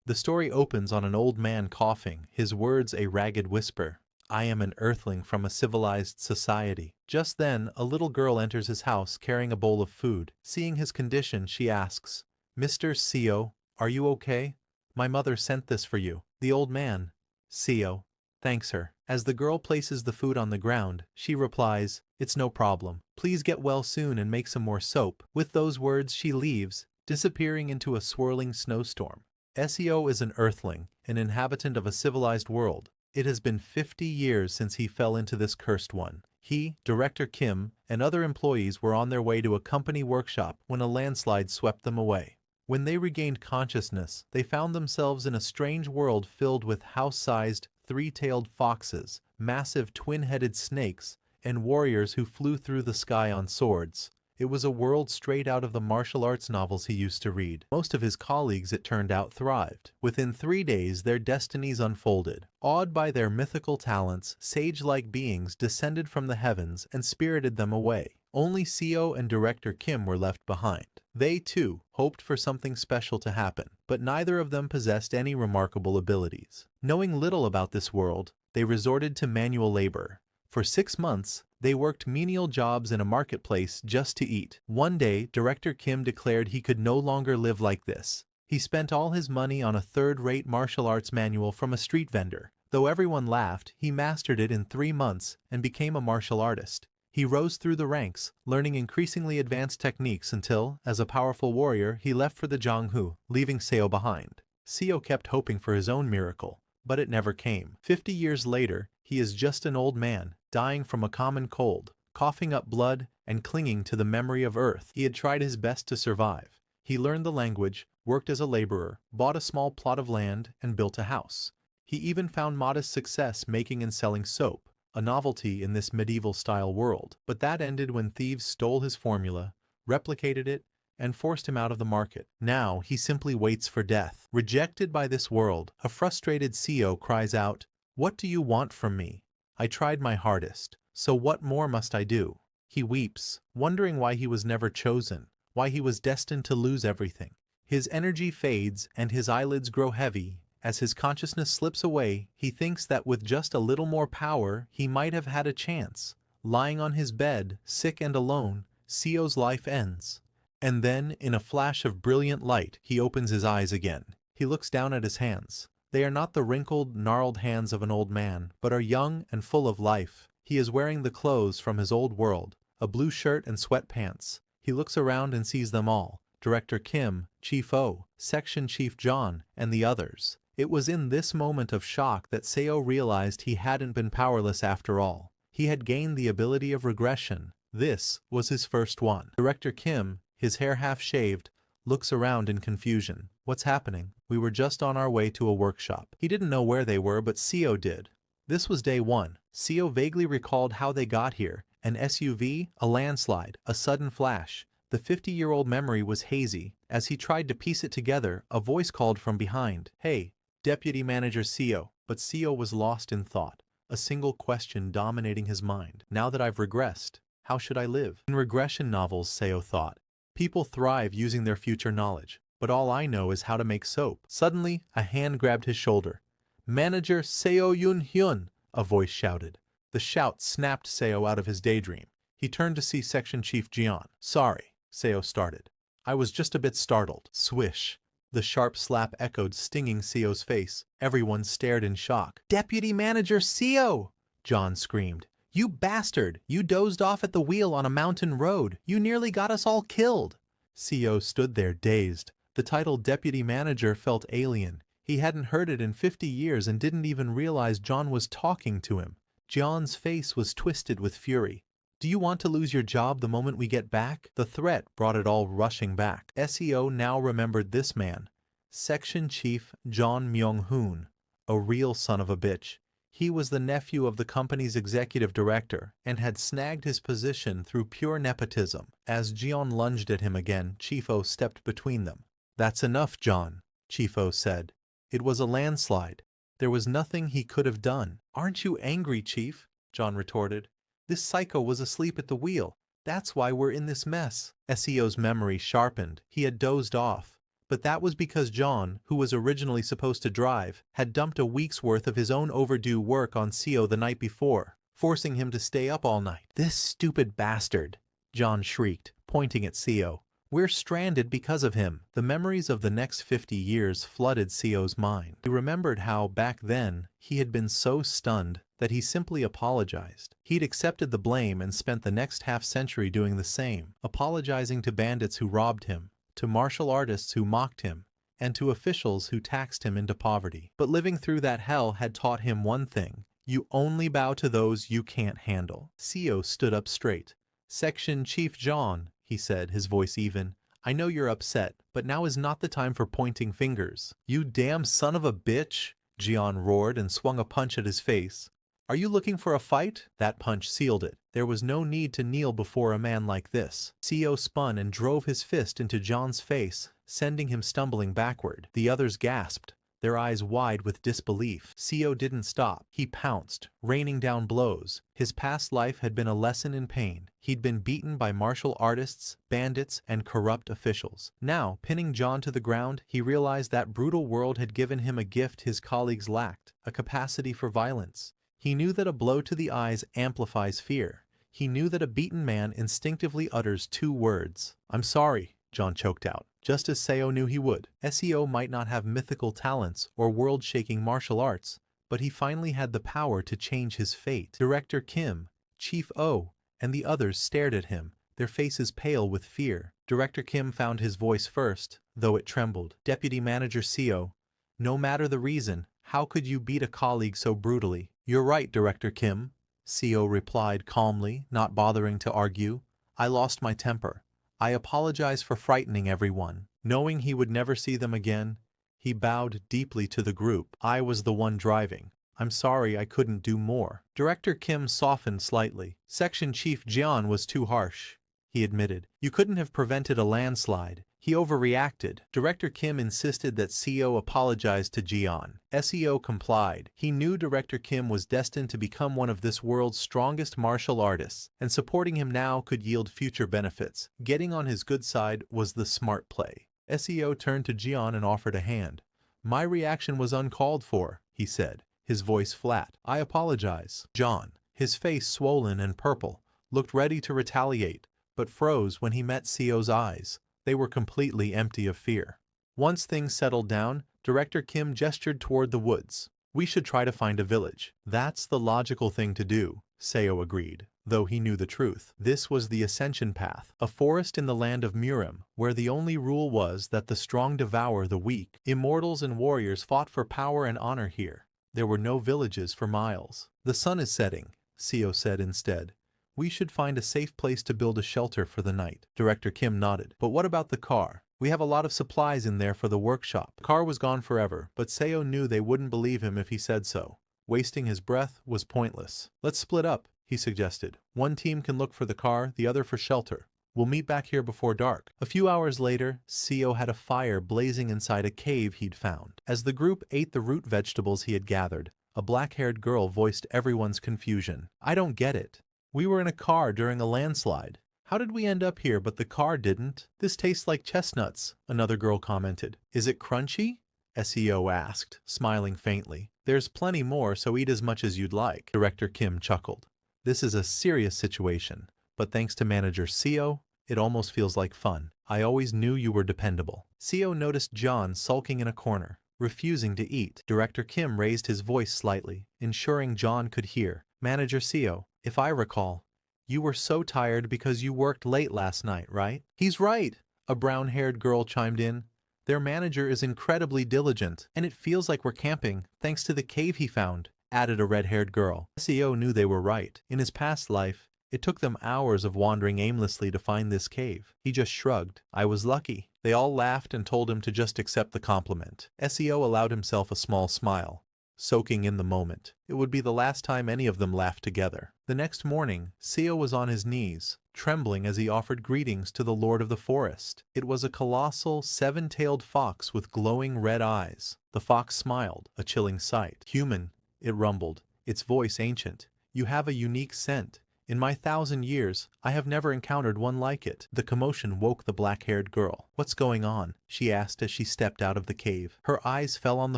The story opens on an old man coughing, his words a ragged whisper. I am an earthling from a civilized society. Just then, a little girl enters his house carrying a bowl of food. Seeing his condition, she asks, Mr. Seo, are you okay? My mother sent this for you. The old man, Seo, thanks her. As the girl places the food on the ground, she replies, It's no problem. Please get well soon and make some more soap. With those words, she leaves, disappearing into a swirling snowstorm. Seo is an earthling, an inhabitant of a civilized world. It has been 50 years since he fell into this cursed one. He, Director Kim, and other employees were on their way to a company workshop when a landslide swept them away. When they regained consciousness, they found themselves in a strange world filled with house-sized, three-tailed foxes, massive twin-headed snakes, and warriors who flew through the sky on swords. It was a world straight out of the martial arts novels he used to read. Most of his colleagues, it turned out, thrived. Within 3 days, their destinies unfolded. Awed by their mythical talents, sage-like beings descended from the heavens and spirited them away. Only Seo and Director Kim were left behind. They, too, hoped for something special to happen, but neither of them possessed any remarkable abilities. Knowing little about this world, they resorted to manual labor. For 6 months, they worked menial jobs in a marketplace just to eat. One day, Director Kim declared he could no longer live like this. He spent all his money on a third-rate martial arts manual from a street vendor. Though everyone laughed, he mastered it in 3 months and became a martial artist. He rose through the ranks, learning increasingly advanced techniques until, as a powerful warrior, he left for the Jianghu, leaving Seo behind. Seo kept hoping for his own miracle, but it never came. 50 years later, he is just an old man, dying from a common cold, coughing up blood and clinging to the memory of Earth. He had tried his best to survive. He learned the language, worked as a laborer, bought a small plot of land, and built a house. He even found modest success making and selling soap, a novelty in this medieval-style world. But that ended when thieves stole his formula, replicated it, and forced him out of the market. Now he simply waits for death. Rejected by this world, a frustrated Seo cries out, What do you want from me? I tried my hardest, so what more must I do? He weeps, wondering why he was never chosen, why he was destined to lose everything. His energy fades and his eyelids grow heavy. As his consciousness slips away, he thinks that with just a little more power, he might have had a chance. Lying on his bed, sick and alone, Seo's life ends. And then, in a flash of brilliant light, he opens his eyes again. He looks down at his hands. They are not the wrinkled, gnarled hands of an old man, but are young and full of life. He is wearing the clothes from his old world, a blue shirt and sweatpants. He looks around and sees them all, Director Kim, Chief O, Section Chief John, and the others. It was in this moment of shock that Seo realized he hadn't been powerless after all. He had gained the ability of regression. This was his first one. Director Kim, his hair half-shaved, looks around in confusion. What's happening? We were just on our way to a workshop. He didn't know where they were, but Seo did. This was day 1. Seo vaguely recalled how they got here. An SUV, a landslide, a sudden flash. The 50-year-old memory was hazy. As he tried to piece it together, a voice called from behind. Hey, Deputy Manager Seo. But Seo was lost in thought. A single question dominating his mind. Now that I've regressed, how should I live? In regression novels, Seo thought, people thrive using their future knowledge. But all I know is how to make soap. Suddenly, a hand grabbed his shoulder. Manager Seo Yun-hyun, a voice shouted. The shout snapped Seo out of his daydream. He turned to see Section Chief Jian. Sorry, Seo started. I was just a bit startled. Swish. The sharp slap echoed, stinging Seo's face. Everyone stared in shock. Deputy Manager Seo! John screamed. You bastard! You dozed off at the wheel on a mountain road. You nearly got us all killed. Seo stood there dazed. The title Deputy Manager felt alien. He hadn't heard it in 50 years and didn't even realize John was talking to him. John's face was twisted with fury. Do you want to lose your job the moment we get back? The threat brought it all rushing back. Seo now remembered this man. Section Chief John Myung-hoon. A real son of a bitch. He was the nephew of the company's executive director and had snagged his position through pure nepotism. As Jian lunged at him again, Chief O stepped between them. That's enough, John, Chief O said. It was a landslide. There was nothing he could have done. Aren't you angry, Chief? John retorted. This psycho was asleep at the wheel. That's why we're in this mess. Seo's memory sharpened. He had dozed off. But that was because John, who was originally supposed to drive, had dumped a week's worth of his own overdue work on Seo the night before, forcing him to stay up all night. "This stupid bastard!" John shrieked, pointing at Seo. "We're stranded because of him." The memories of the next 50 years flooded Seo's mind. He remembered how, back then, he had been so stunned that he simply apologized. He'd accepted the blame and spent the next half-century doing the same, apologizing to bandits who robbed him, to martial artists who mocked him, and to officials who taxed him into poverty. But living through that hell had taught him one thing: you only bow to those you can't handle. Seo stood up straight. "Section Chief John," he said, his voice even, "I know you're upset, but now is not the time for pointing fingers." "You damn son of a bitch!" Jian roared and swung a punch at his face. "Are you looking for a fight?" That punch sealed it. There was no need to kneel before a man like this. Seo spun and drove his fist into John's face, sending him stumbling backward. The others gasped, their eyes wide with disbelief. Seo didn't stop. He pounced, raining down blows. His past life had been a lesson in pain. He'd been beaten by martial artists, bandits, and corrupt officials. Now, pinning John to the ground, he realized that brutal world had given him a gift his colleagues lacked: a capacity for violence. He knew that a blow to the eyes amplifies fear. He knew that a beaten man instinctively utters 2 words. "I'm sorry," John choked out, just as Seo knew he would. Seo might not have mythical talents or world-shaking martial arts, but he finally had the power to change his fate. Director Kim, Chief O, and the others stared at him, their faces pale with fear. Director Kim found his voice first, though it trembled. "Deputy Manager Seo, no matter the reason, how could you beat a colleague so brutally?" "You're right, Director Kim," Seo replied calmly, not bothering to argue. "I lost my temper. I apologize for frightening everyone." Knowing he would never see them again, he bowed deeply to the group. "I was the one driving. I'm sorry I couldn't do more." Director Kim softened slightly. "Section Chief Jian was too harsh," he admitted. "You couldn't have prevented a landslide. He overreacted." Director Kim insisted that Seo apologize to Jian. Seo complied. He knew Director Kim was destined to become one of this world's strongest martial artists, and supporting him now could yield future benefits. Getting on his good side was the smart play. Seo turned to Jian and offered a hand. "My reaction was uncalled for," he said, his voice flat. "I apologize." John, his face swollen and purple, looked ready to retaliate, but froze when he met Seo's eyes. They were completely empty of fear. Once things settled down, Director Kim gestured toward the woods. "We should try to find a village." "That's the logical thing to do," Seo agreed, though he knew the truth. This was the Ascension Path, a forest in the land of Murim, where the only rule was that the strong devour the weak. Immortals and warriors fought for power and honor here. There were no villages for miles. "The sun is setting," Seo said instead. "We should find a safe place to build a shelter for the night." Director Kim nodded. "But what about the car? We have a lot of supplies in there for the workshop." The car was gone forever, but Seo knew they wouldn't believe him if he said so. Wasting his breath was pointless. "Let's split up," he suggested. "One team can look for the car, the other for shelter. We'll meet back here before dark." A few hours later, Seo had a fire blazing inside a cave he'd found. As the group ate the root vegetables he had gathered, a black-haired girl voiced everyone's confusion. "I don't get it. We were in a car during a landslide. How did we end up here but the car didn't?" "This tastes like chestnuts," another girl commented. "Is it crunchy?" Seo asked, smiling faintly. "There's plenty more, so eat as much as you'd like." Director Kim chuckled. "This is a serious situation, but thanks to Manager Seo, it almost feels like fun. I always knew you were dependable." Seo noticed John sulking in a corner, refusing to eat. Director Kim raised his voice slightly, ensuring John could hear. "Manager Seo, if I recall, you were so tired because you worked late last night, right?" "He's right," a brown-haired girl chimed in. "Their manager is incredibly diligent, and it feels like we're camping, thanks to the cave he found," added a red-haired girl. Seo knew they were right. In his past life, it took them hours of wandering aimlessly to find this cave. He just shrugged. "I was lucky." They all laughed and told him to just accept the compliment. Seo allowed himself a small smile, soaking in the moment. It would be the last time any of them laughed together. The next morning, Seo was on his knees, trembling as he offered greetings to the Lord of the Forest. It was a colossal, 7-tailed fox with glowing red eyes. The fox smiled, a chilling sight. "Human," it rumbled, its voice ancient. "You have a unique scent. In my 1,000 years, I have never encountered one like it. The commotion woke the black-haired girl. What's going on? She asked as she stepped out of the cave. Her eyes fell on the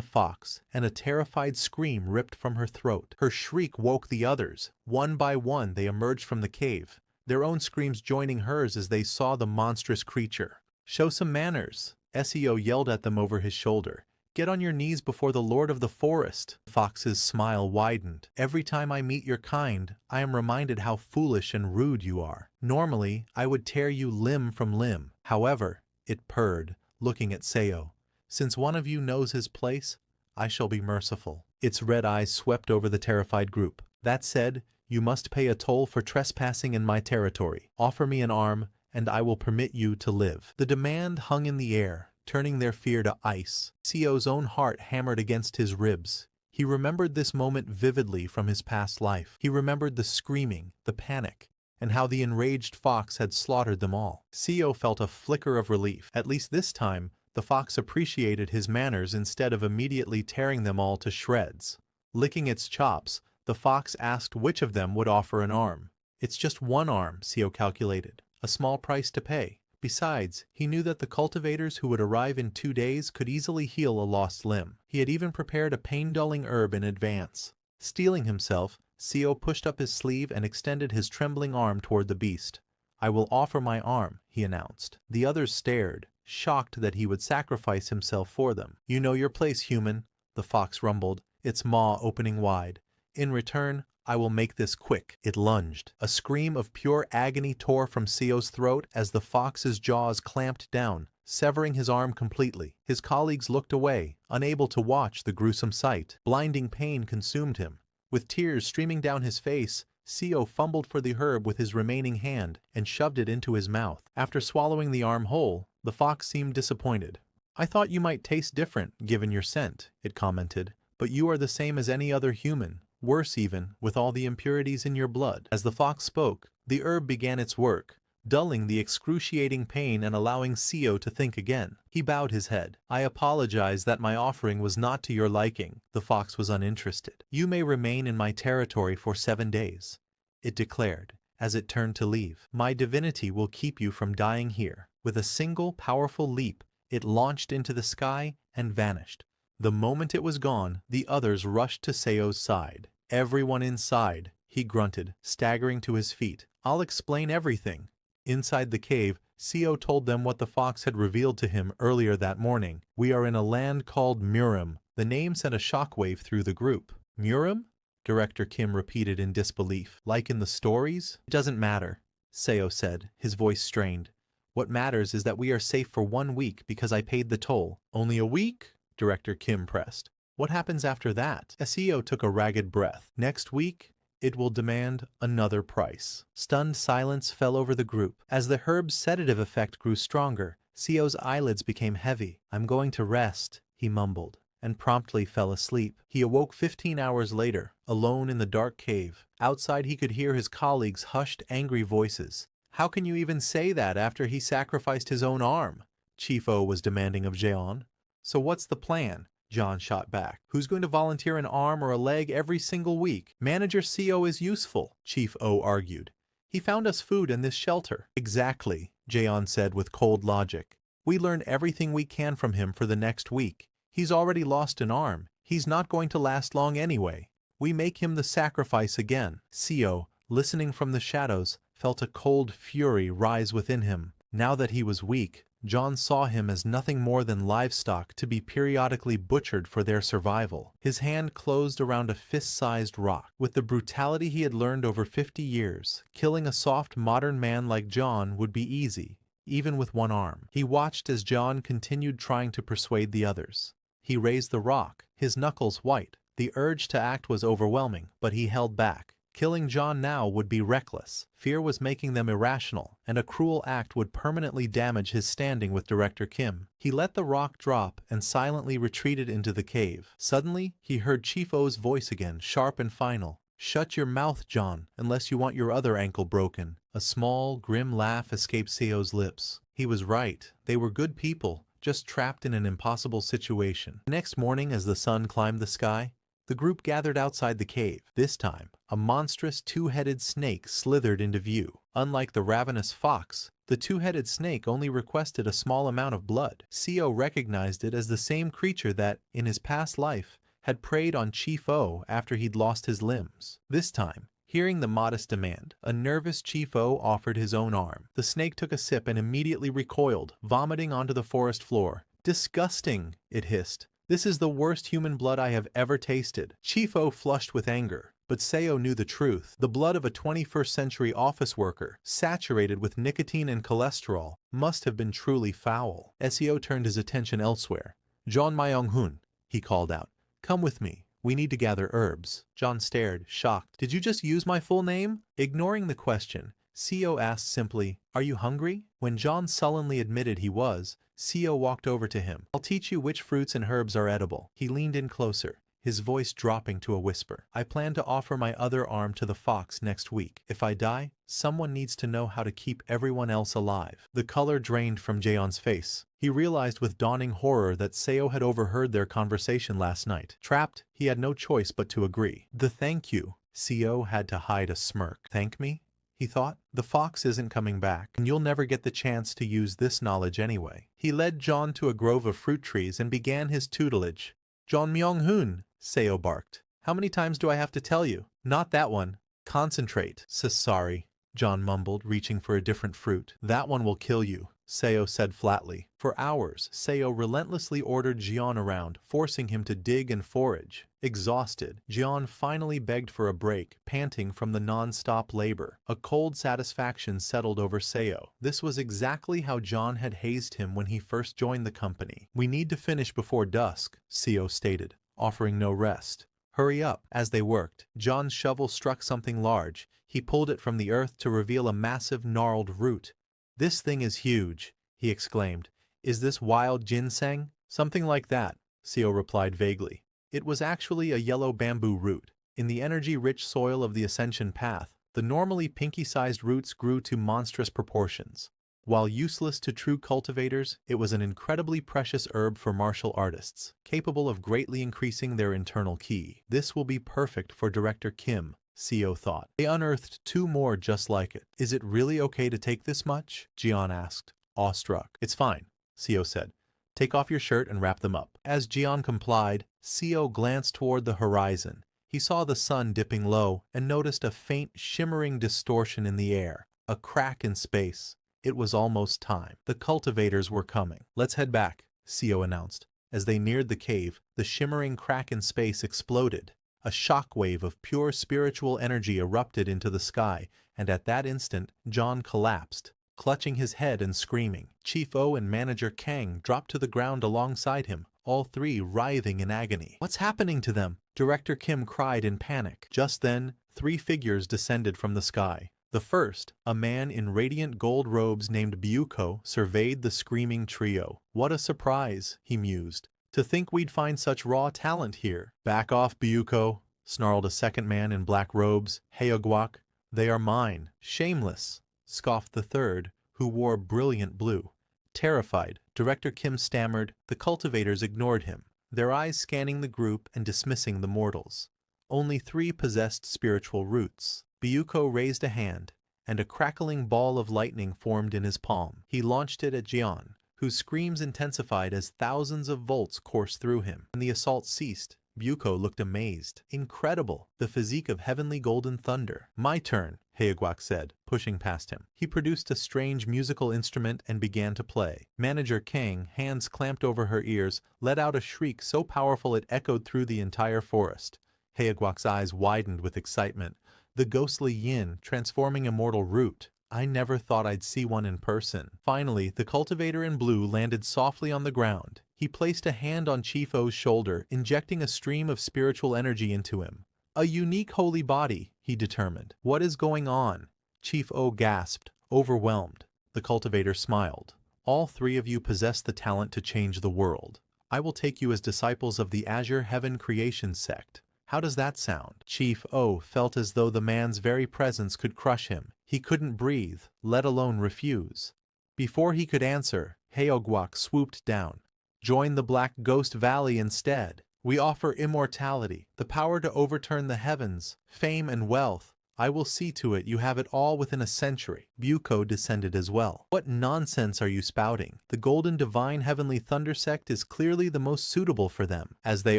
fox, and a terrified scream ripped from her throat. Her shriek woke the others. One by one, they emerged from the cave, their own screams joining hers as they saw the monstrous creature. Show some manners, SEO yelled at them over his shoulder. Get on your knees before the Lord of the Forest. The fox's smile widened. Every time I meet your kind, I am reminded how foolish and rude you are. Normally, I would tear you limb from limb. However, it purred, looking at Seo. Since one of you knows his place, I shall be merciful. Its red eyes swept over the terrified group. That said, you must pay a toll for trespassing in my territory. Offer me an arm, and I will permit you to live. The demand hung in the air, turning their fear to ice. Seo's own heart hammered against his ribs. He remembered this moment vividly from his past life. He remembered the screaming, the panic, and how the enraged fox had slaughtered them all. Seo felt a flicker of relief. At least this time, the fox appreciated his manners instead of immediately tearing them all to shreds. Licking its chops, the fox asked which of them would offer an arm. It's just one arm, Seo calculated. A small price to pay. Besides, he knew that the cultivators who would arrive in 2 days could easily heal a lost limb. He had even prepared a pain-dulling herb in advance. Steeling himself, Seo pushed up his sleeve and extended his trembling arm toward the beast. I will offer my arm, he announced. The others stared, shocked that he would sacrifice himself for them. You know your place, human, the fox rumbled, its maw opening wide. In return, I will make this quick. It lunged. A scream of pure agony tore from Seo's throat as the fox's jaws clamped down, severing his arm completely. His colleagues looked away, unable to watch the gruesome sight. Blinding pain consumed him. With tears streaming down his face, Seo fumbled for the herb with his remaining hand and shoved it into his mouth. After swallowing the arm whole, the fox seemed disappointed. I thought you might taste different, given your scent, it commented, but you are the same as any other human. Worse even, with all the impurities in your blood. As the fox spoke, the herb began its work, dulling the excruciating pain and allowing Seo to think again. He bowed his head. I apologize that my offering was not to your liking. The fox was uninterested. You may remain in my territory for 7 days, it declared, as it turned to leave. My divinity will keep you from dying here. With a single powerful leap, it launched into the sky and vanished. The moment it was gone, the others rushed to Seo's side. Everyone inside, he grunted, staggering to his feet. I'll explain everything. Inside the cave, Seo told them what the fox had revealed to him earlier that morning. We are in a land called Murim. The name sent a shockwave through the group. Murim? Director Kim repeated in disbelief. Like in the stories? It doesn't matter, Seo said, his voice strained. What matters is that we are safe for 1 week because I paid the toll. Only a week? Director Kim pressed. What happens after that? Seo took a ragged breath. Next week, it will demand another price. Stunned silence fell over the group. As the herb's sedative effect grew stronger, Seo's eyelids became heavy. I'm going to rest, he mumbled, and promptly fell asleep. He awoke 15 hours later, alone in the dark cave. Outside he could hear his colleagues' hushed, angry voices. How can you even say that after he sacrificed his own arm? Chief O was demanding of Jeon. So what's the plan? John shot back. Who's going to volunteer an arm or a leg every single week? Manager Seo is useful, Chief O argued. He found us food in this shelter. Exactly, Jeon said with cold logic. We learned everything we can from him for the next week. He's already lost an arm. He's not going to last long anyway. We make him the sacrifice again. Seo, listening from the shadows, felt a cold fury rise within him. Now that he was weak, John saw him as nothing more than livestock to be periodically butchered for their survival. His hand closed around a fist-sized rock. With the brutality he had learned over 50 years, killing a soft modern man like John would be easy, even with one arm. He watched as John continued trying to persuade the others. He raised the rock, his knuckles white. The urge to act was overwhelming, but he held back. Killing John now would be reckless. Fear was making them irrational, and a cruel act would permanently damage his standing with Director Kim. He let the rock drop and silently retreated into the cave. Suddenly, he heard Chief O's voice again, sharp and final. Shut your mouth, John, unless you want your other ankle broken. A small, grim laugh escaped Seo's lips. He was right. They were good people, just trapped in an impossible situation. The next morning, as the sun climbed the sky, The group gathered outside the cave. This time, a monstrous two-headed snake slithered into view. Unlike the ravenous fox, the two-headed snake only requested a small amount of blood. Seo recognized it as the same creature that, in his past life, had preyed on Chief O after he'd lost his limbs. This time, hearing the modest demand, a nervous Chief O offered his own arm. The snake took a sip and immediately recoiled, vomiting onto the forest floor. "Disgusting," it hissed. "This is the worst human blood I have ever tasted." Chief O flushed with anger, but Seo knew the truth. The blood of a 21st century office worker, saturated with nicotine and cholesterol, must have been truly foul. Seo turned his attention elsewhere. "John Myung-hun," he called out. "Come with me. We need to gather herbs." John stared, shocked. "Did you just use my full name?" Ignoring the question, Seo asked simply, "Are you hungry?" When John sullenly admitted he was, Seo walked over to him. "I'll teach you which fruits and herbs are edible." He leaned in closer, his voice dropping to a whisper. "I plan to offer my other arm to the fox next week. If I die, someone needs to know how to keep everyone else alive." The color drained from Jaeon's face. He realized with dawning horror that Seo had overheard their conversation last night. Trapped, he had no choice but to agree. "The thank you." Seo had to hide a smirk. "Thank me?" he thought. "The fox isn't coming back, and you'll never get the chance to use this knowledge anyway." He led John to a grove of fruit trees and began his tutelage. "John Myung-hun," Seo barked. "How many times do I have to tell you? Not that one. Concentrate." "Sorry," John mumbled, reaching for a different fruit. "That one will kill you," Seo said flatly. For hours, Seo relentlessly ordered Jian around, forcing him to dig and forage. Exhausted, Jian finally begged for a break, panting from the non-stop labor. A cold satisfaction settled over Seo. This was exactly how John had hazed him when he first joined the company. "We need to finish before dusk," Seo stated, offering no rest. "Hurry up." As they worked, John's shovel struck something large. He pulled it from the earth to reveal a massive gnarled root. "This thing is huge," he exclaimed. "Is this wild ginseng?" "Something like that," Seo replied vaguely. It was actually a yellow bamboo root. In the energy-rich soil of the Ascension Path, the normally pinky-sized roots grew to monstrous proportions. While useless to true cultivators, it was an incredibly precious herb for martial artists, capable of greatly increasing their internal ki. "This will be perfect for Director Kim," Seo thought. They unearthed 2 more just like it. "Is it really okay to take this much?" Jian asked, awestruck. "It's fine," Seo said. "Take off your shirt and wrap them up." As Jian complied, Seo glanced toward the horizon. He saw the sun dipping low and noticed a faint, shimmering distortion in the air, a crack in space. It was almost time. The cultivators were coming. "Let's head back," Seo announced. As they neared the cave, the shimmering crack in space exploded. A shockwave of pure spiritual energy erupted into the sky, and at that instant, John collapsed, clutching his head and screaming. Chief O and Manager Kang dropped to the ground alongside him, all 3 writhing in agony. "What's happening to them?" Director Kim cried in panic. Just then, 3 figures descended from the sky. The first, a man in radiant gold robes named Byuko, surveyed the screaming trio. "What a surprise," he mused. "To think we'd find such raw talent here." "Back off, Byuko," snarled a second man in black robes. "Haeogwak, they are mine." "Shameless," scoffed the third, who wore brilliant blue. Terrified, Director Kim stammered. The cultivators ignored him, their eyes scanning the group and dismissing the mortals. Only 3 possessed spiritual roots. Byuko raised a hand, and a crackling ball of lightning formed in his palm. He launched it at Jian, whose screams intensified as thousands of volts coursed through him. When the assault ceased, Byuko looked amazed. "Incredible, the physique of heavenly golden thunder." "My turn," Haeogwak said, pushing past him. He produced a strange musical instrument and began to play. Manager Kang, hands clamped over her ears, let out a shriek so powerful it echoed through the entire forest. Haeogwak's eyes widened with excitement. The ghostly yin, transforming immortal root. I never thought I'd see one in person. Finally, the cultivator in blue landed softly on the ground. He placed a hand on Chief O's shoulder, injecting a stream of spiritual energy into him. "A unique holy body," he determined. "What is going on?" Chief O gasped, overwhelmed. The cultivator smiled. "All 3 of you possess the talent to change the world. I will take you as disciples of the Azure Heaven Creation sect. How does that sound?" Chief O felt as though the man's very presence could crush him. He couldn't breathe, let alone refuse. Before he could answer, Haeogwak swooped down. "Join the Black Ghost Valley instead." We offer immortality, the power to overturn the heavens, fame and wealth. I will see to it you have it all within a century. Buko descended as well. What nonsense are you spouting? The Golden Divine Heavenly Thunder Sect is clearly the most suitable for them. As they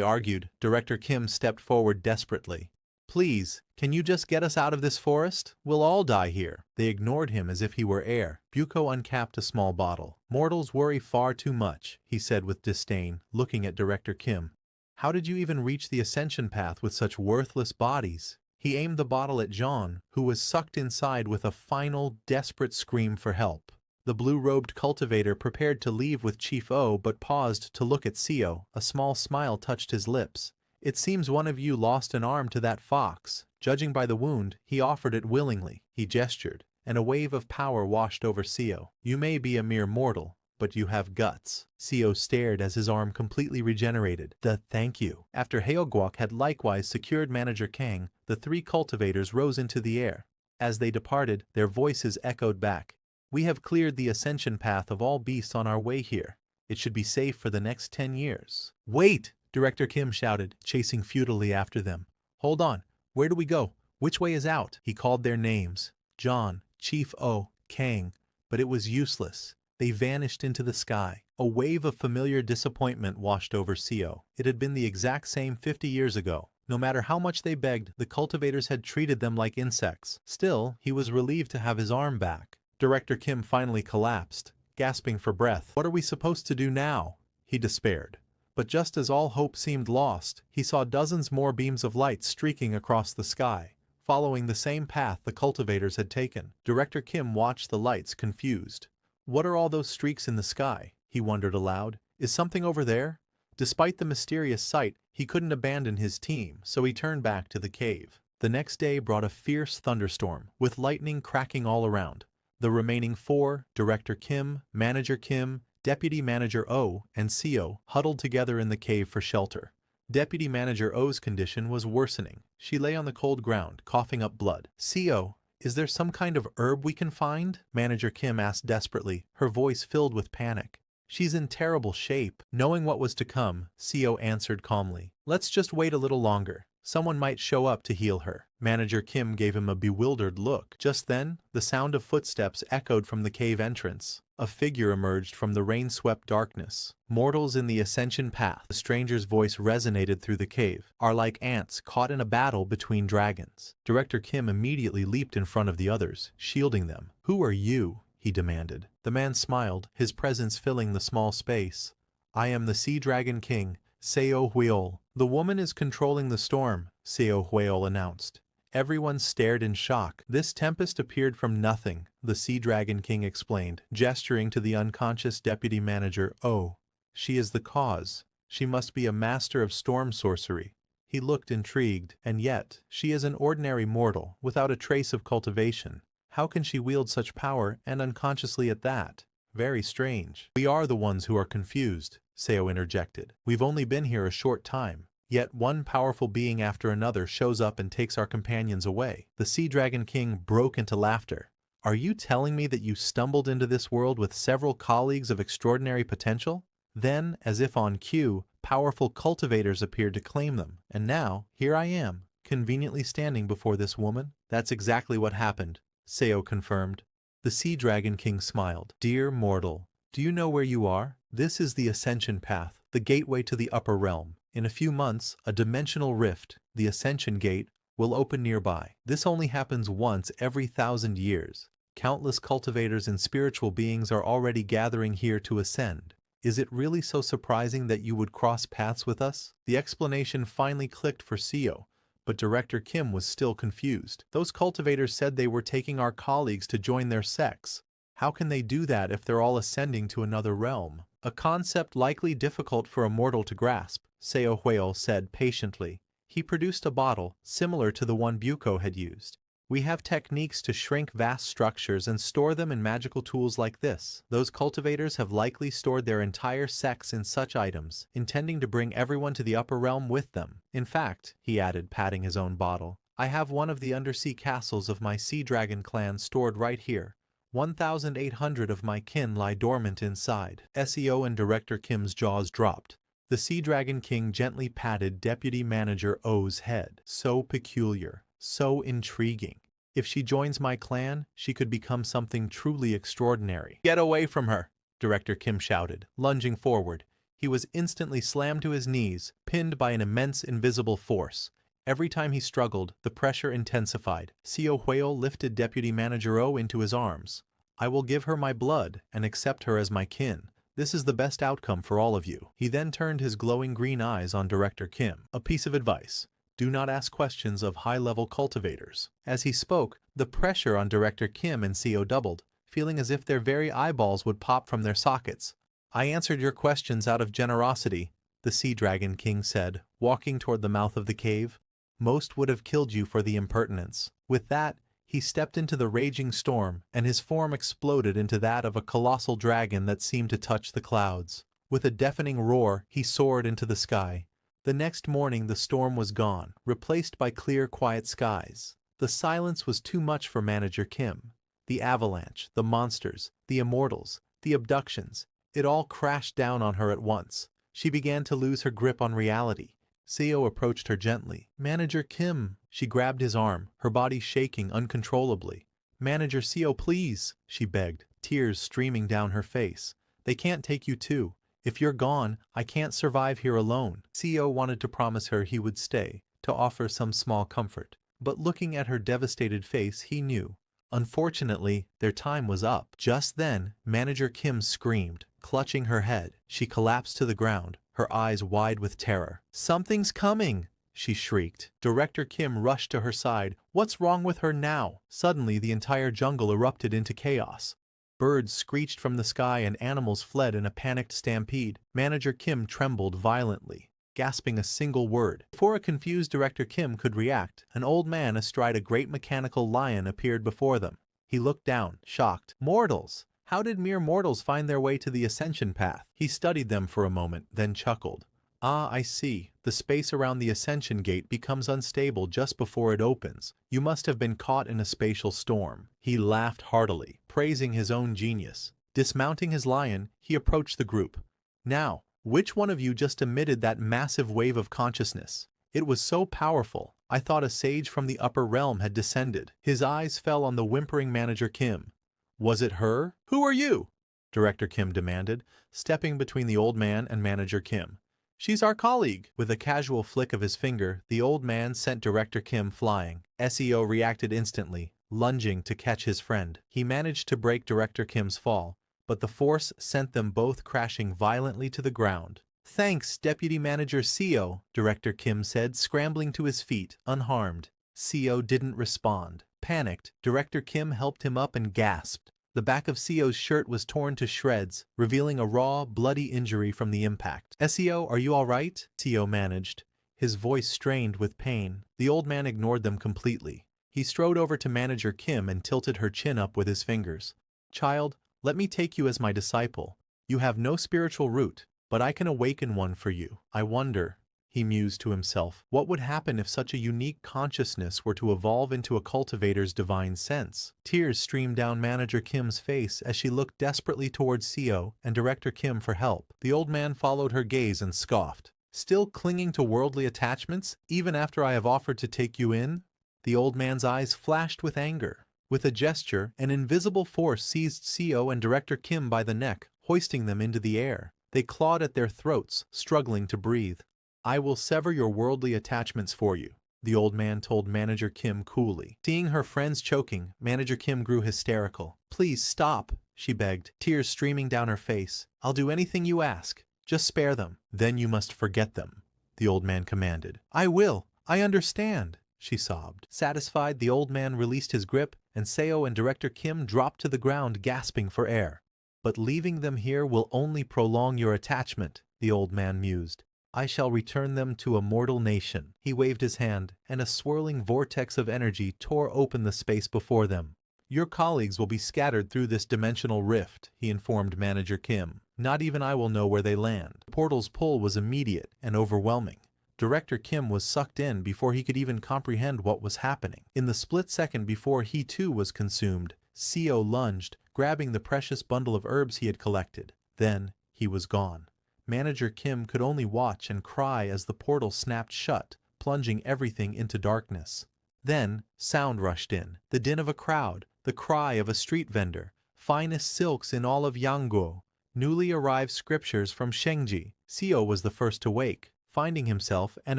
argued, Director Kim stepped forward desperately. Please, can you just get us out of this forest? We'll all die here. They ignored him as if he were air. Buko uncapped a small bottle. Mortals worry far too much, he said with disdain, looking at Director Kim. How did you even reach the ascension path with such worthless bodies? He aimed the bottle at Jean, who was sucked inside with a final, desperate scream for help. The blue-robed cultivator prepared to leave with Chief O but paused to look at Seo. A small smile touched his lips. It seems one of you lost an arm to that fox. Judging by the wound, he offered it willingly. He gestured, and a wave of power washed over Seo. You may be a mere mortal, but you have guts. Seo stared as his arm completely regenerated. Thank you. After Haoguak had likewise secured Manager Kang, the three cultivators rose into the air. As they departed, their voices echoed back. We have cleared the ascension path of all beasts on our way here. It should be safe for the next 10 years. Wait! Director Kim shouted, chasing futilely after them. Hold on. Where do we go? Which way is out? He called their names. John, Chief O, Kang. But it was useless. They vanished into the sky. A wave of familiar disappointment washed over Seo. It had been the exact same 50 years ago. No matter how much they begged, the cultivators had treated them like insects. Still, he was relieved to have his arm back. Director Kim finally collapsed, gasping for breath. What are we supposed to do now? He despaired. But just as all hope seemed lost, he saw dozens more beams of light streaking across the sky, following the same path the cultivators had taken. Director Kim watched the lights, confused. What are all those streaks in the sky? He wondered aloud. Is something over there? Despite the mysterious sight, he couldn't abandon his team, so he turned back to the cave. The next day brought a fierce thunderstorm, with lightning cracking all around. The remaining four, Director Kim, Manager Kim, Deputy Manager O, and Seo, huddled together in the cave for shelter. Deputy Manager O's condition was worsening. She lay on the cold ground, coughing up blood. Seo, is there some kind of herb we can find? Manager Kim asked desperately, her voice filled with panic. She's in terrible shape. Knowing what was to come, Seo answered calmly. Let's just wait a little longer. Someone might show up to heal her. Manager Kim gave him a bewildered look. Just then, the sound of footsteps echoed from the cave entrance. A figure emerged from the rain-swept darkness. Mortals in the ascension path, the stranger's voice resonated through the cave, are like ants caught in a battle between dragons. Director Kim immediately leaped in front of the others, shielding them. Who are you? He demanded. The man smiled, his presence filling the small space. I am the Sea Dragon King, Seo Huiol. The woman is controlling the storm, Seo Huiol announced. Everyone stared in shock. This tempest appeared from nothing, the Sea Dragon King explained, gesturing to the unconscious deputy manager O. She is the cause. She must be a master of storm sorcery. He looked intrigued, and yet, she is an ordinary mortal, without a trace of cultivation. How can she wield such power, and unconsciously at that? Very strange. We are the ones who are confused, Seo interjected. We've only been here a short time. Yet one powerful being after another shows up and takes our companions away. The Sea Dragon King broke into laughter. Are you telling me that you stumbled into this world with several colleagues of extraordinary potential? Then, as if on cue, powerful cultivators appeared to claim them, and now, here I am, conveniently standing before this woman. That's exactly what happened, Seo confirmed. The Sea Dragon King smiled. Dear mortal, do you know where you are? This is the Ascension Path, the gateway to the upper realm. In a few months, a dimensional rift, the Ascension Gate, will open nearby. This only happens once every 1,000 years. Countless cultivators and spiritual beings are already gathering here to ascend. Is it really so surprising that you would cross paths with us? The explanation finally clicked for Seo, but Director Kim was still confused. Those cultivators said they were taking our colleagues to join their sects. How can they do that if they're all ascending to another realm? A concept likely difficult for a mortal to grasp, Seo Huiol said patiently. He produced a bottle, similar to the one Buko had used. We have techniques to shrink vast structures and store them in magical tools like this. Those cultivators have likely stored their entire sects in such items, intending to bring everyone to the upper realm with them. In fact, he added, patting his own bottle, I have one of the undersea castles of my Sea Dragon clan stored right here. 1,800 of my kin lie dormant inside. SEO and Director Kim's jaws dropped. The Sea Dragon King gently patted Deputy Manager O's head. So peculiar, so intriguing. If she joins my clan, she could become something truly extraordinary. Get away from her, Director Kim shouted, lunging forward. He was instantly slammed to his knees, pinned by an immense invisible force. Every time he struggled, the pressure intensified. Seo Hueo lifted Deputy Manager O into his arms. I will give her my blood and accept her as my kin. This is the best outcome for all of you. He then turned his glowing green eyes on Director Kim. A piece of advice. Do not ask questions of high-level cultivators. As he spoke, the pressure on Director Kim and Seo doubled, feeling as if their very eyeballs would pop from their sockets. I answered your questions out of generosity, the Sea Dragon King said, walking toward the mouth of the cave. Most would have killed you for the impertinence. With that, he stepped into the raging storm, and his form exploded into that of a colossal dragon that seemed to touch the clouds. With a deafening roar, he soared into the sky. The next morning the storm was gone, replaced by clear, quiet skies. The silence was too much for Manager Kim. The avalanche, the monsters, the immortals, the abductions, it all crashed down on her at once. She began to lose her grip on reality. Seo approached her gently. Manager Kim. She grabbed his arm, her body shaking uncontrollably. Manager Seo, please, she begged, tears streaming down her face. They can't take you too. If you're gone, I can't survive here alone. Seo wanted to promise her he would stay, to offer some small comfort. But looking at her devastated face, he knew. Unfortunately, their time was up. Just then, Manager Kim screamed, clutching her head. She collapsed to the ground, her eyes wide with terror. Something's coming, she shrieked. Director Kim rushed to her side. What's wrong with her now? Suddenly, the entire jungle erupted into chaos. Birds screeched from the sky and animals fled in a panicked stampede. Manager Kim trembled violently, gasping a single word. Before a confused Director Kim could react, an old man astride a great mechanical lion appeared before them. He looked down, shocked. Mortals! How did mere mortals find their way to the ascension path? He studied them for a moment, then chuckled. Ah, I see. The space around the ascension gate becomes unstable just before it opens. You must have been caught in a spatial storm. He laughed heartily, praising his own genius. Dismounting his lion, he approached the group. Now, which one of you just emitted that massive wave of consciousness? It was so powerful, I thought a sage from the upper realm had descended. His eyes fell on the whimpering Manager Kim. Was it her? Who are you? Director Kim demanded, stepping between the old man and Manager Kim. She's our colleague. With a casual flick of his finger, the old man sent Director Kim flying. Seo reacted instantly, lunging to catch his friend. He managed to break Director Kim's fall, but the force sent them both crashing violently to the ground. Thanks, Deputy Manager Seo, Director Kim said, scrambling to his feet, unharmed. Seo didn't respond. Panicked, Director Kim helped him up and gasped. The back of Seo's shirt was torn to shreds, revealing a raw, bloody injury from the impact. Seo, are you all right? Seo managed, his voice strained with pain. The old man ignored them completely. He strode over to Manager Kim and tilted her chin up with his fingers. Child, let me take you as my disciple. You have no spiritual root, but I can awaken one for you. I wonder, he mused to himself, what would happen if such a unique consciousness were to evolve into a cultivator's divine sense? Tears streamed down Manager Kim's face as she looked desperately towards Seo and Director Kim for help. The old man followed her gaze and scoffed. Still clinging to worldly attachments, even after I have offered to take you in? The old man's eyes flashed with anger. With a gesture, an invisible force seized Seo and Director Kim by the neck, hoisting them into the air. They clawed at their throats, struggling to breathe. I will sever your worldly attachments for you, the old man told Manager Kim coolly. Seeing her friends choking, Manager Kim grew hysterical. Please stop, she begged, tears streaming down her face. I'll do anything you ask. Just spare them. Then you must forget them, the old man commanded. I will. I understand, she sobbed. Satisfied, the old man released his grip, and Seo and Director Kim dropped to the ground gasping for air. But leaving them here will only prolong your attachment, the old man mused. I shall return them to a mortal nation. He waved his hand, and a swirling vortex of energy tore open the space before them. Your colleagues will be scattered through this dimensional rift, he informed Manager Kim. Not even I will know where they land. The portal's pull was immediate and overwhelming. Director Kim was sucked in before he could even comprehend what was happening. In the split second before he too was consumed, Seo lunged, grabbing the precious bundle of herbs he had collected. Then he was gone. Manager Kim could only watch and cry as the portal snapped shut, plunging everything into darkness. Then, sound rushed in, the din of a crowd, the cry of a street vendor, finest silks in all of Yangguo, newly arrived scriptures from Shengji. Seo was the first to wake, finding himself and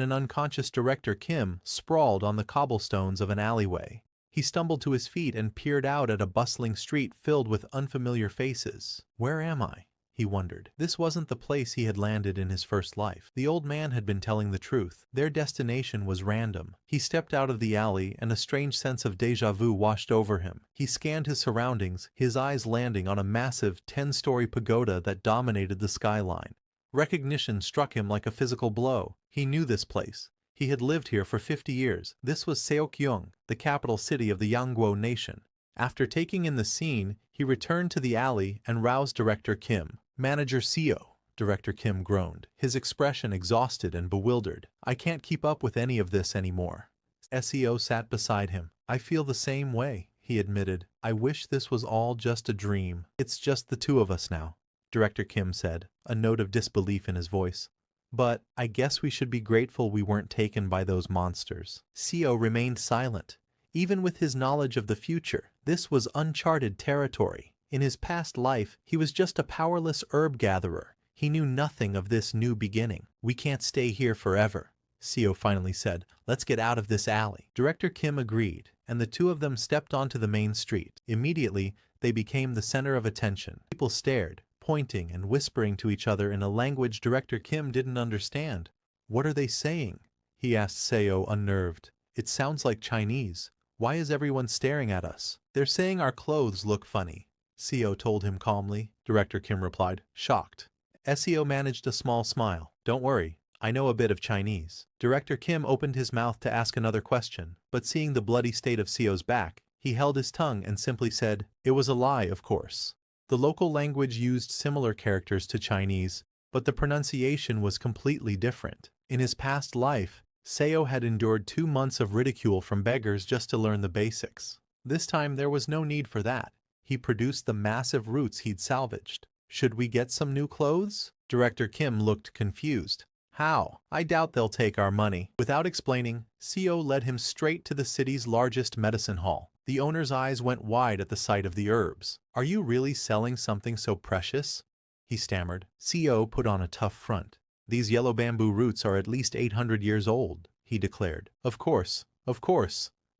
an unconscious Director Kim sprawled on the cobblestones of an alleyway. He stumbled to his feet and peered out at a bustling street filled with unfamiliar faces. Where am I? He wondered. This wasn't the place he had landed in his first life. The old man had been telling the truth. Their destination was random. He stepped out of the alley and a strange sense of déjà vu washed over him. He scanned his surroundings, his eyes landing on a massive 10-story pagoda that dominated the skyline. Recognition struck him like a physical blow. He knew this place. He had lived here for 50 years. This was Seokyeong, the capital city of the Yangguo nation. After taking in the scene, he returned to the alley and roused Director Kim. Manager Seo, Director Kim groaned, his expression exhausted and bewildered. I can't keep up with any of this anymore. Seo sat beside him. I feel the same way, he admitted. I wish this was all just a dream. It's just the two of us now, Director Kim said, a note of disbelief in his voice. But I guess we should be grateful we weren't taken by those monsters. Seo remained silent. Even with his knowledge of the future, this was uncharted territory. In his past life, he was just a powerless herb gatherer. He knew nothing of this new beginning. We can't stay here forever, Seo finally said. Let's get out of this alley. Director Kim agreed, and the two of them stepped onto the main street. Immediately, they became the center of attention. People stared, pointing and whispering to each other in a language Director Kim didn't understand. What are they saying? He asked Seo, unnerved. It sounds like Chinese. Why is everyone staring at us? They're saying our clothes look funny, Seo told him calmly. Director Kim replied, shocked. Seo managed a small smile. Don't worry, I know a bit of Chinese. Director Kim opened his mouth to ask another question, but seeing the bloody state of Seo's back, he held his tongue and simply said, it was a lie, of course. The local language used similar characters to Chinese, but the pronunciation was completely different. In his past life, Seo had endured 2 months of ridicule from beggars just to learn the basics. This time there was no need for that. He produced the massive roots he'd salvaged. Should we get some new clothes? Director Kim looked confused. How? I doubt they'll take our money. Without explaining, Seo led him straight to the city's largest medicine hall. The owner's eyes went wide at the sight of the herbs. Are you really selling something so precious? He stammered. Seo put on a tough front. These yellow bamboo roots are at least 800 years old, he declared. Of course,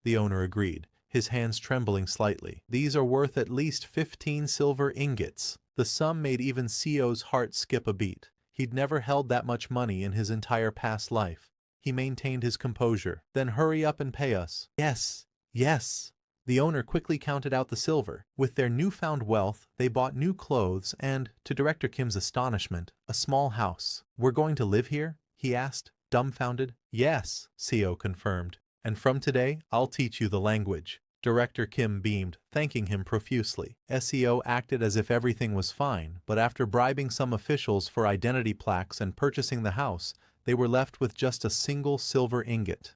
the owner agreed, his hands trembling slightly. These are worth at least 15 silver ingots. The sum made even Seo's heart skip a beat. He'd never held that much money in his entire past life. He maintained his composure. Then hurry up and pay us. Yes, yes. The owner quickly counted out the silver. With their newfound wealth, they bought new clothes and, to Director Kim's astonishment, a small house. We're going to live here? He asked, dumbfounded. Yes, Seo confirmed. And from today, I'll teach you the language. Director Kim beamed, thanking him profusely. Seo acted as if everything was fine, but after bribing some officials for identity plaques and purchasing the house, they were left with just a single silver ingot.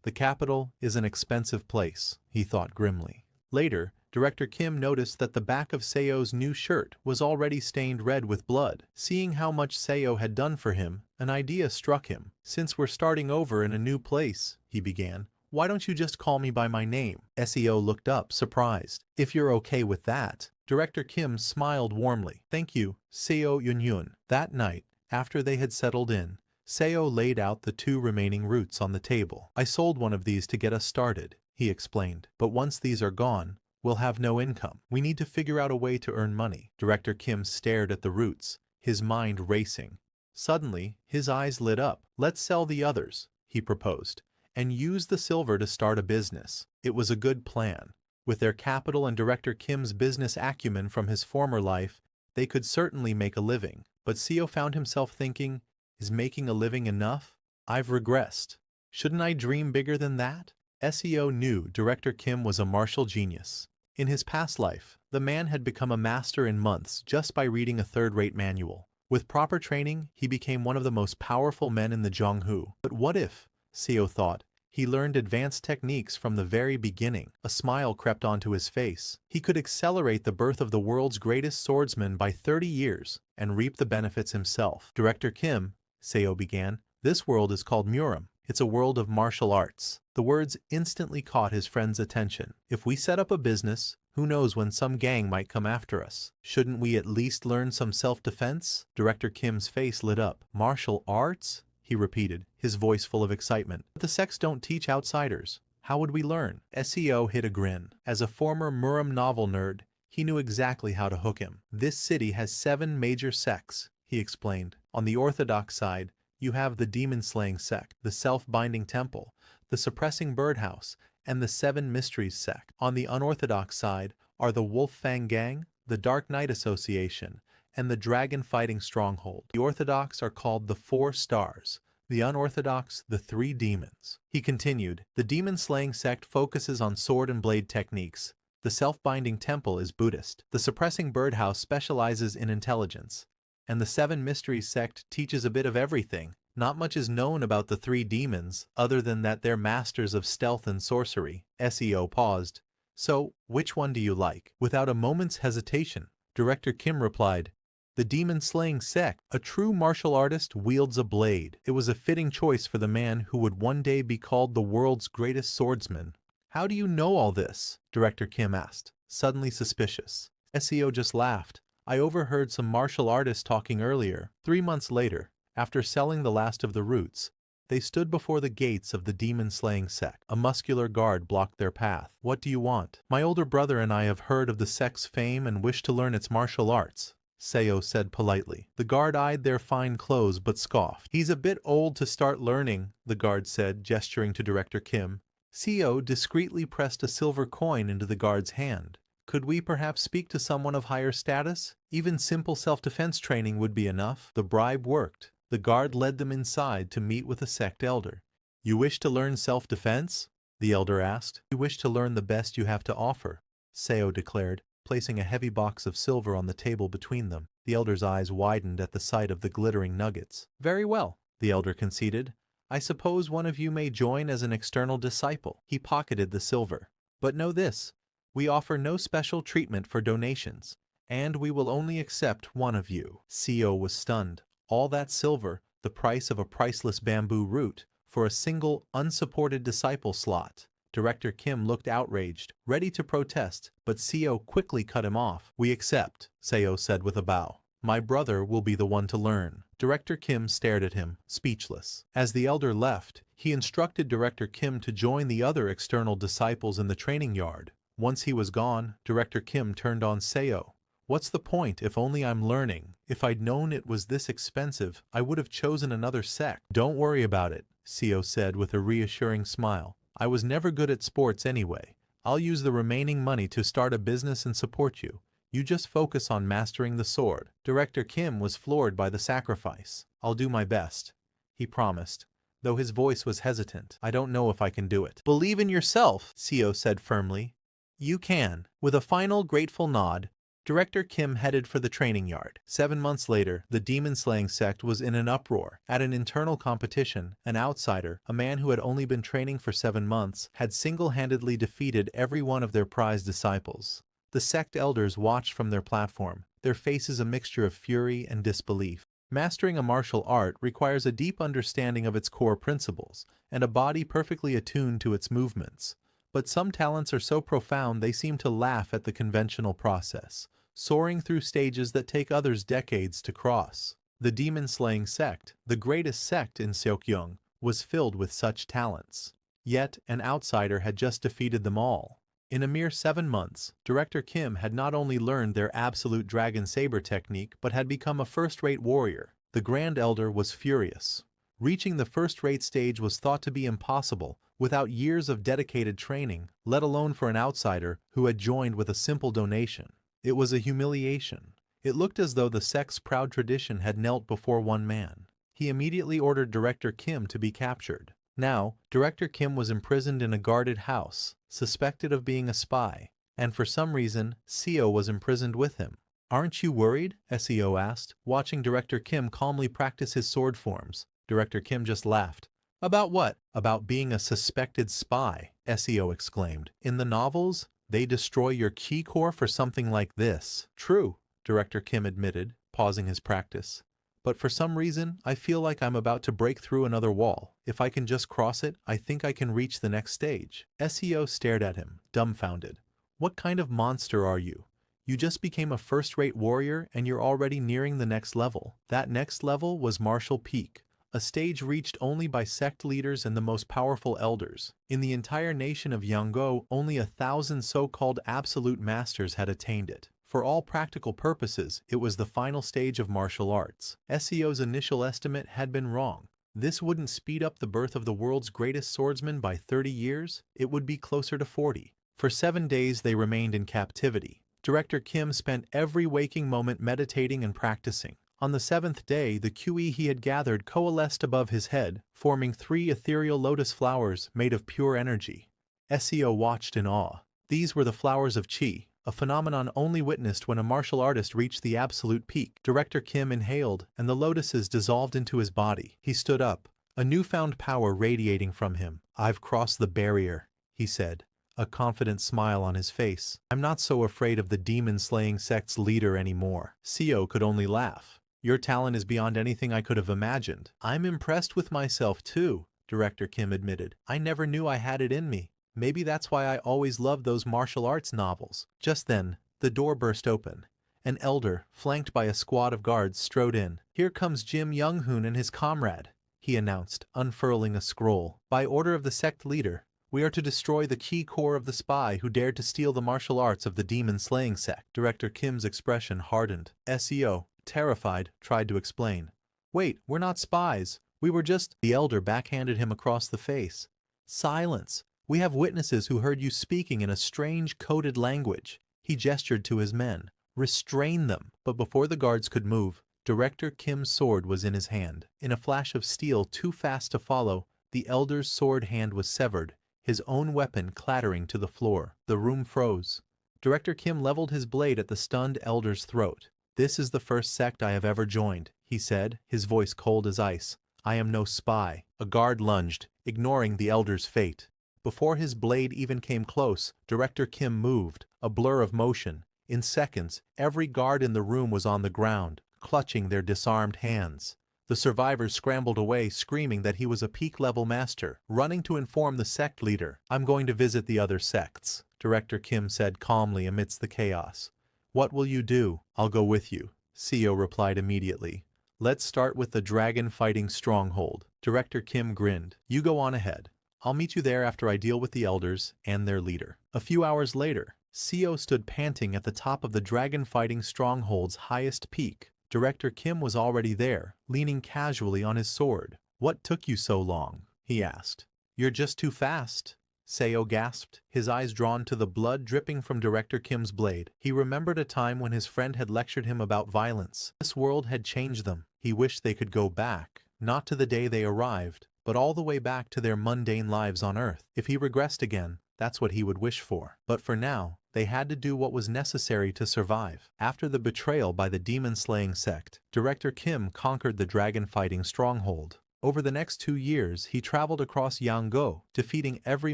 The capital is an expensive place, he thought grimly. Later, Director Kim noticed that the back of Seo's new shirt was already stained red with blood. Seeing how much Seo had done for him, an idea struck him. Since we're starting over in a new place, he began, why don't you just call me by my name? Seo looked up, surprised. If you're okay with that. Director Kim smiled warmly. Thank you, Seo Yunyun. That night, after they had settled in, Seo laid out the 2 remaining roots on the table. I sold one of these to get us started, he explained. But once these are gone, we'll have no income. We need to figure out a way to earn money. Director Kim stared at the roots, his mind racing. Suddenly, his eyes lit up. Let's sell the others, he proposed, and use the silver to start a business. It was a good plan. With their capital and Director Kim's business acumen from his former life, they could certainly make a living. But Seo found himself thinking, is making a living enough? I've regressed. Shouldn't I dream bigger than that? Seo knew Director Kim was a martial genius. In his past life, the man had become a master in months just by reading a third-rate manual. With proper training, he became one of the most powerful men in the Zhonghu. But what if, Seo thought, He learned advanced techniques from the very beginning. A smile crept onto his face. He could accelerate the birth of the world's greatest swordsman by 30 years and reap the benefits himself. Director Kim, Seo began, this world is called Murim. It's a world of martial arts. The words instantly caught his friend's attention. If we set up a business, who knows when some gang might come after us? Shouldn't we at least learn some self-defense? Director Kim's face lit up. Martial arts? He repeated, his voice full of excitement. But the sects don't teach outsiders. How would we learn? SEO hid a grin. As a former Murim novel nerd, he knew exactly how to hook him. This city has 7 major sects, he explained. On the orthodox side, you have the demon-slaying sect, the self-binding temple, the suppressing birdhouse, and the 7 mysteries sect. On the unorthodox side are the Wolf Fang Gang, the Dark Knight Association, and the dragon-fighting stronghold. The orthodox are called the 4 stars, the unorthodox the 3 demons. He continued, the demon-slaying sect focuses on sword and blade techniques. The self-binding temple is Buddhist. The suppressing birdhouse specializes in intelligence. And the 7 mysteries sect teaches a bit of everything. Not much is known about the 3 demons, other than that they're masters of stealth and sorcery. SEO paused. So, which one do you like? Without a moment's hesitation, Director Kim replied, the demon-slaying sect. A true martial artist wields a blade. It was a fitting choice for the man who would one day be called the world's greatest swordsman. How do you know all this? Director Kim asked, suddenly suspicious. SEO just laughed. I overheard some martial artists talking earlier. 3 months later, after selling the last of the roots, they stood before the gates of the demon-slaying sect. A muscular guard blocked their path. What do you want? My older brother and I have heard of the sect's fame and wish to learn its martial arts, Seo said politely. The guard eyed their fine clothes but scoffed. He's a bit old to start learning, the guard said, gesturing to Director Kim. Seo discreetly pressed a silver coin into the guard's hand. Could we perhaps speak to someone of higher status? Even simple self-defense training would be enough. The bribe worked. The guard led them inside to meet with a sect elder. You wish to learn self-defense? The elder asked. You wish to learn the best you have to offer, Seo declared, placing a heavy box of silver on the table between them. The elder's eyes widened at the sight of the glittering nuggets. Very well, the elder conceded. I suppose one of you may join as an external disciple. He pocketed the silver. But know this. We offer no special treatment for donations, and we will only accept one of you. Seo was stunned. All that silver, the price of a priceless bamboo root, for a single, unsupported disciple slot. Director Kim looked outraged, ready to protest, but Seo quickly cut him off. We accept, Seo said with a bow. My brother will be the one to learn. Director Kim stared at him, speechless. As the elder left, he instructed Director Kim to join the other external disciples in the training yard. Once he was gone, Director Kim turned on Seo. What's the point if only I'm learning? If I'd known it was this expensive, I would have chosen another sect. Don't worry about it, Seo said with a reassuring smile. I was never good at sports anyway. I'll use the remaining money to start a business and support you. You just focus on mastering the sword. Director Kim was floored by the sacrifice. I'll do my best, he promised, though his voice was hesitant. I don't know if I can do it. Believe in yourself, Seo said firmly. You can. With a final grateful nod, Director Kim headed for the training yard. 7 months later, the demon-slaying sect was in an uproar. At an internal competition, an outsider, a man who had only been training for 7 months, had single-handedly defeated every one of their prized disciples. The sect elders watched from their platform, their faces a mixture of fury and disbelief. Mastering a martial art requires a deep understanding of its core principles, and a body perfectly attuned to its movements. But some talents are so profound they seem to laugh at the conventional process, soaring through stages that take others decades to cross. The demon-slaying sect, the greatest sect in Seokyeong, was filled with such talents. Yet, an outsider had just defeated them all. In a mere 7 months, Director Kim had not only learned their absolute dragon saber technique, but had become a first-rate warrior. The Grand Elder was furious. Reaching the first-rate stage was thought to be impossible without years of dedicated training, let alone for an outsider who had joined with a simple donation. It was a humiliation. It looked as though the sect's proud tradition had knelt before one man. He immediately ordered Director Kim to be captured. Now, Director Kim was imprisoned in a guarded house, suspected of being a spy, and for some reason, Seo was imprisoned with him. Aren't you worried? Seo asked, watching Director Kim calmly practice his sword forms. Director Kim just laughed. About what? About being a suspected spy, SEO exclaimed. In the novels, they destroy your key core for something like this. True, Director Kim admitted, pausing his practice. But for some reason, I feel like I'm about to break through another wall. If I can just cross it, I think I can reach the next stage. SEO stared at him, dumbfounded. What kind of monster are you? You just became a first-rate warrior and you're already nearing the next level. That next level was Martial Peak, a stage reached only by sect leaders and the most powerful elders. In the entire nation of Yanggo, only 1,000 so-called absolute masters had attained it. For all practical purposes, it was the final stage of martial arts. SEO's initial estimate had been wrong. This wouldn't speed up the birth of the world's greatest swordsman by 30 years, it would be closer to 40. For 7 days they remained in captivity. Director Kim spent every waking moment meditating and practicing. On the 7th day, the QE he had gathered coalesced above his head, forming 3 ethereal lotus flowers made of pure energy. SEO watched in awe. These were the flowers of Qi, a phenomenon only witnessed when a martial artist reached the absolute peak. Director Kim inhaled, and the lotuses dissolved into his body. He stood up, a newfound power radiating from him. "I've crossed the barrier," he said, a confident smile on his face. "I'm not so afraid of the demon-slaying sect's leader anymore." SEO could only laugh. "Your talent is beyond anything I could have imagined." "I'm impressed with myself too," Director Kim admitted. "I never knew I had it in me. Maybe that's why I always loved those martial arts novels." Just then, the door burst open. An elder, flanked by a squad of guards, strode in. "Here comes Jim Young-hoon and his comrade," he announced, unfurling a scroll. "By order of the sect leader, we are to destroy the key core of the spy who dared to steal the martial arts of the demon-slaying sect." Director Kim's expression hardened. SEO, terrified, tried to explain. "Wait, we're not spies. We were just—" The elder backhanded him across the face. "Silence. We have witnesses who heard you speaking in a strange coded language." He gestured to his men. "Restrain them." But before the guards could move, Director Kim's sword was in his hand. In a flash of steel too fast to follow, the elder's sword hand was severed, his own weapon clattering to the floor. The room froze. Director Kim leveled his blade at the stunned elder's throat. "This is the first sect I have ever joined," he said, his voice cold as ice. "I am no spy." A guard lunged, ignoring the elder's fate. Before his blade even came close, Director Kim moved, a blur of motion. In seconds, every guard in the room was on the ground, clutching their disarmed hands. The survivors scrambled away, screaming that he was a peak-level master, running to inform the sect leader. "I'm going to visit the other sects," Director Kim said calmly amidst the chaos. "What will you do?" "I'll go with you," CEO replied immediately. "Let's start with the dragon-fighting stronghold." Director Kim grinned. "You go on ahead. I'll meet you there after I deal with the elders and their leader." A few hours later, CEO stood panting at the top of the dragon-fighting stronghold's highest peak. Director Kim was already there, leaning casually on his sword. "What took you so long?" he asked. "You're just too fast," Seo gasped, his eyes drawn to the blood dripping from Director Kim's blade. He remembered a time when his friend had lectured him about violence. This world had changed them. He wished they could go back, not to the day they arrived, but all the way back to their mundane lives on Earth. If he regressed again, that's what he would wish for. But for now, they had to do what was necessary to survive. After the betrayal by the demon-slaying sect, Director Kim conquered the dragon-fighting stronghold. Over the next 2 years, he traveled across Yanggo, defeating every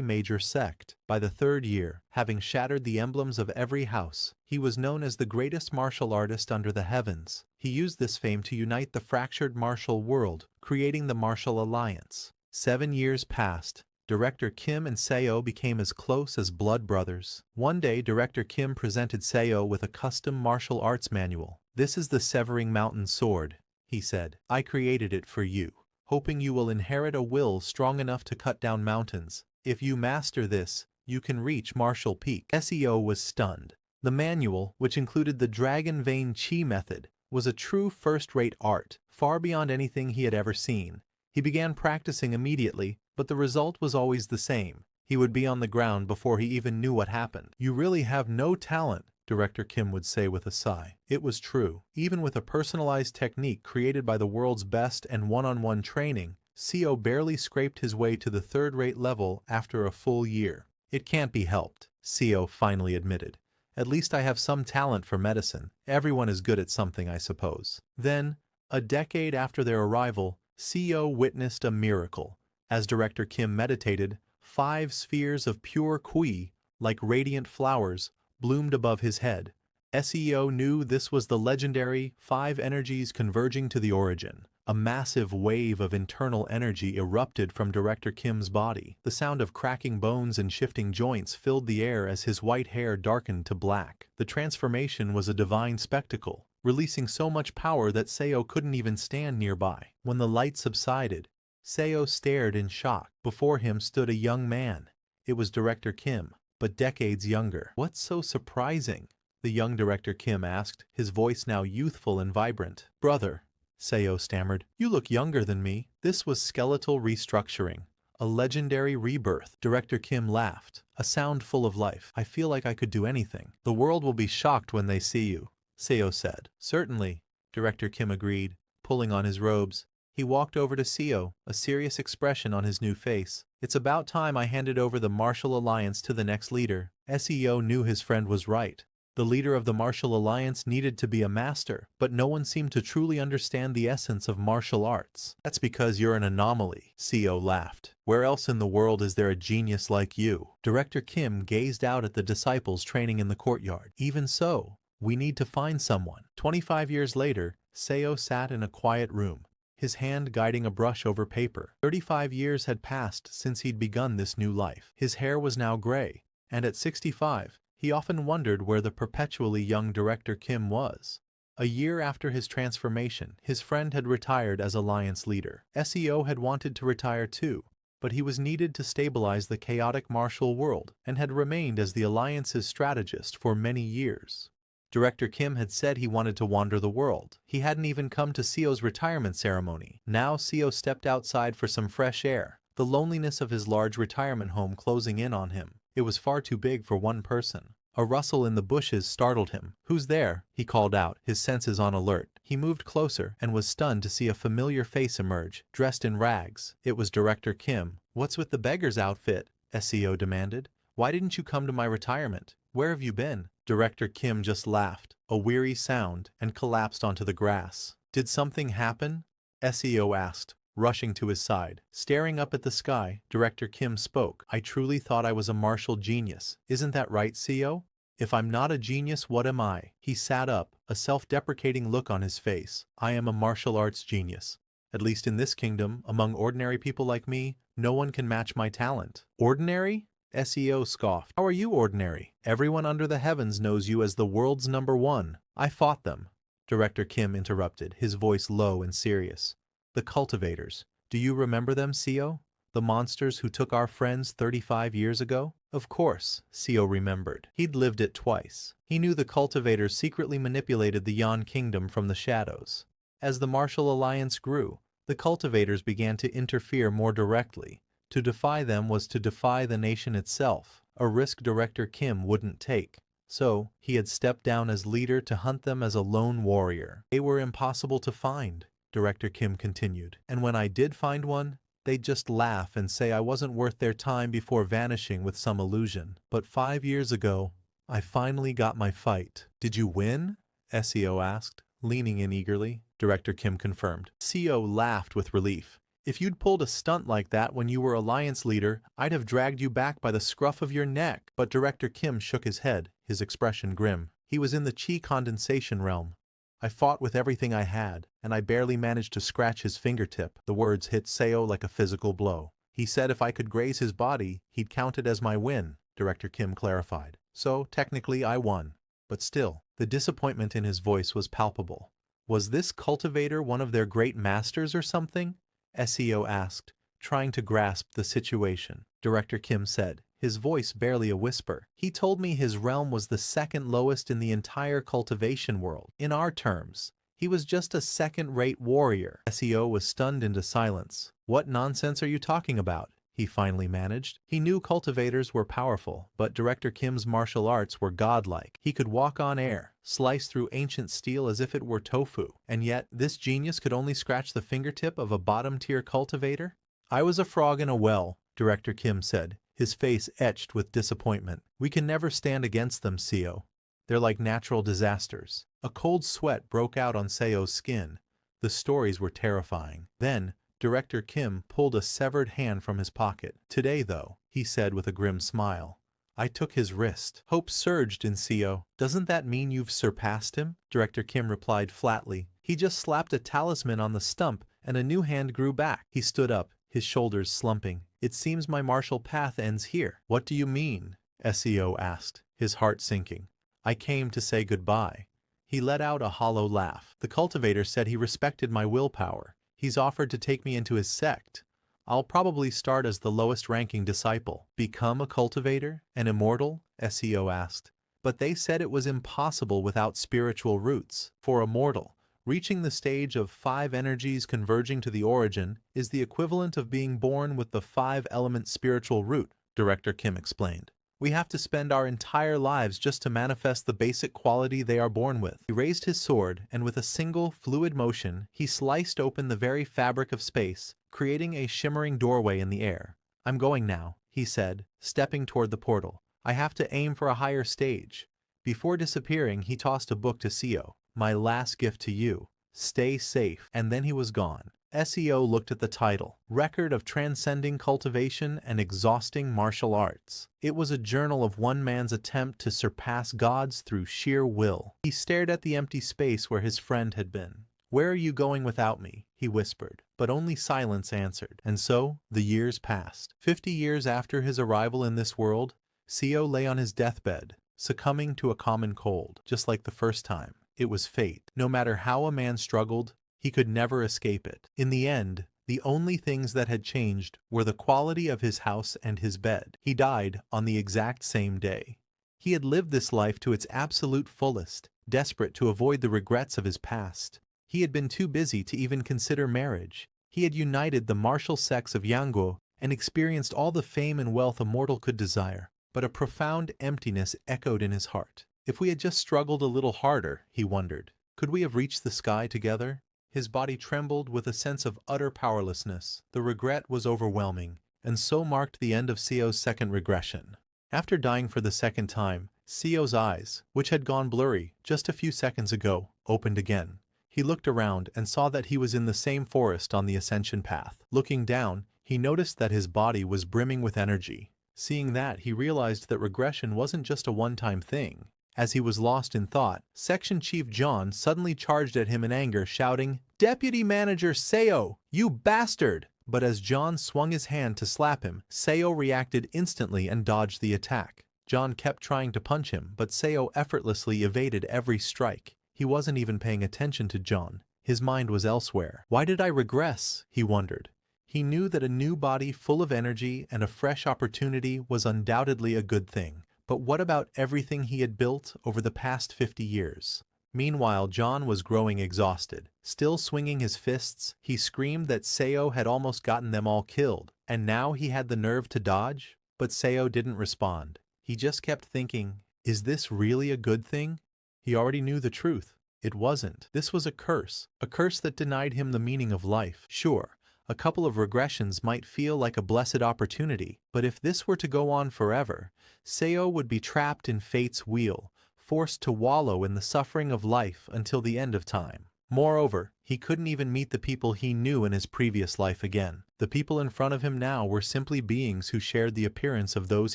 major sect. By the 3rd year, having shattered the emblems of every house, he was known as the greatest martial artist under the heavens. He used this fame to unite the fractured martial world, creating the Martial Alliance. 7 years passed. Director Kim and Seo became as close as blood brothers. One day, Director Kim presented Seo with a custom martial arts manual. "This is the Severing Mountain Sword," he said. "I created it for you, hoping you will inherit a will strong enough to cut down mountains. If you master this, you can reach Martial Peak." SEO was stunned. The manual, which included the Dragon Vein Qi method, was a true first-rate art, far beyond anything he had ever seen. He began practicing immediately, but the result was always the same. He would be on the ground before he even knew what happened. "You really have no talent," Director Kim would say with a sigh. It was true. Even with a personalized technique created by the world's best and one-on-one training, Seo barely scraped his way to the 3rd-rate level after a full year. "It can't be helped," Seo finally admitted. "At least I have some talent for medicine. Everyone is good at something, I suppose." Then, a decade after their arrival, Seo witnessed a miracle. As Director Kim meditated, 5 spheres of pure kui, like radiant flowers, bloomed above his head. SEO knew this was the legendary 5 energies converging to the origin. A massive wave of internal energy erupted from Director Kim's body. The sound of cracking bones and shifting joints filled the air as his white hair darkened to black. The transformation was a divine spectacle, releasing so much power that Seo couldn't even stand nearby. When the light subsided, Seo stared in shock. Before him stood a young man. It was Director Kim, but decades younger. "What's so surprising?" the young Director Kim asked, his voice now youthful and vibrant. "Brother," Seo stammered, "you look younger than me." This was skeletal restructuring, a legendary rebirth. Director Kim laughed, a sound full of life. "I feel like I could do anything." "The world will be shocked when they see you," Seo said. "Certainly," Director Kim agreed, pulling on his robes. He walked over to Seo, a serious expression on his new face. "It's about time I handed over the martial alliance to the next leader." Seo knew his friend was right. The leader of the martial alliance needed to be a master, but no one seemed to truly understand the essence of martial arts. "That's because you're an anomaly," Seo laughed. "Where else in the world is there a genius like you?" Director Kim gazed out at the disciples training in the courtyard. "Even so, we need to find someone." 25 years later, Seo sat in a quiet room, his hand guiding a brush over paper. 35 years had passed since he'd begun this new life. His hair was now gray, and at 65, he often wondered where the perpetually young Director Kim was. A year after his transformation, his friend had retired as alliance leader. SEO had wanted to retire too, but he was needed to stabilize the chaotic martial world and had remained as the alliance's strategist for many years. Director Kim had said he wanted to wander the world. He hadn't even come to Seo's retirement ceremony. Now Seo stepped outside for some fresh air, the loneliness of his large retirement home closing in on him. It was far too big for one person. A rustle in the bushes startled him. "Who's there?" he called out, his senses on alert. He moved closer and was stunned to see a familiar face emerge, dressed in rags. It was Director Kim. "What's with the beggar's outfit?" SEO demanded. "Why didn't you come to my retirement? Where have you been?" Director Kim just laughed, a weary sound, and collapsed onto the grass. "Did something happen?" SEO asked, rushing to his side. Staring up at the sky, Director Kim spoke. "I truly thought I was a martial genius. Isn't that right, Seo? If I'm not a genius, what am I?" He sat up, a self-deprecating look on his face. "I am a martial arts genius. At least in this kingdom, among ordinary people like me, no one can match my talent." "Ordinary?" SEO scoffed. "How are you ordinary? Everyone under the heavens knows you as the world's #1. I fought them," Director Kim interrupted, his voice low and serious. "The cultivators. Do you remember them, Seo? The monsters who took our friends 35 years ago?" Of course, Seo remembered. He'd lived it twice. He knew the cultivators secretly manipulated the Yan Kingdom from the shadows. As the martial alliance grew, the cultivators began to interfere more directly. To defy them was to defy the nation itself, a risk Director Kim wouldn't take. So, he had stepped down as leader to hunt them as a lone warrior. "They were impossible to find," Director Kim continued. "And when I did find one, they'd just laugh and say I wasn't worth their time before vanishing with some illusion. But 5 years ago, I finally got my fight." "Did you win?" SEO asked, leaning in eagerly. Director Kim confirmed. Seo laughed with relief. "If you'd pulled a stunt like that when you were alliance leader, I'd have dragged you back by the scruff of your neck." But Director Kim shook his head, his expression grim. He was in the chi condensation realm. "I fought with everything I had, and I barely managed to scratch his fingertip." The words hit Seo like a physical blow. "He said if I could graze his body, he'd count it as my win," Director Kim clarified. "So, technically, I won. But still," the disappointment in his voice was palpable. "Was this cultivator one of their great masters or something?" SEO asked, trying to grasp the situation. Director Kim said, his voice barely a whisper. "He told me his realm was the second lowest in the entire cultivation world. In our terms, he was just a second-rate warrior." SEO was stunned into silence. "What nonsense are you talking about?" he finally managed. He knew cultivators were powerful, but Director Kim's martial arts were godlike. He could walk on air, slice through ancient steel as if it were tofu. And yet, this genius could only scratch the fingertip of a bottom-tier cultivator? "I was a frog in a well," Director Kim said, his face etched with disappointment. "We can never stand against them, Seo. They're like natural disasters." A cold sweat broke out on Seo's skin. The stories were terrifying. Then, Director Kim pulled a severed hand from his pocket. Today though, he said with a grim smile. I took his wrist. Hope surged in Seo. Doesn't that mean you've surpassed him? Director Kim replied flatly. He just slapped a talisman on the stump and a new hand grew back. He stood up, his shoulders slumping. It seems my martial path ends here. What do you mean? Seo asked, his heart sinking. I came to say goodbye. He let out a hollow laugh. The cultivator said he respected my willpower. He's offered to take me into his sect. I'll probably start as the lowest ranking disciple. Become a cultivator? An immortal? Seo asked. But they said it was impossible without spiritual roots. For a mortal, reaching the stage of 5 energies converging to the origin is the equivalent of being born with the 5-element spiritual root, Director Kim explained. We have to spend our entire lives just to manifest the basic quality they are born with. He raised his sword, and with a single, fluid motion, he sliced open the very fabric of space, creating a shimmering doorway in the air. I'm going now, he said, stepping toward the portal. I have to aim for a higher stage. Before disappearing, he tossed a book to Seo. My last gift to you. Stay safe. And then he was gone. Seo looked at the title, Record of Transcending Cultivation and Exhausting Martial Arts. It was a journal of one man's attempt to surpass gods through sheer will. He stared at the empty space where his friend had been. Where are you going without me? He whispered, but only silence answered. And so, the years passed. 50 years after his arrival in this world, Seo lay on his deathbed, succumbing to a common cold, just like the first time. It was fate. No matter how a man struggled, he could never escape it. In the end, the only things that had changed were the quality of his house and his bed. He died on the exact same day. He had lived this life to its absolute fullest, desperate to avoid the regrets of his past. He had been too busy to even consider marriage. He had united the martial sects of Yangguo and experienced all the fame and wealth a mortal could desire. But a profound emptiness echoed in his heart. If we had just struggled a little harder, he wondered, could we have reached the sky together? His body trembled with a sense of utter powerlessness. The regret was overwhelming, and so marked the end of Seo's second regression. After dying for the second time, Seo's eyes, which had gone blurry just a few seconds ago, opened again. He looked around and saw that he was in the same forest on the ascension path. Looking down, he noticed that his body was brimming with energy. Seeing that, he realized that regression wasn't just a one-time thing. As he was lost in thought, Section Chief John suddenly charged at him in anger, shouting, "Deputy Manager Seo, you bastard!" But as John swung his hand to slap him, Seo reacted instantly and dodged the attack. John kept trying to punch him, but Seo effortlessly evaded every strike. He wasn't even paying attention to John. His mind was elsewhere. Why did I regress? He wondered. He knew that a new body full of energy and a fresh opportunity was undoubtedly a good thing. But what about everything he had built over the past 50 years? Meanwhile, John was growing exhausted. Still swinging his fists, he screamed that Seo had almost gotten them all killed, and now he had the nerve to dodge? But Seo didn't respond. He just kept thinking, is this really a good thing? He already knew the truth. It wasn't. This was a curse that denied him the meaning of life. Sure, a couple of regressions might feel like a blessed opportunity, but if this were to go on forever, Seo would be trapped in fate's wheel, forced to wallow in the suffering of life until the end of time. Moreover, he couldn't even meet the people he knew in his previous life again. The people in front of him now were simply beings who shared the appearance of those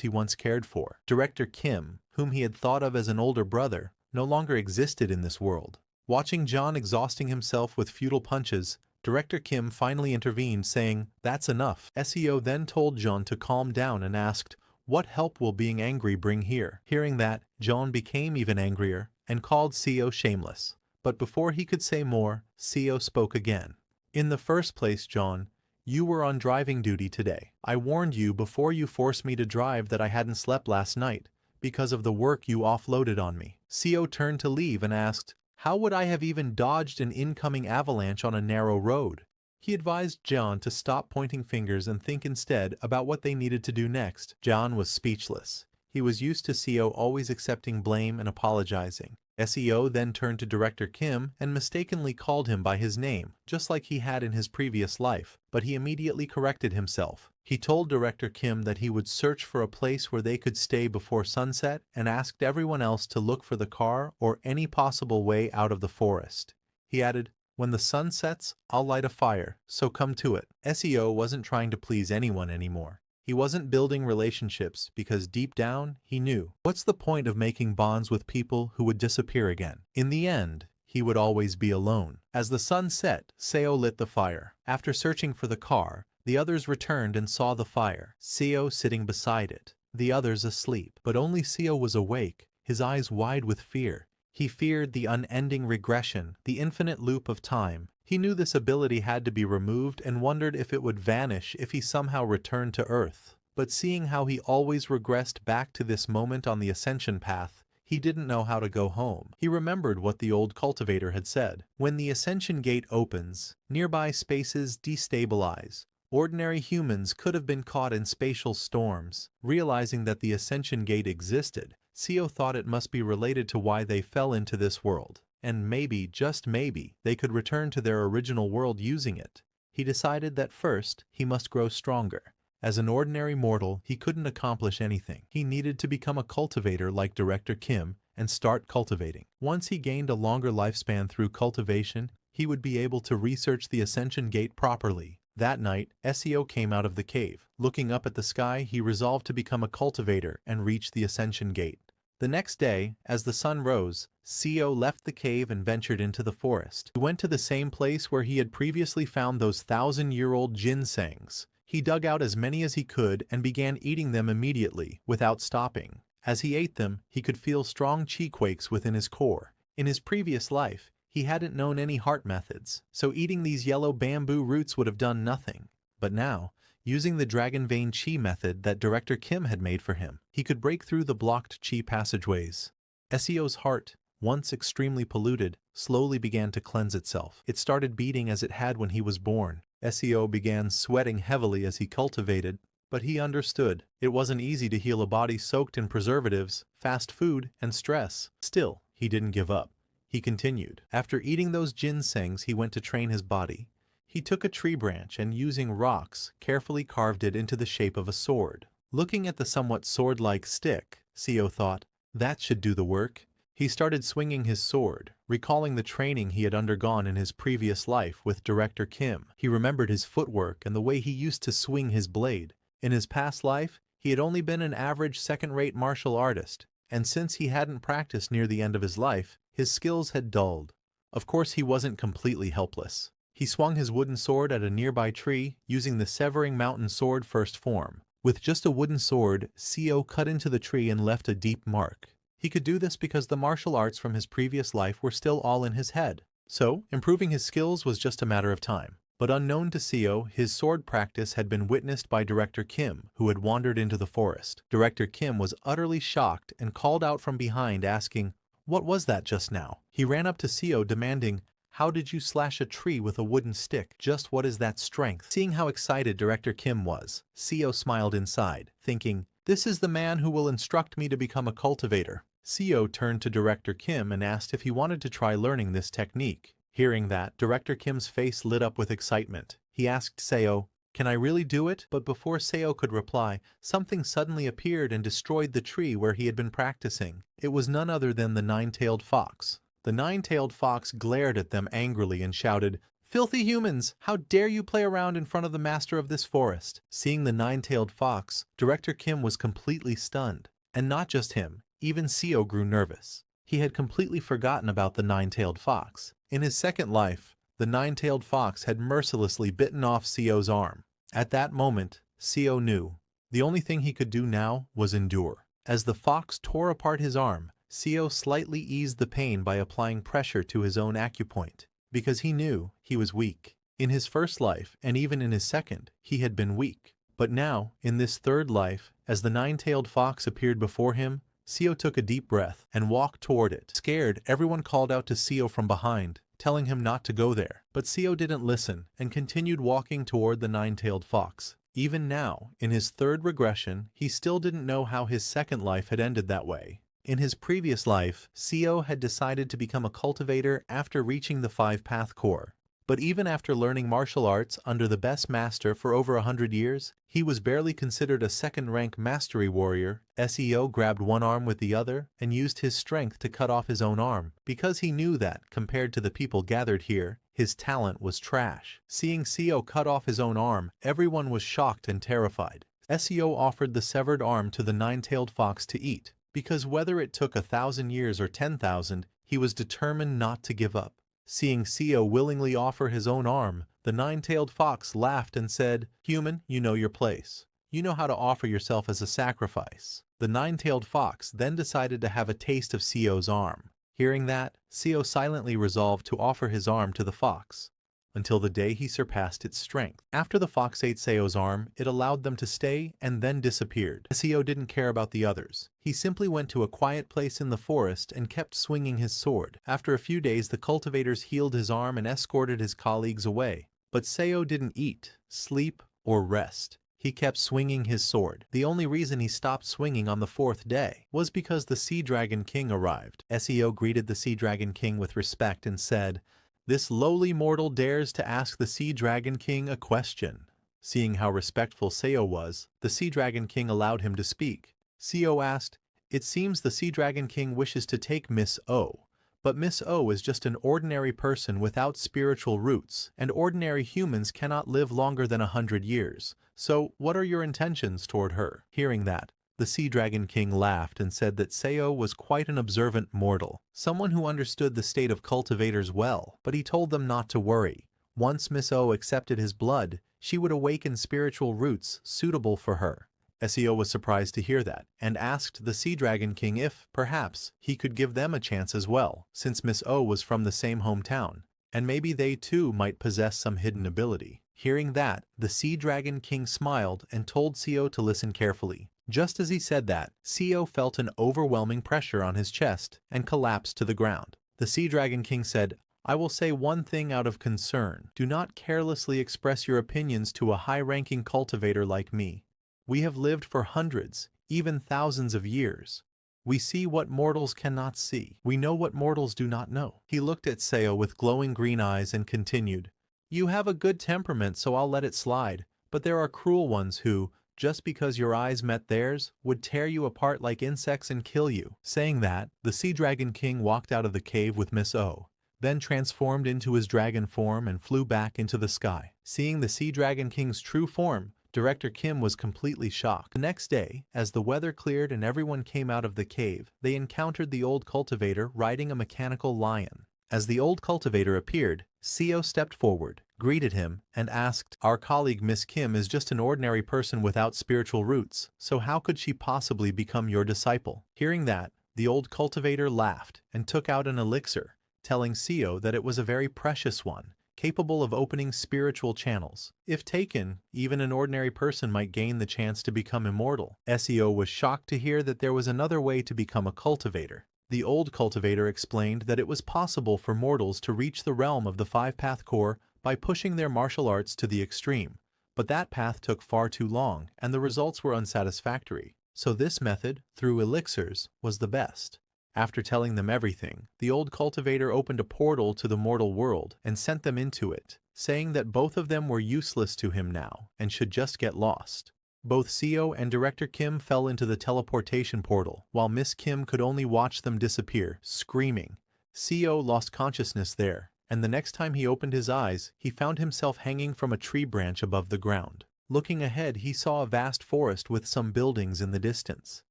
he once cared for. Director Kim, whom he had thought of as an older brother, no longer existed in this world. Watching John exhausting himself with futile punches, Director Kim finally intervened, saying, "That's enough." Seo then told John to calm down and asked, "What help will being angry bring here?" Hearing that, John became even angrier and called Seo shameless. But before he could say more, Seo spoke again. "In the first place, John, you were on driving duty today. I warned you before you forced me to drive that I hadn't slept last night, because of the work you offloaded on me." Seo turned to leave and asked, "How would I have even dodged an incoming avalanche on a narrow road?" He advised John to stop pointing fingers and think instead about what they needed to do next. John was speechless. He was used to Seo always accepting blame and apologizing. Seo then turned to Director Kim and mistakenly called him by his name, just like he had in his previous life, but he immediately corrected himself. He told Director Kim that he would search for a place where they could stay before sunset and asked everyone else to look for the car or any possible way out of the forest. He added, When the sun sets, I'll light a fire, so come to it. SEO wasn't trying to please anyone anymore. He wasn't building relationships because deep down, he knew. What's the point of making bonds with people who would disappear again? In the end, he would always be alone. As the sun set, Seo lit the fire. After searching for the car, the others returned and saw the fire, Seo sitting beside it, the others asleep. But only Seo was awake, his eyes wide with fear. He feared the unending regression, the infinite loop of time. He knew this ability had to be removed and wondered if it would vanish if he somehow returned to Earth. But seeing how he always regressed back to this moment on the ascension path, he didn't know how to go home. He remembered what the old cultivator had said. When the ascension gate opens, nearby spaces destabilize. Ordinary humans could have been caught in spatial storms. Realizing that the ascension gate existed, Seo thought it must be related to why they fell into this world. And maybe, just maybe, they could return to their original world using it. He decided that first, he must grow stronger. As an ordinary mortal, he couldn't accomplish anything. He needed to become a cultivator like Director Kim and start cultivating. Once he gained a longer lifespan through cultivation, he would be able to research the ascension gate properly. That night, SEO came out of the cave. Looking up at the sky, he resolved to become a cultivator and reach the ascension gate. The next day, as the sun rose, Seo left the cave and ventured into the forest. He went to the same place where he had previously found those 1,000-year-old ginsengs. He dug out as many as he could and began eating them immediately, without stopping. As he ate them, he could feel strong chi quakes within his core. In his previous life, he hadn't known any heart methods, so eating these yellow bamboo roots would have done nothing. But now, using the Dragon Vein Chi method that Director Kim had made for him, he could break through the blocked chi passageways. SEO's heart, once extremely polluted, slowly began to cleanse itself. It started beating as it had when he was born. SEO began sweating heavily as he cultivated, but he understood. It wasn't easy to heal a body soaked in preservatives, fast food, and stress. Still, he didn't give up. He continued. After eating those ginsengs, he went to train his body. He took a tree branch and, using rocks, carefully carved it into the shape of a sword. Looking at the somewhat sword-like stick, Seo thought, that should do the work. He started swinging his sword, recalling the training he had undergone in his previous life with Director Kim. He remembered his footwork and the way he used to swing his blade. In his past life, he had only been an average second-rate martial artist, and since he hadn't practiced near the end of his life, his skills had dulled. Of course, he wasn't completely helpless. He swung his wooden sword at a nearby tree, using the Severing Mountain Sword first form. With just a wooden sword, Seo cut into the tree and left a deep mark. He could do this because the martial arts from his previous life were still all in his head. So, improving his skills was just a matter of time. But unknown to Seo, his sword practice had been witnessed by Director Kim, who had wandered into the forest. Director Kim was utterly shocked and called out from behind, asking, "What was that just now?" He ran up to Seo demanding, "How did you slash a tree with a wooden stick? Just what is that strength?" Seeing how excited Director Kim was, Seo smiled inside, thinking, "This is the man who will instruct me to become a cultivator." Seo turned to Director Kim and asked if he wanted to try learning this technique. Hearing that, Director Kim's face lit up with excitement. He asked Seo, "Can I really do it?" But before Seo could reply, something suddenly appeared and destroyed the tree where he had been practicing. It was none other than the nine-tailed fox. The nine-tailed fox glared at them angrily and shouted, "Filthy humans! How dare you play around in front of the master of this forest?" Seeing the nine-tailed fox, Director Kim was completely stunned. And not just him, even Seo grew nervous. He had completely forgotten about the nine-tailed fox. In his second life, the nine-tailed fox had mercilessly bitten off Seo's arm. At that moment, Seo knew. The only thing he could do now was endure. As the fox tore apart his arm, Seo slightly eased the pain by applying pressure to his own acupoint, because he knew he was weak. In his first life, and even in his second, he had been weak. But now, in this third life, as the nine-tailed fox appeared before him, Seo took a deep breath and walked toward it. Scared, everyone called out to Seo from behind, telling him not to go there. But Seo didn't listen and continued walking toward the nine-tailed fox. Even now, in his third regression, he still didn't know how his second life had ended that way. In his previous life, Seo had decided to become a cultivator after reaching the 5-path core. But even after learning martial arts under the best master for over 100 years, he was barely considered a second-rank mastery warrior. Seo grabbed one arm with the other and used his strength to cut off his own arm, because he knew that, compared to the people gathered here, his talent was trash. Seeing Seo cut off his own arm, everyone was shocked and terrified. Seo offered the severed arm to the nine-tailed fox to eat, because whether it took 1,000 years or 10,000, he was determined not to give up. Seeing Seo willingly offer his own arm, the nine-tailed fox laughed and said, "Human, you know your place. You know how to offer yourself as a sacrifice." The nine-tailed fox then decided to have a taste of Seo's arm. Hearing that, Seo silently resolved to offer his arm to the fox, until the day he surpassed its strength. After the fox ate Seo's arm, it allowed them to stay and then disappeared. Seo didn't care about the others. He simply went to a quiet place in the forest and kept swinging his sword. After a few days, the cultivators healed his arm and escorted his colleagues away. But Seo didn't eat, sleep, or rest. He kept swinging his sword. The only reason he stopped swinging on the 4th day was because the Sea Dragon King arrived. Seo greeted the Sea Dragon King with respect and said, "This lowly mortal dares to ask the Sea Dragon King a question." Seeing how respectful Seo was, the Sea Dragon King allowed him to speak. Seo asked, "It seems the Sea Dragon King wishes to take Miss O. But Miss O is just an ordinary person without spiritual roots, and ordinary humans cannot live longer than 100 years. So, what are your intentions toward her?" Hearing that, the Sea Dragon King laughed and said that Seo was quite an observant mortal, someone who understood the state of cultivators well, but he told them not to worry. Once Miss O accepted his blood, she would awaken spiritual roots suitable for her. Seo was surprised to hear that, and asked the Sea Dragon King if, perhaps, he could give them a chance as well, since Miss O was from the same hometown, and maybe they too might possess some hidden ability. Hearing that, the Sea Dragon King smiled and told Seo to listen carefully. Just as he said that, Seo felt an overwhelming pressure on his chest and collapsed to the ground. The Sea Dragon King said, "I will say one thing out of concern. Do not carelessly express your opinions to a high-ranking cultivator like me. We have lived for hundreds, even thousands of years. We see what mortals cannot see. We know what mortals do not know." He looked at Seo with glowing green eyes and continued, "You have a good temperament, so I'll let it slide, but there are cruel ones who, just because your eyes met theirs, would tear you apart like insects and kill you." Saying that, the Sea Dragon King walked out of the cave with Miss O, then transformed into his dragon form and flew back into the sky. Seeing the Sea Dragon King's true form, Director Kim was completely shocked. The next day, as the weather cleared and everyone came out of the cave, they encountered the old cultivator riding a mechanical lion. As the old cultivator appeared, Seo stepped forward, greeted him, and asked, "Our colleague Miss Kim is just an ordinary person without spiritual roots, so how could she possibly become your disciple?" Hearing that, the old cultivator laughed and took out an elixir, telling Seo that it was a very precious one, capable of opening spiritual channels. If taken, even an ordinary person might gain the chance to become immortal. Seo was shocked to hear that there was another way to become a cultivator. The old cultivator explained that it was possible for mortals to reach the realm of the five-path core by pushing their martial arts to the extreme, but that path took far too long and the results were unsatisfactory. So this method, through elixirs, was the best. After telling them everything, the old cultivator opened a portal to the mortal world and sent them into it, saying that both of them were useless to him now and should just get lost. Both Seo and Director Kim fell into the teleportation portal, while Miss Kim could only watch them disappear, screaming. Seo lost consciousness there, and the next time he opened his eyes, he found himself hanging from a tree branch above the ground. Looking ahead, he saw a vast forest with some buildings in the distance.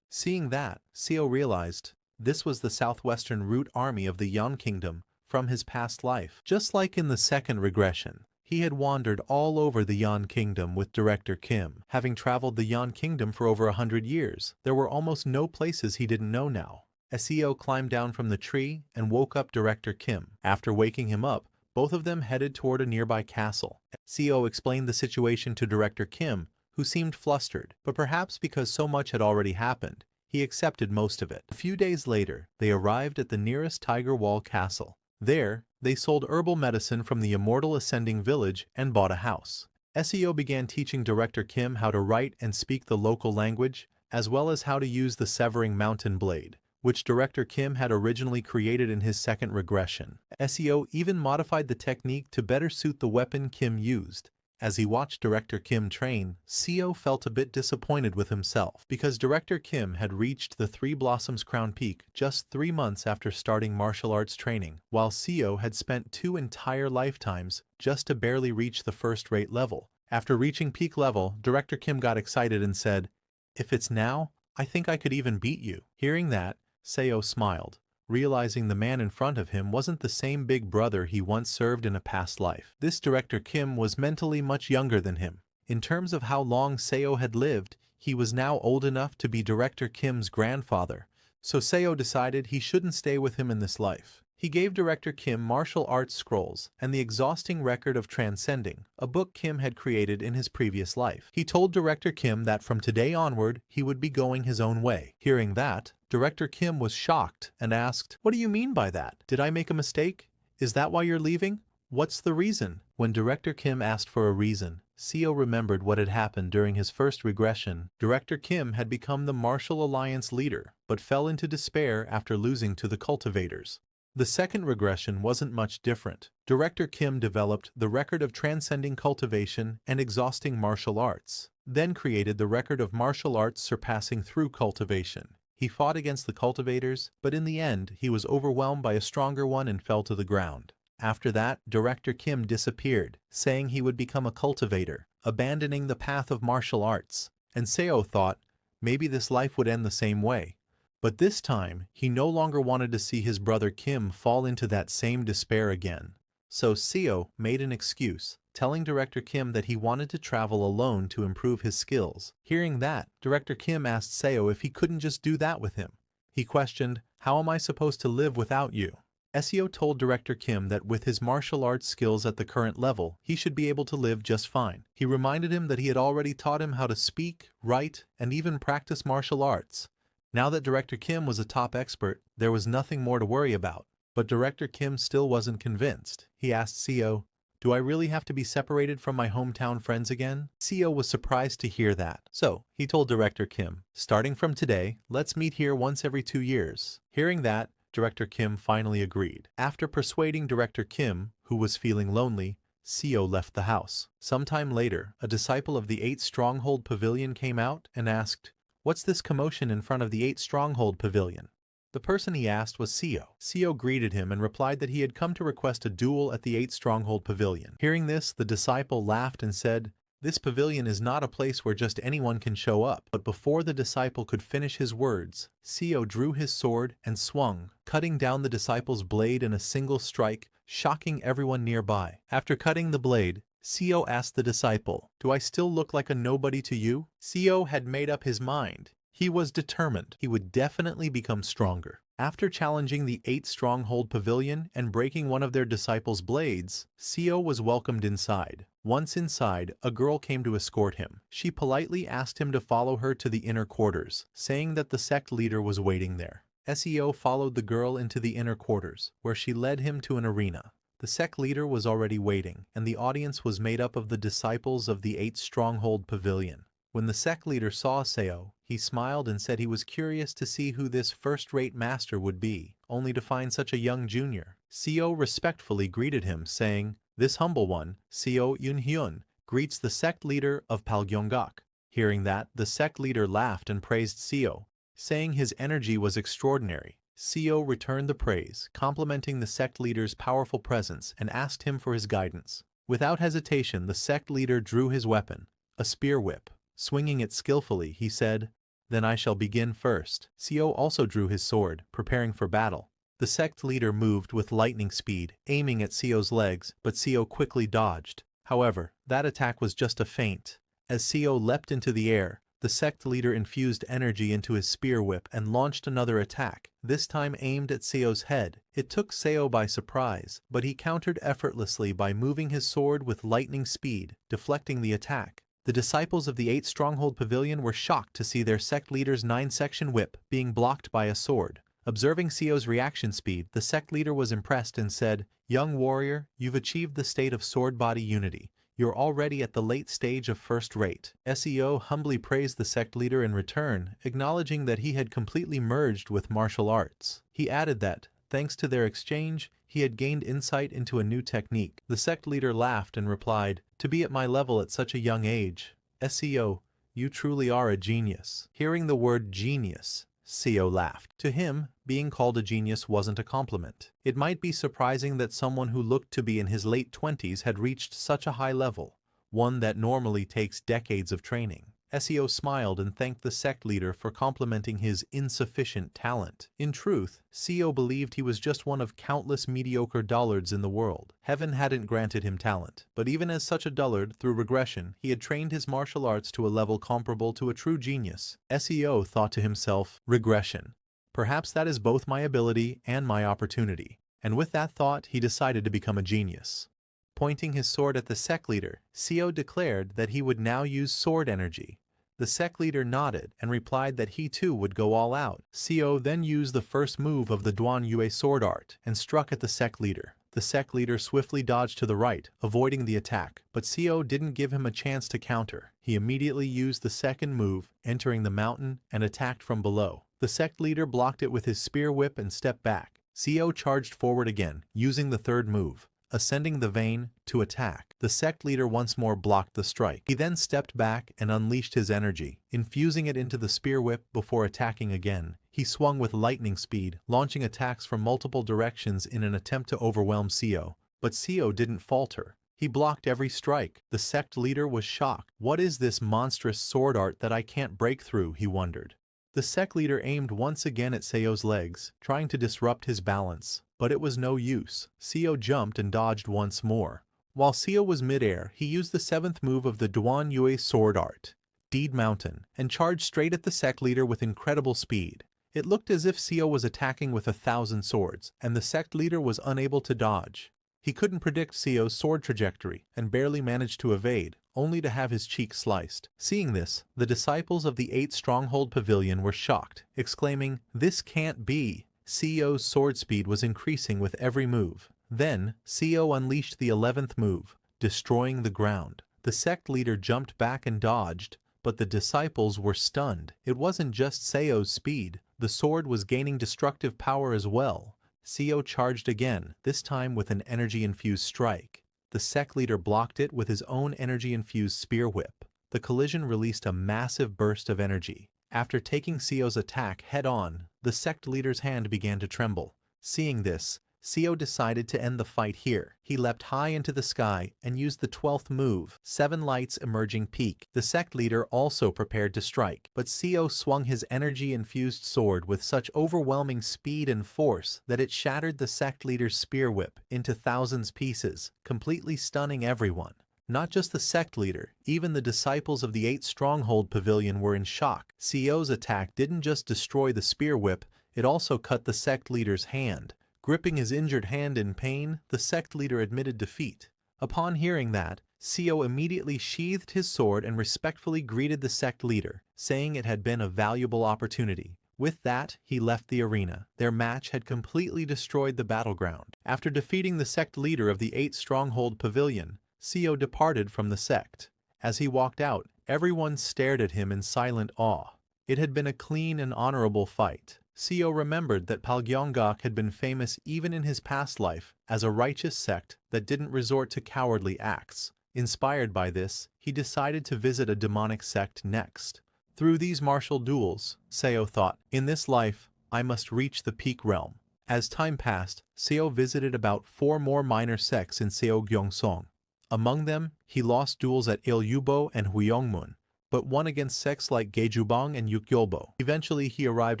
Seeing that, Seo realized this was the southwestern root army of the Yan Kingdom from his past life. Just like in the second regression, he had wandered all over the Yan Kingdom with Director Kim. Having traveled the Yan Kingdom for over 100 years, there were almost no places he didn't know now. Seo climbed down from the tree and woke up Director Kim. After waking him up, both of them headed toward a nearby castle. Seo explained the situation to Director Kim, who seemed flustered, but perhaps because so much had already happened, he accepted most of it. A few days later, they arrived at the nearest Tiger Wall Castle. There, they sold herbal medicine from the Immortal Ascending Village and bought a house. Seo began teaching Director Kim how to write and speak the local language, as well as how to use the Severing Mountain Blade, which Director Kim had originally created in his second regression. SEO even modified the technique to better suit the weapon Kim used. As he watched Director Kim train, Seo felt a bit disappointed with himself because Director Kim had reached the Three Blossoms Crown Peak just 3 months after starting martial arts training, while Seo had spent 2 entire lifetimes just to barely reach the first-rate level. After reaching peak level, Director Kim got excited and said, "If it's now, I think I could even beat you." Hearing that, Seo smiled, realizing the man in front of him wasn't the same big brother he once served in a past life. This Director Kim was mentally much younger than him. In terms of how long Seo had lived, he was now old enough to be Director Kim's grandfather, so Seo decided he shouldn't stay with him in this life. He gave Director Kim martial arts scrolls and the exhausting record of transcending, a book Kim had created in his previous life. He told Director Kim that from today onward, he would be going his own way. Hearing that, Director Kim was shocked and asked, "What do you mean by that? Did I make a mistake? Is that why you're leaving? What's the reason?" When Director Kim asked for a reason, Seo remembered what had happened during his first regression. Director Kim had become the Martial Alliance leader, but fell into despair after losing to the Cultivators. The second regression wasn't much different. Director Kim developed the record of transcending cultivation and exhausting martial arts, then created the record of martial arts surpassing through cultivation. He fought against the cultivators, but in the end, he was overwhelmed by a stronger one and fell to the ground. After that, Director Kim disappeared, saying he would become a cultivator, abandoning the path of martial arts. And Seo thought, maybe this life would end the same way. But this time, he no longer wanted to see his brother Kim fall into that same despair again. So Seo made an excuse, telling Director Kim that he wanted to travel alone to improve his skills. Hearing that, Director Kim asked Seo if he couldn't just do that with him. He questioned, "How am I supposed to live without you?" Seo told Director Kim that with his martial arts skills at the current level, he should be able to live just fine. He reminded him that he had already taught him how to speak, write, and even practice martial arts. Now that Director Kim was a top expert, there was nothing more to worry about. But Director Kim still wasn't convinced. He asked Seo, "Do I really have to be separated from my hometown friends again?" Seo was surprised to hear that. So, he told Director Kim, "Starting from today, let's meet here once every 2 years." Hearing that, Director Kim finally agreed. After persuading Director Kim, who was feeling lonely, Seo left the house. Sometime later, a disciple of the 8 Stronghold Pavilion came out and asked, "What's this commotion in front of the 8 Stronghold Pavilion?" The person he asked was Seo. Seo greeted him and replied that he had come to request a duel at the 8 Stronghold Pavilion. Hearing this, the disciple laughed and said, "This pavilion is not a place where just anyone can show up." But before the disciple could finish his words, Seo drew his sword and swung, cutting down the disciple's blade in a single strike, shocking everyone nearby. After cutting the blade, Seo asked the disciple, "Do I still look like a nobody to you?" Seo had made up his mind. He was determined. He would definitely become stronger. After challenging the 8 Stronghold Pavilion and breaking one of their disciples' blades, Seo was welcomed inside. Once inside, a girl came to escort him. She politely asked him to follow her to the inner quarters, saying that the sect leader was waiting there. Seo followed the girl into the inner quarters, where she led him to an arena. The sect leader was already waiting, and the audience was made up of the disciples of the 8 Stronghold Pavilion. When the sect leader saw Seo, he smiled and said he was curious to see who this first-rate master would be, only to find such a young junior. Seo respectfully greeted him, saying, "This humble one, Seo Yun-hyun, greets the sect leader of Palgyeonggak." Hearing that, the sect leader laughed and praised Seo, saying his energy was extraordinary. Seo returned the praise, complimenting the sect leader's powerful presence, and asked him for his guidance. Without hesitation, the sect leader drew his weapon, a spear whip. Swinging it skillfully, he said, "Then I shall begin first." Seo also drew his sword, preparing for battle. The sect leader moved with lightning speed, aiming at Seo's legs, but Seo quickly dodged. However, that attack was just a feint. As Seo leapt into the air, the sect leader infused energy into his spear whip and launched another attack, this time aimed at Seo's head. It took Seo by surprise, but he countered effortlessly by moving his sword with lightning speed, deflecting the attack. The disciples of the 8 Stronghold Pavilion were shocked to see their sect leader's 9-section whip being blocked by a sword. Observing Seo's reaction speed, the sect leader was impressed and said, "Young warrior, you've achieved the state of sword-body unity. You're already at the late stage of first rate. SEO humbly praised the sect leader in return, acknowledging that he had completely merged with martial arts. He added that, thanks to their exchange, he had gained insight into a new technique. The sect leader laughed and replied, "To be at my level at such a young age. SEO, you truly are a genius." Hearing the word genius, Seo laughed. To him, being called a genius wasn't a compliment. It might be surprising that someone who looked to be in his late 20s had reached such a high level, one that normally takes decades of training. Seo smiled and thanked the sect leader for complimenting his insufficient talent. In truth, Seo believed he was just one of countless mediocre dullards in the world. Heaven hadn't granted him talent, but even as such a dullard, through regression, he had trained his martial arts to a level comparable to a true genius. Seo thought to himself, regression. Perhaps that is both my ability and my opportunity. And with that thought, he decided to become a genius. Pointing his sword at the sect leader, Seo declared that he would now use sword energy. The sect leader nodded and replied that he too would go all out. Seo then used the first move of the Duan Yue sword art and struck at the sect leader. The sect leader swiftly dodged to the right, avoiding the attack, but Seo didn't give him a chance to counter. He immediately used the second move, entering the mountain, and attacked from below. The sect leader blocked it with his spear whip and stepped back. Seo charged forward again, using the third move, ascending the vein, to attack. The sect leader once more blocked the strike. He then stepped back and unleashed his energy, infusing it into the spear whip before attacking again. He swung with lightning speed, launching attacks from multiple directions in an attempt to overwhelm Seo. But Seo didn't falter. He blocked every strike. The sect leader was shocked. What is this monstrous sword art that I can't break through, he wondered. The sect leader aimed once again at Seo's legs, trying to disrupt his balance. But it was no use. Seo jumped and dodged once more. While Seo was midair, he used the seventh move of the Duan Yue sword art, Deed Mountain, and charged straight at the sect leader with incredible speed. It looked as if Seo was attacking with 1,000 swords, and the sect leader was unable to dodge. He couldn't predict Seo's sword trajectory, and barely managed to evade, only to have his cheek sliced. Seeing this, the disciples of the 8th Stronghold Pavilion were shocked, exclaiming, "This can't be!" Seo's sword speed was increasing with every move. Then, Seo unleashed the 11th move, destroying the ground. The sect leader jumped back and dodged, but the disciples were stunned. It wasn't just Seo's speed, the sword was gaining destructive power as well. Seo charged again, this time with an energy-infused strike. The sect leader blocked it with his own energy-infused spear whip. The collision released a massive burst of energy. After taking Seo's attack head-on, the sect leader's hand began to tremble. Seeing this, Seo decided to end the fight here. He leapt high into the sky and used the 12th move, 7 Lights Emerging Peak. The sect leader also prepared to strike, but Seo swung his energy-infused sword with such overwhelming speed and force that it shattered the sect leader's spear whip into thousands pieces, completely stunning everyone. Not just the sect leader, even the disciples of the 8th Stronghold Pavilion were in shock. Seo's attack didn't just destroy the spear whip, it also cut the sect leader's hand. Gripping his injured hand in pain, the sect leader admitted defeat. Upon hearing that, Seo immediately sheathed his sword and respectfully greeted the sect leader, saying it had been a valuable opportunity. With that, he left the arena. Their match had completely destroyed the battleground. After defeating the sect leader of the 8th Stronghold Pavilion, Seo departed from the sect. As he walked out, everyone stared at him in silent awe. It had been a clean and honorable fight. Seo remembered that Palgyeonggak had been famous even in his past life as a righteous sect that didn't resort to cowardly acts. Inspired by this, he decided to visit a demonic sect next. Through these martial duels, Seo thought, in this life, I must reach the peak realm. As time passed, Seo visited about 4 more minor sects in Seogyeongsong. Among them, he lost duels at Iljubo and Hyeongmun, but won against sects like Gaejubang and Yukgyolbo. Eventually, he arrived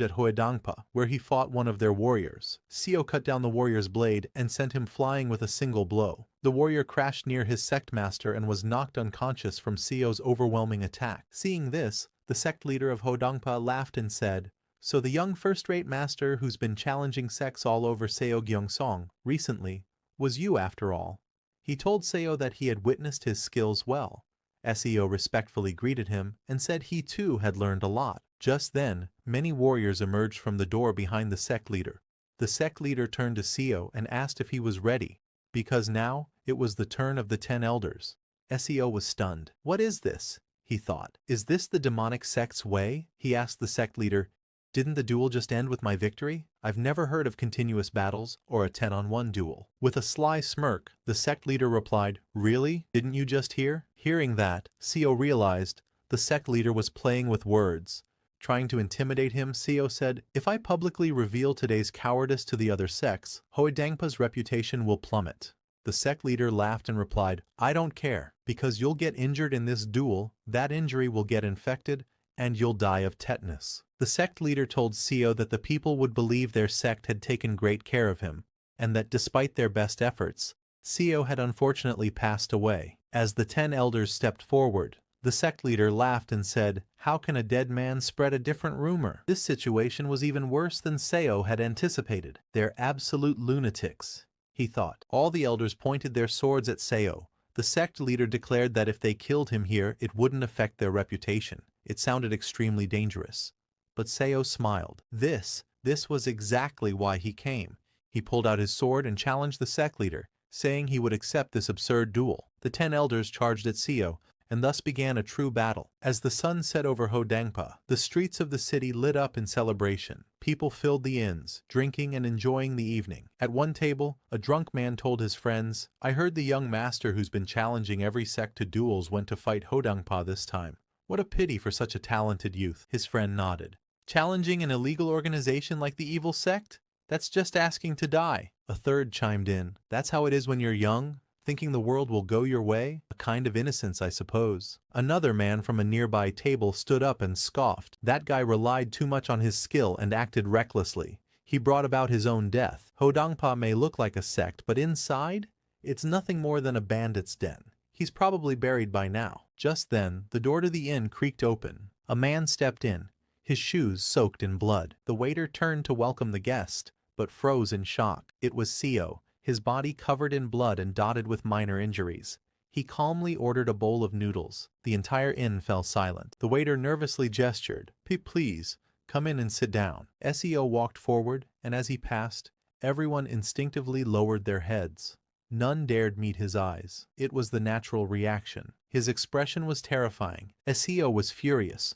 at Hoedangpa, where he fought one of their warriors. Seo cut down the warrior's blade and sent him flying with a single blow. The warrior crashed near his sect master and was knocked unconscious from Seo's overwhelming attack. Seeing this, the sect leader of Hoedangpa laughed and said, "So the young first-rate master who's been challenging sects all over Seogyeongsong recently was you after all." He told Seo that he had witnessed his skills well. Seo respectfully greeted him and said he too had learned a lot. Just then, many warriors emerged from the door behind the sect leader. The sect leader turned to Seo and asked if he was ready, because now it was the turn of the 10 elders. Seo was stunned. What is this? He thought. Is this the demonic sect's way? He asked the sect leader. Didn't the duel just end with my victory? I've never heard of continuous battles or a 10-on-1 duel. With a sly smirk, the sect leader replied, Really? Didn't you just hear? Hearing that, Seo realized the sect leader was playing with words. Trying to intimidate him, Seo said, If I publicly reveal today's cowardice to the other sects, Hoedangpa's reputation will plummet. The sect leader laughed and replied, I don't care, because you'll get injured in this duel, that injury will get infected, and you'll die of tetanus. The sect leader told Seo that the people would believe their sect had taken great care of him, and that despite their best efforts, Seo had unfortunately passed away. As the 10 elders stepped forward, the sect leader laughed and said, How can a dead man spread a different rumor? This situation was even worse than Seo had anticipated. They're absolute lunatics, he thought. All the elders pointed their swords at Seo. The sect leader declared that if they killed him here, it wouldn't affect their reputation. It sounded extremely dangerous. But Seo smiled. This was exactly why he came. He pulled out his sword and challenged the sect leader, saying he would accept this absurd duel. The 10 elders charged at Seo, and thus began a true battle. As the sun set over Hoedangpa, the streets of the city lit up in celebration. People filled the inns, drinking and enjoying the evening. At one table, a drunk man told his friends, I heard the young master who's been challenging every sect to duels went to fight Hoedangpa this time. What a pity for such a talented youth. His friend nodded. Challenging an illegal organization like the evil sect? That's just asking to die. A third chimed in. That's how it is when you're young, thinking the world will go your way? A kind of innocence, I suppose. Another man from a nearby table stood up and scoffed. That guy relied too much on his skill and acted recklessly. He brought about his own death. Hoedangpa may look like a sect, but inside, it's nothing more than a bandit's den. He's probably buried by now. Just then, the door to the inn creaked open. A man stepped in, his shoes soaked in blood. The waiter turned to welcome the guest, but froze in shock. It was Seo, his body covered in blood and dotted with minor injuries. He calmly ordered a bowl of noodles. The entire inn fell silent. The waiter nervously gestured. Please, come in and sit down. Seo walked forward, and as he passed, everyone instinctively lowered their heads. None dared meet his eyes. It was the natural reaction. His expression was terrifying. Seo was furious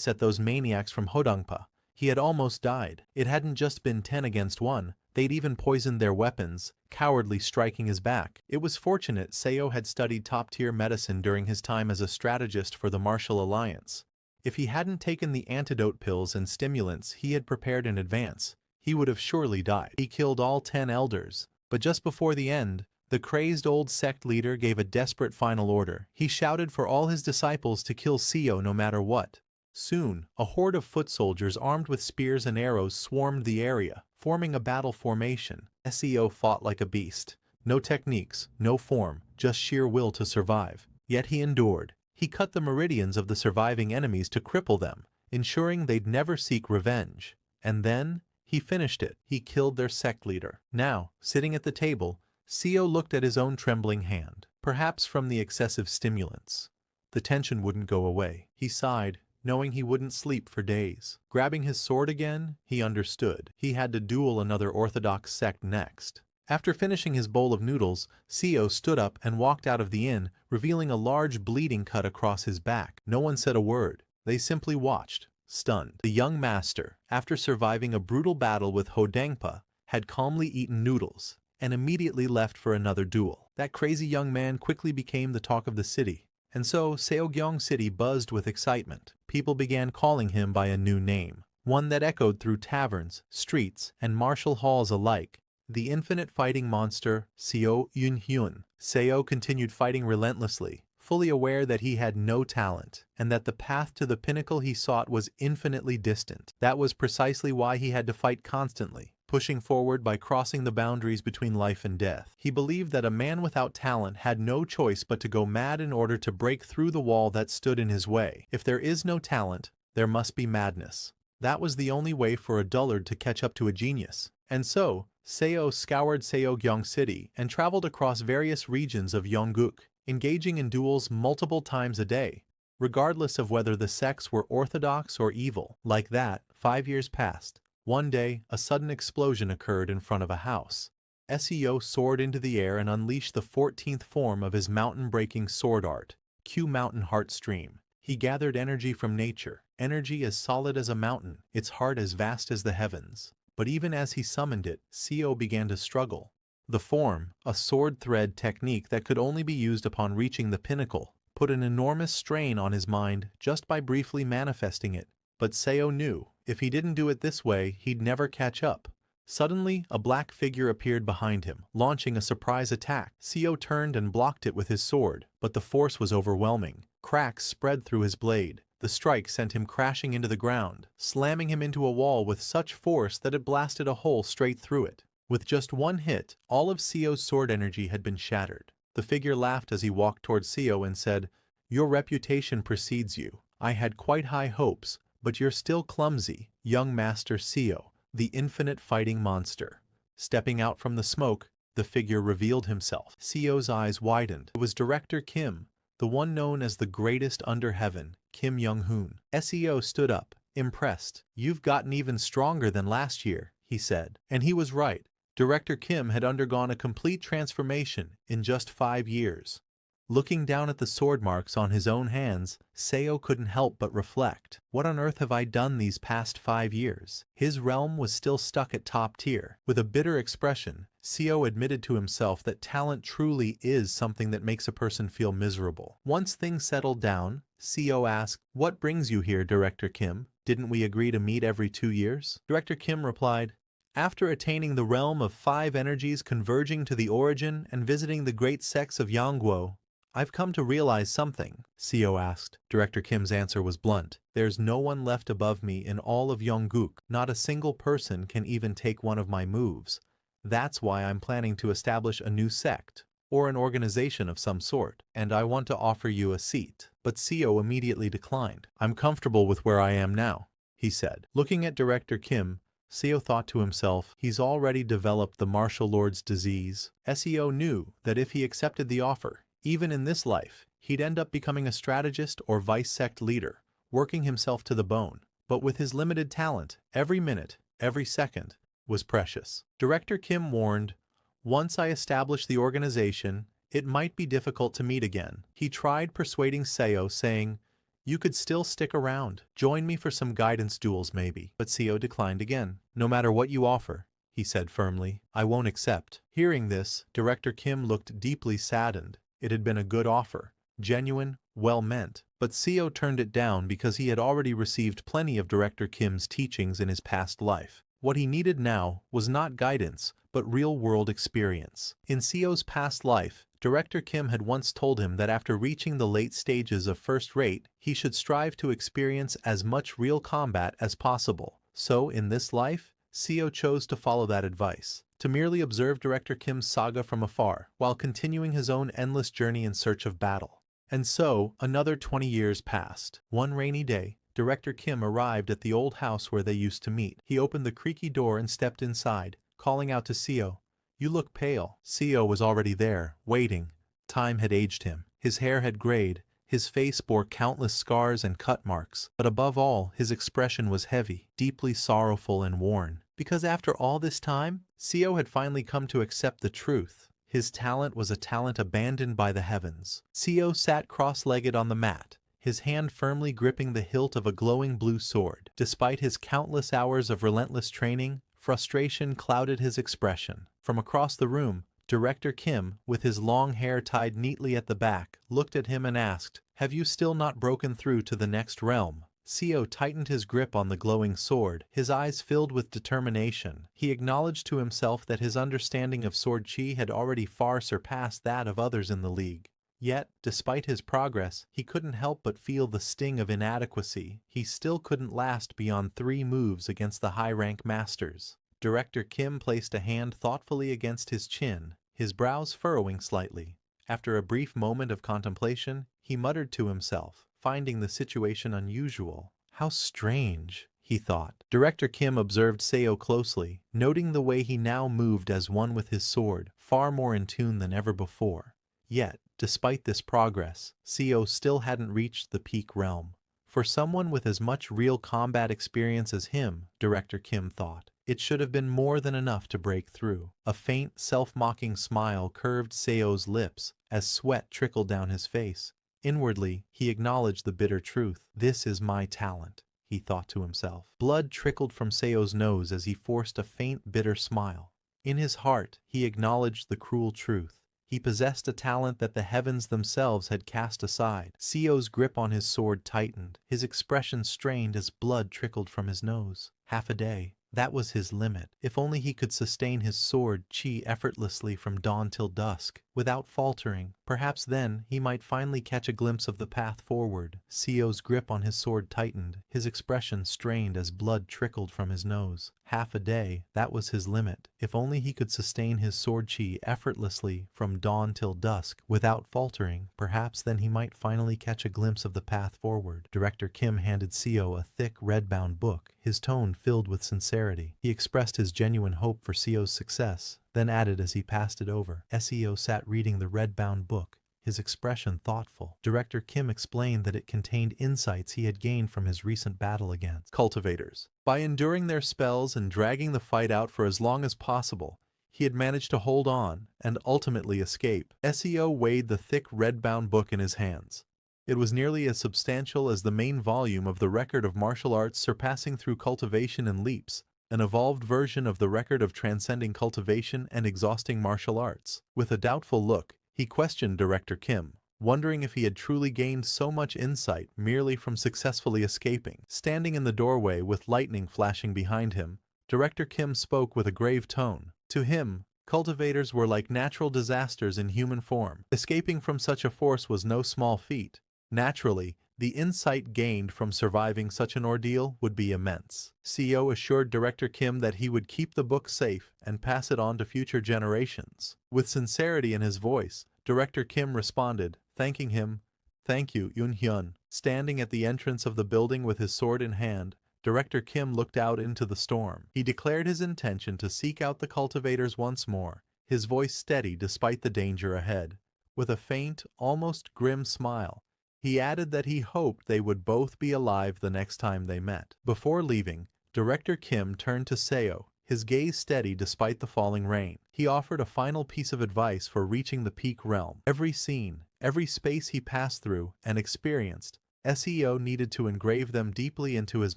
at those maniacs from Hoedangpa. He had almost died. It hadn't just been 10 against 1. They'd even poisoned their weapons, cowardly striking his back. It was fortunate Seo had studied top-tier medicine during his time as a strategist for the Martial Alliance. If he hadn't taken the antidote pills and stimulants he had prepared in advance, he would have surely died. He killed all 10 elders. But just before the end, the crazed old sect leader gave a desperate final order. He shouted for all his disciples to kill Seo no matter what. Soon, a horde of foot soldiers armed with spears and arrows swarmed the area, forming a battle formation. Seo fought like a beast. No techniques, no form, just sheer will to survive. Yet he endured. He cut the meridians of the surviving enemies to cripple them, ensuring they'd never seek revenge. And then, he finished it. He killed their sect leader. Now, sitting at the table, Seo looked at his own trembling hand. Perhaps from the excessive stimulants. The tension wouldn't go away. He sighed, knowing he wouldn't sleep for days. Grabbing his sword again, he understood. He had to duel another orthodox sect next. After finishing his bowl of noodles, Seo stood up and walked out of the inn, revealing a large bleeding cut across his back. No one said a word. They simply watched. Stunned. The young master, after surviving a brutal battle with Hoedangpa, had calmly eaten noodles, and immediately left for another duel. That crazy young man quickly became the talk of the city, and so Seogyeong City buzzed with excitement. People began calling him by a new name, one that echoed through taverns, streets, and martial halls alike. The infinite fighting monster, Seo Yun-hyun. Seo continued fighting relentlessly, fully aware that he had no talent, and that the path to the pinnacle he sought was infinitely distant. That was precisely why he had to fight constantly, pushing forward by crossing the boundaries between life and death. He believed that a man without talent had no choice but to go mad in order to break through the wall that stood in his way. If there is no talent, there must be madness. That was the only way for a dullard to catch up to a genius. And so, Seo scoured Seogyeong City and traveled across various regions of Yongguk, engaging in duels multiple times a day, regardless of whether the sects were orthodox or evil. Like that, 5 years passed. One day, a sudden explosion occurred in front of a house. Seo soared into the air and unleashed the 14th form of his mountain-breaking sword art, Q Mountain Heart Stream. He gathered energy from nature, energy as solid as a mountain, its heart as vast as the heavens. But even as he summoned it, Seo began to struggle. The form, a sword thread technique that could only be used upon reaching the pinnacle, put an enormous strain on his mind just by briefly manifesting it. But Seo knew, if he didn't do it this way, he'd never catch up. Suddenly, a black figure appeared behind him, launching a surprise attack. Seo turned and blocked it with his sword, but the force was overwhelming. Cracks spread through his blade. The strike sent him crashing into the ground, slamming him into a wall with such force that it blasted a hole straight through it. With just one hit, all of Seo's sword energy had been shattered. The figure laughed as he walked towards Seo and said, "Your reputation precedes you. I had quite high hopes, but you're still clumsy, young Master Seo, the infinite fighting monster." Stepping out from the smoke, the figure revealed himself. Seo's eyes widened. It was Director Kim, the one known as the greatest under heaven, Kim Young-hoon. Seo stood up, impressed. "You've gotten even stronger than last year," he said. And he was right. Director Kim had undergone a complete transformation in just 5 years. Looking down at the sword marks on his own hands, Seo couldn't help but reflect. What on earth have I done these past 5 years? His realm was still stuck at top tier. With a bitter expression, Seo admitted to himself that talent truly is something that makes a person feel miserable. Once things settled down, Seo asked, "What brings you here, Director Kim? Didn't we agree to meet every 2 years?" Director Kim replied, "After attaining the realm of 5 energies converging to the origin and visiting the great sects of Yangguo, I've come to realize something." Seo asked. Director Kim's answer was blunt. "There's no one left above me in all of Yongguk. Not a single person can even take one of my moves. That's why I'm planning to establish a new sect, or an organization of some sort, and I want to offer you a seat." But Seo immediately declined. "I'm comfortable with where I am now," he said. Looking at Director Kim, Seo thought to himself, he's already developed the martial lord's disease. Seo knew that if he accepted the offer, even in this life, he'd end up becoming a strategist or vice-sect leader, working himself to the bone. But with his limited talent, every minute, every second, was precious. Director Kim warned, "Once I establish the organization, it might be difficult to meet again." He tried persuading Seo, saying, "You could still stick around. Join me for some guidance duels maybe." But Seo declined again. "No matter what you offer," he said firmly, "I won't accept." Hearing this, Director Kim looked deeply saddened. It had been a good offer, genuine, well-meant, but Seo turned it down because he had already received plenty of Director Kim's teachings in his past life. What he needed now was not guidance, but real-world experience. In Seo's past life, Director Kim had once told him that after reaching the late stages of first rate, he should strive to experience as much real combat as possible. So, in this life, Seo chose to follow that advice, to merely observe Director Kim's saga from afar, while continuing his own endless journey in search of battle. And so, another 20 years passed. One rainy day, Director Kim arrived at the old house where they used to meet. He opened the creaky door and stepped inside, calling out to Seo, "You look pale." Seo was already there, waiting. Time had aged him. His hair had grayed. His face bore countless scars and cut marks. But above all, his expression was heavy, deeply sorrowful and worn. Because after all this time, Seo had finally come to accept the truth. His talent was a talent abandoned by the heavens. Seo sat cross-legged on the mat, his hand firmly gripping the hilt of a glowing blue sword. Despite his countless hours of relentless training, frustration clouded his expression. From across the room, Director Kim, with his long hair tied neatly at the back, looked at him and asked, "Have you still not broken through to the next realm?" Seo tightened his grip on the glowing sword, his eyes filled with determination. He acknowledged to himself that his understanding of sword chi had already far surpassed that of others in the league. Yet, despite his progress, he couldn't help but feel the sting of inadequacy. He still couldn't last beyond 3 moves against the high-rank masters. Director Kim placed a hand thoughtfully against his chin, his brows furrowing slightly. After a brief moment of contemplation, he muttered to himself, finding the situation unusual. "How strange," he thought. Director Kim observed Seo closely, noting the way he now moved as one with his sword, far more in tune than ever before. Yet, despite this progress, Seo still hadn't reached the peak realm. For someone with as much real combat experience as him, Director Kim thought, It should have been more than enough to break through. A faint, self-mocking smile curved Seo's lips as sweat trickled down his face. Inwardly, he acknowledged the bitter truth. This is my talent, he thought to himself. Blood trickled from Seo's nose as he forced a faint, bitter smile. In his heart, he acknowledged the cruel truth. He possessed a talent that the heavens themselves had cast aside. Seo's grip on his sword tightened. His expression strained as blood trickled from his nose. Half a day. That was his limit. If only he could sustain his sword chi effortlessly from dawn till dusk, without faltering, perhaps then he might finally catch a glimpse of the path forward. Seo's grip on his sword tightened, his expression strained as blood trickled from his nose. Half a day, that was his limit. If only he could sustain his sword chi effortlessly from dawn till dusk, without faltering, perhaps then he might finally catch a glimpse of the path forward. Director Kim handed Seo a thick, red-bound book, his tone filled with sincerity. He expressed his genuine hope for Seo's success, then added as he passed it over. Seo sat reading the red-bound book, his expression thoughtful. Director Kim explained that it contained insights he had gained from his recent battle against cultivators. By enduring their spells and dragging the fight out for as long as possible, he had managed to hold on and ultimately escape. Seo weighed the thick red-bound book in his hands. It was nearly as substantial as the main volume of the record of martial arts surpassing through cultivation and leaps, an evolved version of the record of transcending cultivation and exhausting martial arts. With a doubtful look, he questioned Director Kim, wondering if he had truly gained so much insight merely from successfully escaping. Standing in the doorway with lightning flashing behind him, Director Kim spoke with a grave tone. To him, cultivators were like natural disasters in human form. Escaping from such a force was no small feat. Naturally, the insight gained from surviving such an ordeal would be immense. Seo assured Director Kim that he would keep the book safe and pass it on to future generations. With sincerity in his voice, Director Kim responded, thanking him. Thank you, Yoon-hyun. Standing at the entrance of the building with his sword in hand, Director Kim looked out into the storm. He declared his intention to seek out the cultivators once more, his voice steady despite the danger ahead. With a faint, almost grim smile, he added that he hoped they would both be alive the next time they met. Before leaving, Director Kim turned to Seo, his gaze steady despite the falling rain. He offered a final piece of advice for reaching the peak realm. Every scene, every space he passed through and experienced, Seo needed to engrave them deeply into his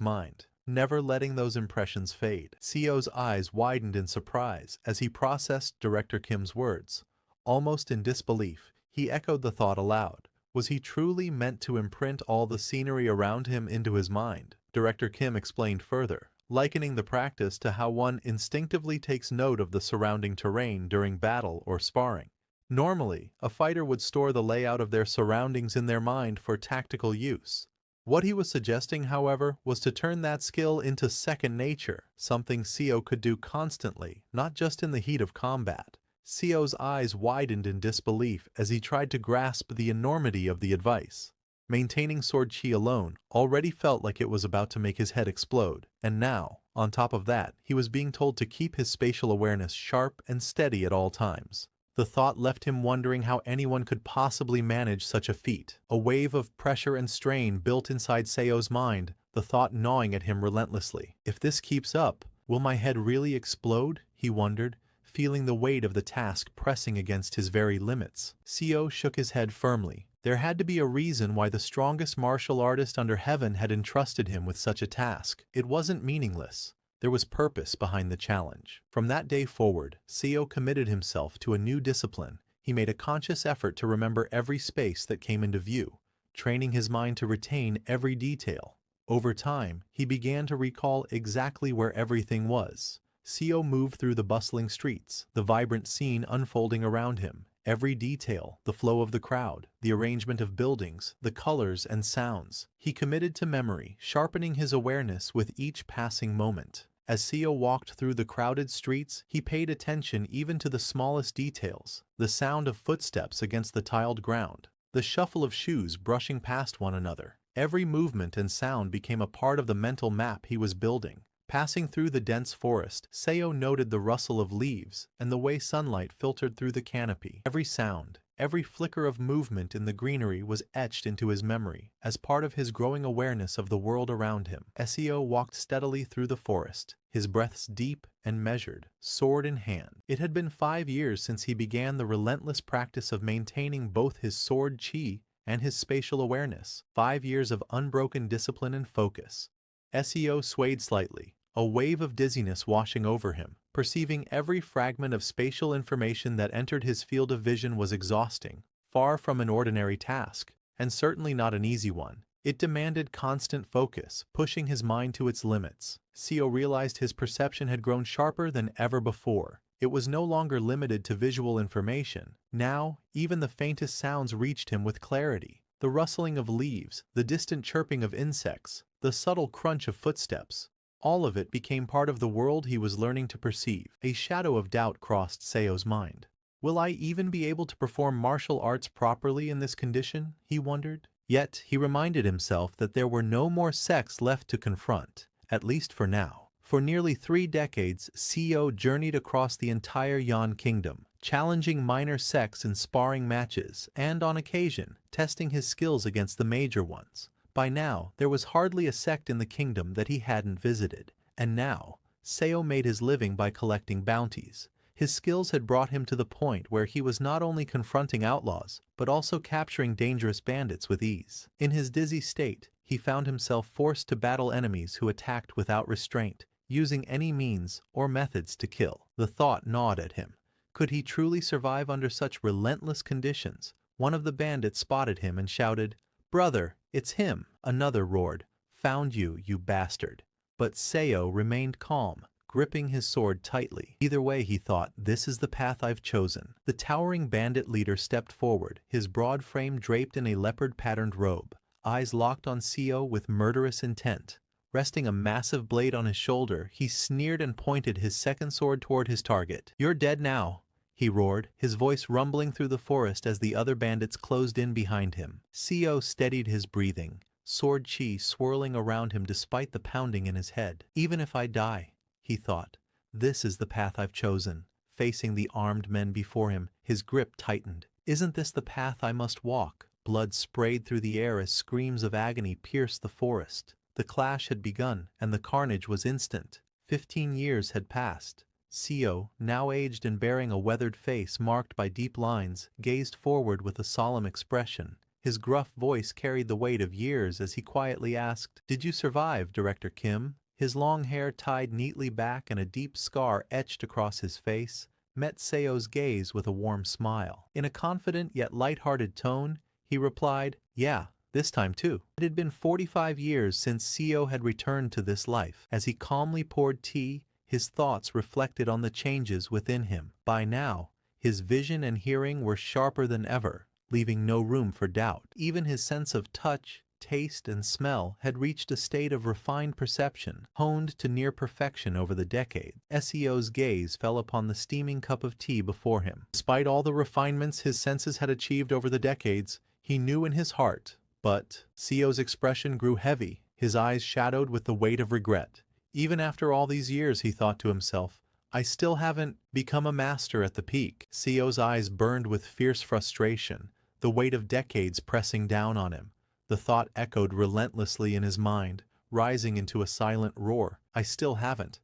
mind, never letting those impressions fade. Seo's eyes widened in surprise as he processed Director Kim's words. Almost in disbelief, he echoed the thought aloud. Was he truly meant to imprint all the scenery around him into his mind? Director Kim explained further, likening the practice to how one instinctively takes note of the surrounding terrain during battle or sparring. Normally, a fighter would store the layout of their surroundings in their mind for tactical use. What he was suggesting, however, was to turn that skill into second nature, something Seo could do constantly, not just in the heat of combat. Seo's eyes widened in disbelief as he tried to grasp the enormity of the advice. Maintaining sword chi alone already felt like it was about to make his head explode, and now, on top of that, he was being told to keep his spatial awareness sharp and steady at all times. The thought left him wondering how anyone could possibly manage such a feat. A wave of pressure and strain built inside Seo's mind, the thought gnawing at him relentlessly. If this keeps up, will my head really explode? He wondered, feeling the weight of the task pressing against his very limits. Seo shook his head firmly. There had to be a reason why the strongest martial artist under heaven had entrusted him with such a task. It wasn't meaningless. There was purpose behind the challenge. From that day forward, Seo committed himself to a new discipline. He made a conscious effort to remember every space that came into view, training his mind to retain every detail. Over time, he began to recall exactly where everything was. Seo moved through the bustling streets, the vibrant scene unfolding around him. Every detail, the flow of the crowd, the arrangement of buildings, the colors and sounds. He committed to memory, sharpening his awareness with each passing moment. As Seo walked through the crowded streets, he paid attention even to the smallest details, the sound of footsteps against the tiled ground, the shuffle of shoes brushing past one another. Every movement and sound became a part of the mental map he was building. Passing through the dense forest, Seo noted the rustle of leaves and the way sunlight filtered through the canopy. Every sound, every flicker of movement in the greenery was etched into his memory, as part of his growing awareness of the world around him. Seo walked steadily through the forest, his breaths deep and measured, sword in hand. It had been 5 years since he began the relentless practice of maintaining both his sword chi and his spatial awareness. 5 years of unbroken discipline and focus. Seo swayed slightly, a wave of dizziness washing over him. Perceiving every fragment of spatial information that entered his field of vision was exhausting, far from an ordinary task, and certainly not an easy one. It demanded constant focus, pushing his mind to its limits. Seo realized his perception had grown sharper than ever before. It was no longer limited to visual information. Now, even the faintest sounds reached him with clarity. The rustling of leaves, the distant chirping of insects, the subtle crunch of footsteps. All of it became part of the world he was learning to perceive. A shadow of doubt crossed Seo's mind. Will I even be able to perform martial arts properly in this condition? He wondered. Yet he reminded himself that there were no more sects left to confront, at least for now. For nearly 3 decades, Seo journeyed across the entire Yan kingdom, challenging minor sects in sparring matches and, on occasion, testing his skills against the major ones. By now, there was hardly a sect in the kingdom that he hadn't visited, and now, Seo made his living by collecting bounties. His skills had brought him to the point where he was not only confronting outlaws, but also capturing dangerous bandits with ease. In his dizzy state, he found himself forced to battle enemies who attacked without restraint, using any means or methods to kill. The thought gnawed at him. Could he truly survive under such relentless conditions? One of the bandits spotted him and shouted, "Brother, it's him!" Another roared, "Found you, you bastard!" But Seo remained calm, gripping his sword tightly. Either way, he thought, this is the path I've chosen. The towering bandit leader stepped forward, his broad frame draped in a leopard-patterned robe, eyes locked on Seo with murderous intent. Resting a massive blade on his shoulder, he sneered and pointed his second sword toward his target. "You're dead now," he roared, his voice rumbling through the forest as the other bandits closed in behind him. Seo steadied his breathing, sword chi swirling around him despite the pounding in his head. "Even if I die," he thought, "this is the path I've chosen." Facing the armed men before him, his grip tightened. "Isn't this the path I must walk?" Blood sprayed through the air as screams of agony pierced the forest. The clash had begun, and the carnage was instant. 15 years had passed. Seo, now aged and bearing a weathered face marked by deep lines, gazed forward with a solemn expression. His gruff voice carried the weight of years as he quietly asked, "Did you survive, Director Kim?" His long hair tied neatly back and a deep scar etched across his face met Seo's gaze with a warm smile. In a confident yet light-hearted tone, he replied, "Yeah, this time too." It had been 45 years since Seo had returned to this life. As he calmly poured tea, his thoughts reflected on the changes within him. By now, his vision and hearing were sharper than ever, leaving no room for doubt. Even his sense of touch, taste, and smell had reached a state of refined perception, honed to near perfection over the decade. Seo's gaze fell upon the steaming cup of tea before him. Despite all the refinements his senses had achieved over the decades, he knew in his heart. But Seo's expression grew heavy, his eyes shadowed with the weight of regret. Even after all these years, he thought to himself, I still haven't become a master at the peak. Seo's eyes burned with fierce frustration, the weight of decades pressing down on him. The thought echoed relentlessly in his mind, rising into a silent roar. I still haven't.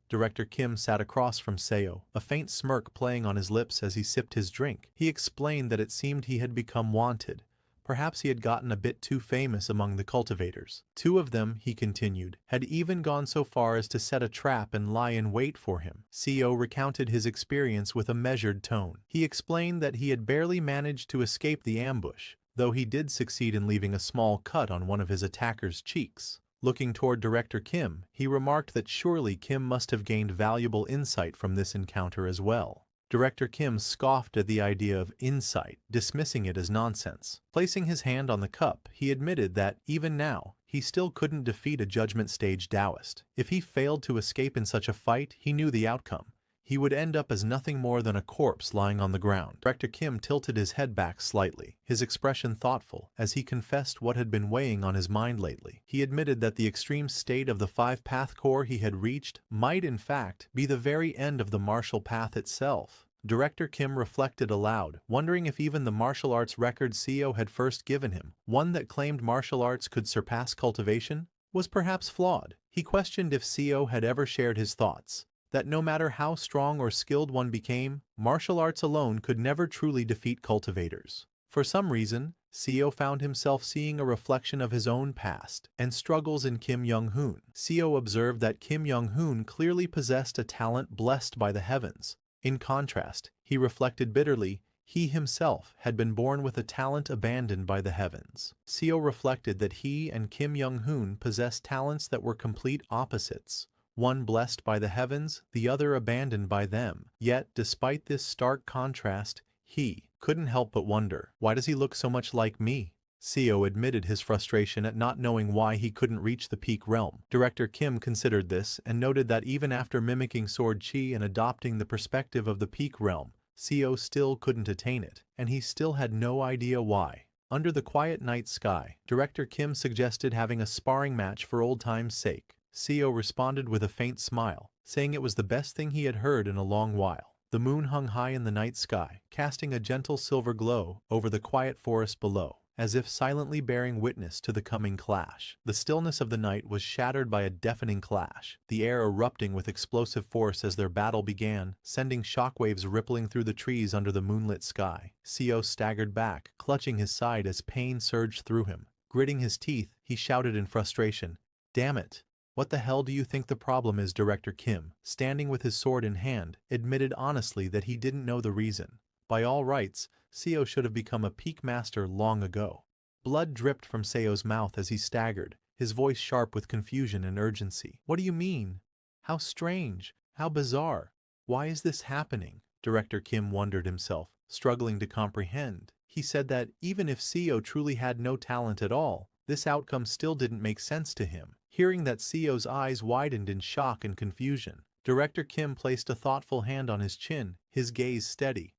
Director Kim sat across from Seo, a faint smirk playing on his lips as he sipped his drink. He explained that it seemed he had become wanted. Perhaps he had gotten a bit too famous among the cultivators. 2 of them, he continued, had even gone so far as to set a trap and lie in wait for him. Seo recounted his experience with a measured tone. He explained that he had barely managed to escape the ambush, though he did succeed in leaving a small cut on one of his attackers' cheeks. Looking toward Director Kim, he remarked that surely Kim must have gained valuable insight from this encounter as well. Director Kim scoffed at the idea of insight, dismissing it as nonsense. Placing his hand on the cup, he admitted that, even now, he still couldn't defeat a Judgment Stage Taoist. If he failed to escape in such a fight, he knew the outcome. He would end up as nothing more than a corpse lying on the ground. Director Kim tilted his head back slightly, his expression thoughtful, as he confessed what had been weighing on his mind lately. He admitted that the extreme state of the 5-path core he had reached might, in fact, be the very end of the martial path itself. Director Kim reflected aloud, wondering if even the martial arts record CEO had first given him, one that claimed martial arts could surpass cultivation, was perhaps flawed. He questioned if CEO had ever shared his thoughts, that no matter how strong or skilled one became, martial arts alone could never truly defeat cultivators. For some reason, CEO found himself seeing a reflection of his own past and struggles in Kim Young-hoon. CEO observed that Kim Young-hoon clearly possessed a talent blessed by the heavens. In contrast, he reflected bitterly, he himself had been born with a talent abandoned by the heavens. CEO reflected that he and Kim Young-hoon possessed talents that were complete opposites, one blessed by the heavens, the other abandoned by them. Yet, despite this stark contrast, he couldn't help but wonder, why does he look so much like me? CEO admitted his frustration at not knowing why he couldn't reach the peak realm. Director Kim considered this and noted that even after mimicking sword chi and adopting the perspective of the peak realm, CEO still couldn't attain it, and he still had no idea why. Under the quiet night sky, Director Kim suggested having a sparring match for old time's sake. CEO responded with a faint smile, saying it was the best thing he had heard in a long while. The moon hung high in the night sky, casting a gentle silver glow over the quiet forest below, as if silently bearing witness to the coming clash. The stillness of the night was shattered by a deafening clash, the air erupting with explosive force as their battle began, sending shockwaves rippling through the trees under the moonlit sky. CEO staggered back, clutching his side as pain surged through him. Gritting his teeth, he shouted in frustration, "Damn it! What the hell do you think the problem is?" Director Kim, standing with his sword in hand, admitted honestly that he didn't know the reason. By all rights, Seo should have become a peak master long ago. Blood dripped from Seo's mouth as he staggered, his voice sharp with confusion and urgency. "What do you mean? How strange, how bizarre. Why is this happening?" Director Kim wondered himself, struggling to comprehend. He said that even if Seo truly had no talent at all, this outcome still didn't make sense to him. Hearing that, Seo's eyes widened in shock and confusion. Director Kim placed a thoughtful hand on his chin, his gaze steady.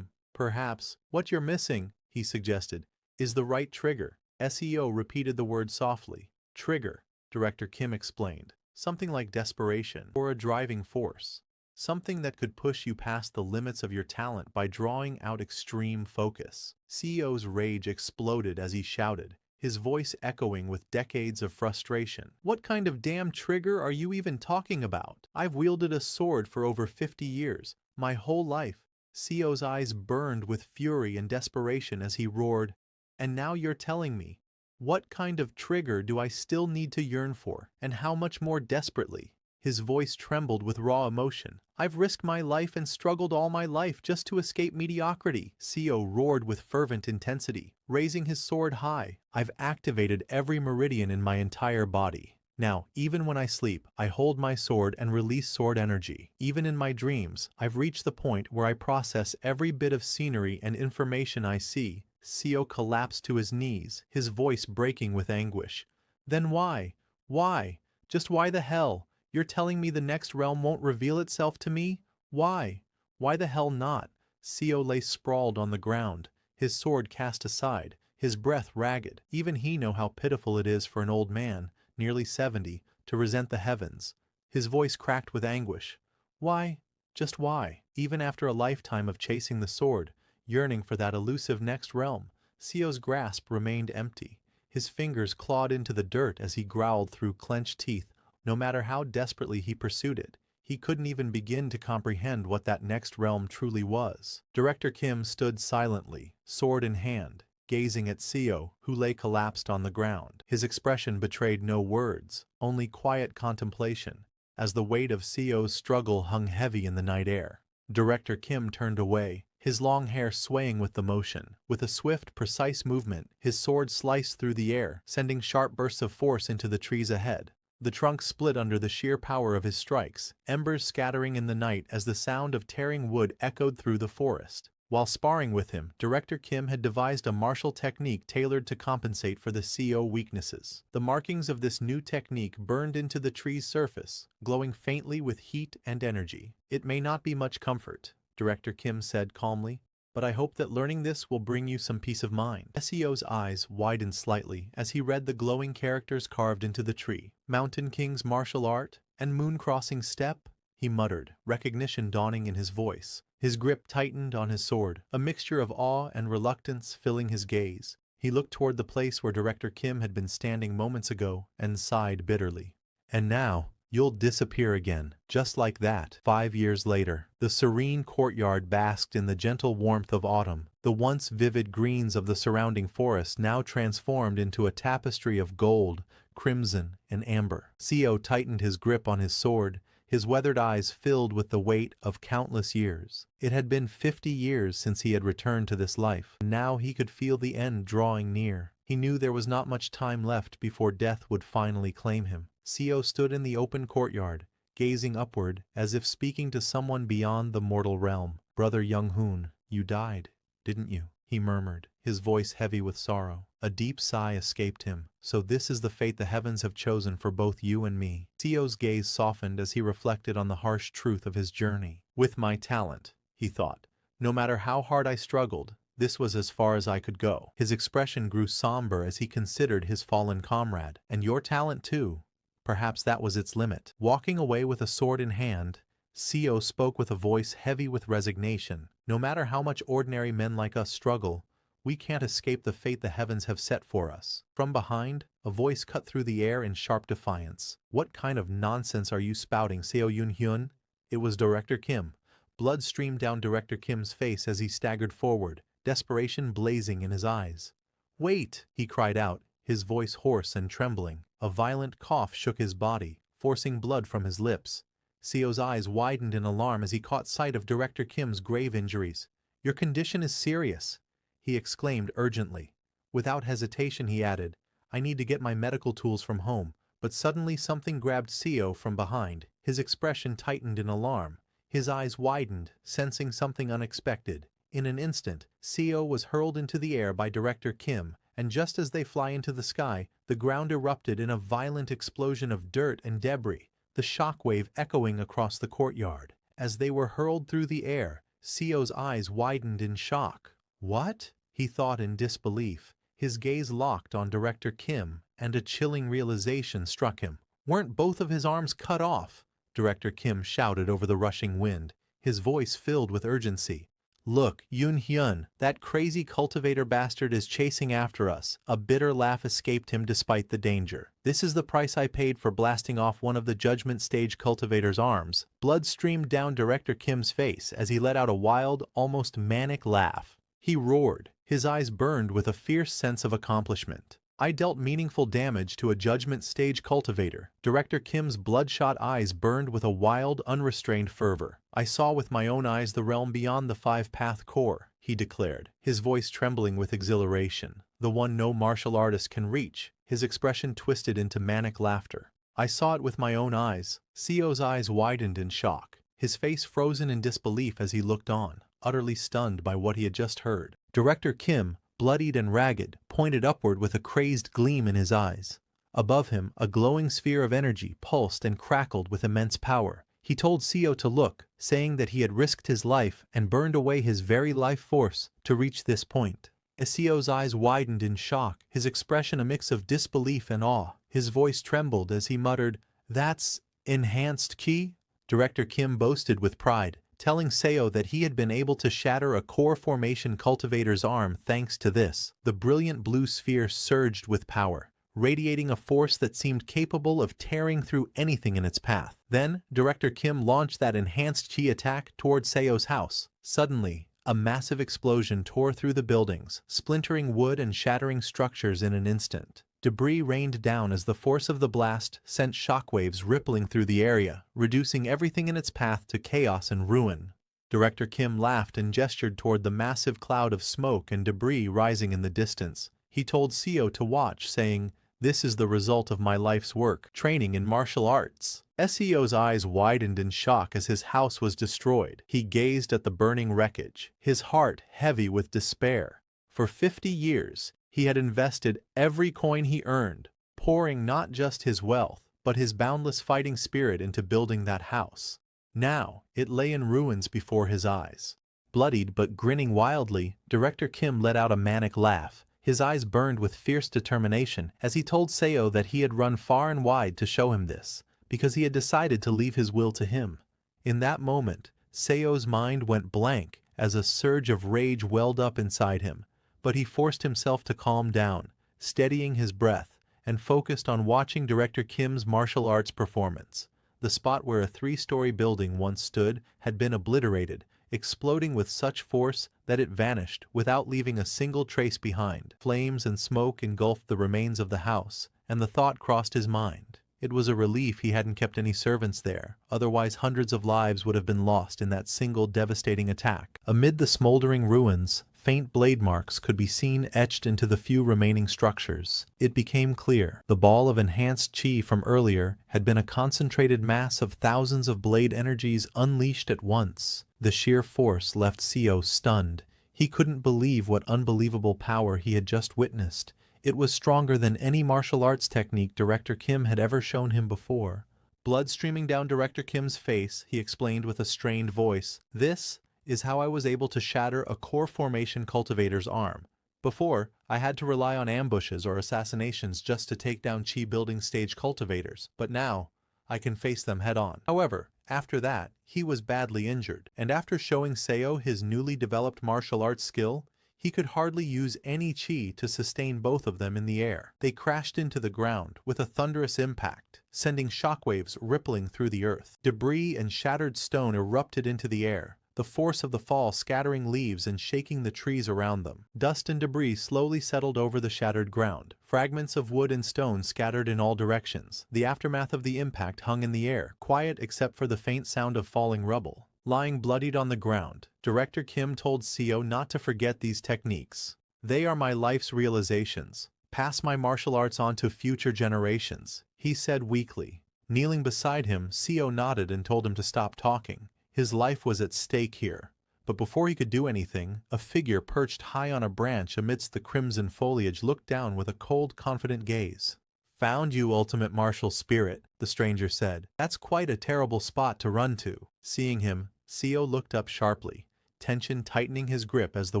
Perhaps, what you're missing," he suggested, "is the right trigger." SEO repeated the word softly. "Trigger," Director Kim explained. "Something like desperation, or a driving force. Something that could push you past the limits of your talent by drawing out extreme focus." CEO's rage exploded as he shouted, his voice echoing with decades of frustration. "What kind of damn trigger are you even talking about? I've wielded a sword for over 50 years, my whole life." CEO's eyes burned with fury and desperation as he roared, "And now you're telling me, what kind of trigger do I still need to yearn for, and how much more desperately?" His voice trembled with raw emotion. "I've risked my life and struggled all my life just to escape mediocrity." CEO roared with fervent intensity, raising his sword high. "I've activated every meridian in my entire body. Now, even when I sleep, I hold my sword and release sword energy. Even in my dreams, I've reached the point where I process every bit of scenery and information I see." CEO collapsed to his knees, his voice breaking with anguish. "Then why? Why? Just why the hell? You're telling me the next realm won't reveal itself to me? Why? Why the hell not?" CEO lay sprawled on the ground, his sword cast aside, his breath ragged. Even he knew how pitiful it is for an old man, nearly 70, to resent the heavens. His voice cracked with anguish. Why? Just why? Even after a lifetime of chasing the sword, yearning for that elusive next realm, CEO's grasp remained empty. His fingers clawed into the dirt as he growled through clenched teeth. No matter how desperately he pursued it, he couldn't even begin to comprehend what that next realm truly was. Director Kim stood silently, sword in hand, gazing at CEO, who lay collapsed on the ground. His expression betrayed no words, only quiet contemplation, as the weight of CEO's struggle hung heavy in the night air. Director Kim turned away, his long hair swaying with the motion. With a swift, precise movement, his sword sliced through the air, sending sharp bursts of force into the trees ahead. The trunk split under the sheer power of his strikes, embers scattering in the night as the sound of tearing wood echoed through the forest. While sparring with him, Director Kim had devised a martial technique tailored to compensate for the CEO weaknesses. The markings of this new technique burned into the tree's surface, glowing faintly with heat and energy. "It may not be much comfort," Director Kim said calmly, "but I hope that learning this will bring you some peace of mind." SEO's eyes widened slightly as he read the glowing characters carved into the tree. "Mountain King's martial art and moon crossing step?" he muttered, recognition dawning in his voice. His grip tightened on his sword, a mixture of awe and reluctance filling his gaze. He looked toward the place where Director Kim had been standing moments ago and sighed bitterly. And now, you'll disappear again, just like that. 5 years later, the serene courtyard basked in the gentle warmth of autumn. The once vivid greens of the surrounding forest now transformed into a tapestry of gold, crimson, and amber. Seo tightened his grip on his sword, his weathered eyes filled with the weight of countless years. It had been 50 years since he had returned to this life, and now he could feel the end drawing near. He knew there was not much time left before death would finally claim him. Seo stood in the open courtyard, gazing upward as if speaking to someone beyond the mortal realm. "Brother Young-hoon, you died, didn't you?" he murmured, his voice heavy with sorrow. A deep sigh escaped him. "So this is the fate the heavens have chosen for both you and me." Seo's gaze softened as he reflected on the harsh truth of his journey. "With my talent," he thought, "no matter how hard I struggled, this was as far as I could go." His expression grew somber as he considered his fallen comrade. "And your talent too. Perhaps that was its limit." Walking away with a sword in hand, Seo spoke with a voice heavy with resignation. "No matter how much ordinary men like us struggle, we can't escape the fate the heavens have set for us." From behind, a voice cut through the air in sharp defiance. "What kind of nonsense are you spouting, Seo Yun-hyun?" It was Director Kim. Blood streamed down Director Kim's face as he staggered forward, desperation blazing in his eyes. "Wait!" he cried out, his voice hoarse and trembling. A violent cough shook his body, forcing blood from his lips. Seo's eyes widened in alarm as he caught sight of Director Kim's grave injuries. "Your condition is serious," he exclaimed urgently. Without hesitation he added, "I need to get my medical tools from home." But suddenly something grabbed Seo from behind. His expression tightened in alarm. His eyes widened, sensing something unexpected. In an instant, Seo was hurled into the air by Director Kim, and just as they fly into the sky, the ground erupted in a violent explosion of dirt and debris, the shockwave echoing across the courtyard. As they were hurled through the air, Seo's eyes widened in shock. "What?" he thought in disbelief. His gaze locked on Director Kim, and a chilling realization struck him. Weren't both of his arms cut off? Director Kim shouted over the rushing wind, his voice filled with urgency. "Look, Yoon-hyun, that crazy cultivator bastard is chasing after us." A bitter laugh escaped him despite the danger. "This is the price I paid for blasting off one of the judgment stage cultivator's arms." Blood streamed down Director Kim's face as he let out a wild, almost manic laugh. He roared, his eyes burned with a fierce sense of accomplishment. "I dealt meaningful damage to a judgment stage cultivator." Director Kim's bloodshot eyes burned with a wild, unrestrained fervor. "I saw with my own eyes the realm beyond the five-path core," he declared, his voice trembling with exhilaration. "The one no martial artist can reach." His expression twisted into manic laughter. "I saw it with my own eyes." Seo's eyes widened in shock, his face frozen in disbelief as he looked on, utterly stunned by what he had just heard. Director Kim, bloodied and ragged, pointed upward with a crazed gleam in his eyes. Above him, a glowing sphere of energy pulsed and crackled with immense power. He told Seo to look, saying that he had risked his life and burned away his very life force to reach this point. As Seo's eyes widened in shock, his expression a mix of disbelief and awe. His voice trembled as he muttered, "That's enhanced ki?" Director Kim boasted with pride, telling Seo that he had been able to shatter a core formation cultivator's arm thanks to this. The brilliant blue sphere surged with power, radiating a force that seemed capable of tearing through anything in its path. Then, Director Kim launched that enhanced chi attack toward Seo's house. Suddenly, a massive explosion tore through the buildings, splintering wood and shattering structures in an instant. Debris rained down as the force of the blast sent shockwaves rippling through the area, reducing everything in its path to chaos and ruin. Director Kim laughed and gestured toward the massive cloud of smoke and debris rising in the distance. He told Seo to watch, saying, "This is the result of my life's work, training in martial arts." Seo's eyes widened in shock as his house was destroyed. He gazed at the burning wreckage, his heart heavy with despair. For 50 years, he had invested every coin he earned, pouring not just his wealth, but his boundless fighting spirit into building that house. Now, it lay in ruins before his eyes. Bloodied but grinning wildly, Director Kim let out a manic laugh. His eyes burned with fierce determination as he told Seo that he had run far and wide to show him this, because he had decided to leave his will to him. In that moment, Seo's mind went blank as a surge of rage welled up inside him, but he forced himself to calm down, steadying his breath, and focused on watching Director Kim's martial arts performance. The spot where a 3-story building once stood had been obliterated, exploding with such force that it vanished without leaving a single trace behind. Flames and smoke engulfed the remains of the house, and the thought crossed his mind. It was a relief he hadn't kept any servants there, otherwise hundreds of lives would have been lost in that single devastating attack. Amid the smoldering ruins, faint blade marks could be seen etched into the few remaining structures. It became clear the ball of enhanced chi from earlier had been a concentrated mass of thousands of blade energies unleashed at once. The sheer force left Seo stunned. He couldn't believe what unbelievable power he had just witnessed. It was stronger than any martial arts technique Director Kim had ever shown him before. Blood streaming down Director Kim's face, he explained with a strained voice, "This is how I was able to shatter a core formation cultivator's arm. Before, I had to rely on ambushes or assassinations just to take down chi building stage cultivators, but now I can face them head on." However, after that, he was badly injured, and after showing Seo his newly developed martial arts skill, he could hardly use any chi to sustain both of them in the air. They crashed into the ground with a thunderous impact, sending shockwaves rippling through the earth. Debris and shattered stone erupted into the air, the force of the fall scattering leaves and shaking the trees around them. Dust and debris slowly settled over the shattered ground. Fragments of wood and stone scattered in all directions. The aftermath of the impact hung in the air, quiet except for the faint sound of falling rubble. Lying bloodied on the ground, Director Kim told Seo not to forget these techniques. "They are my life's realizations. Pass my martial arts on to future generations," he said weakly. Kneeling beside him, Seo nodded and told him to stop talking. His life was at stake here. But before he could do anything, a figure perched high on a branch amidst the crimson foliage looked down with a cold, confident gaze. "Found you, ultimate martial spirit," the stranger said. "That's quite a terrible spot to run to." Seeing him, Seo looked up sharply, tension tightening his grip as the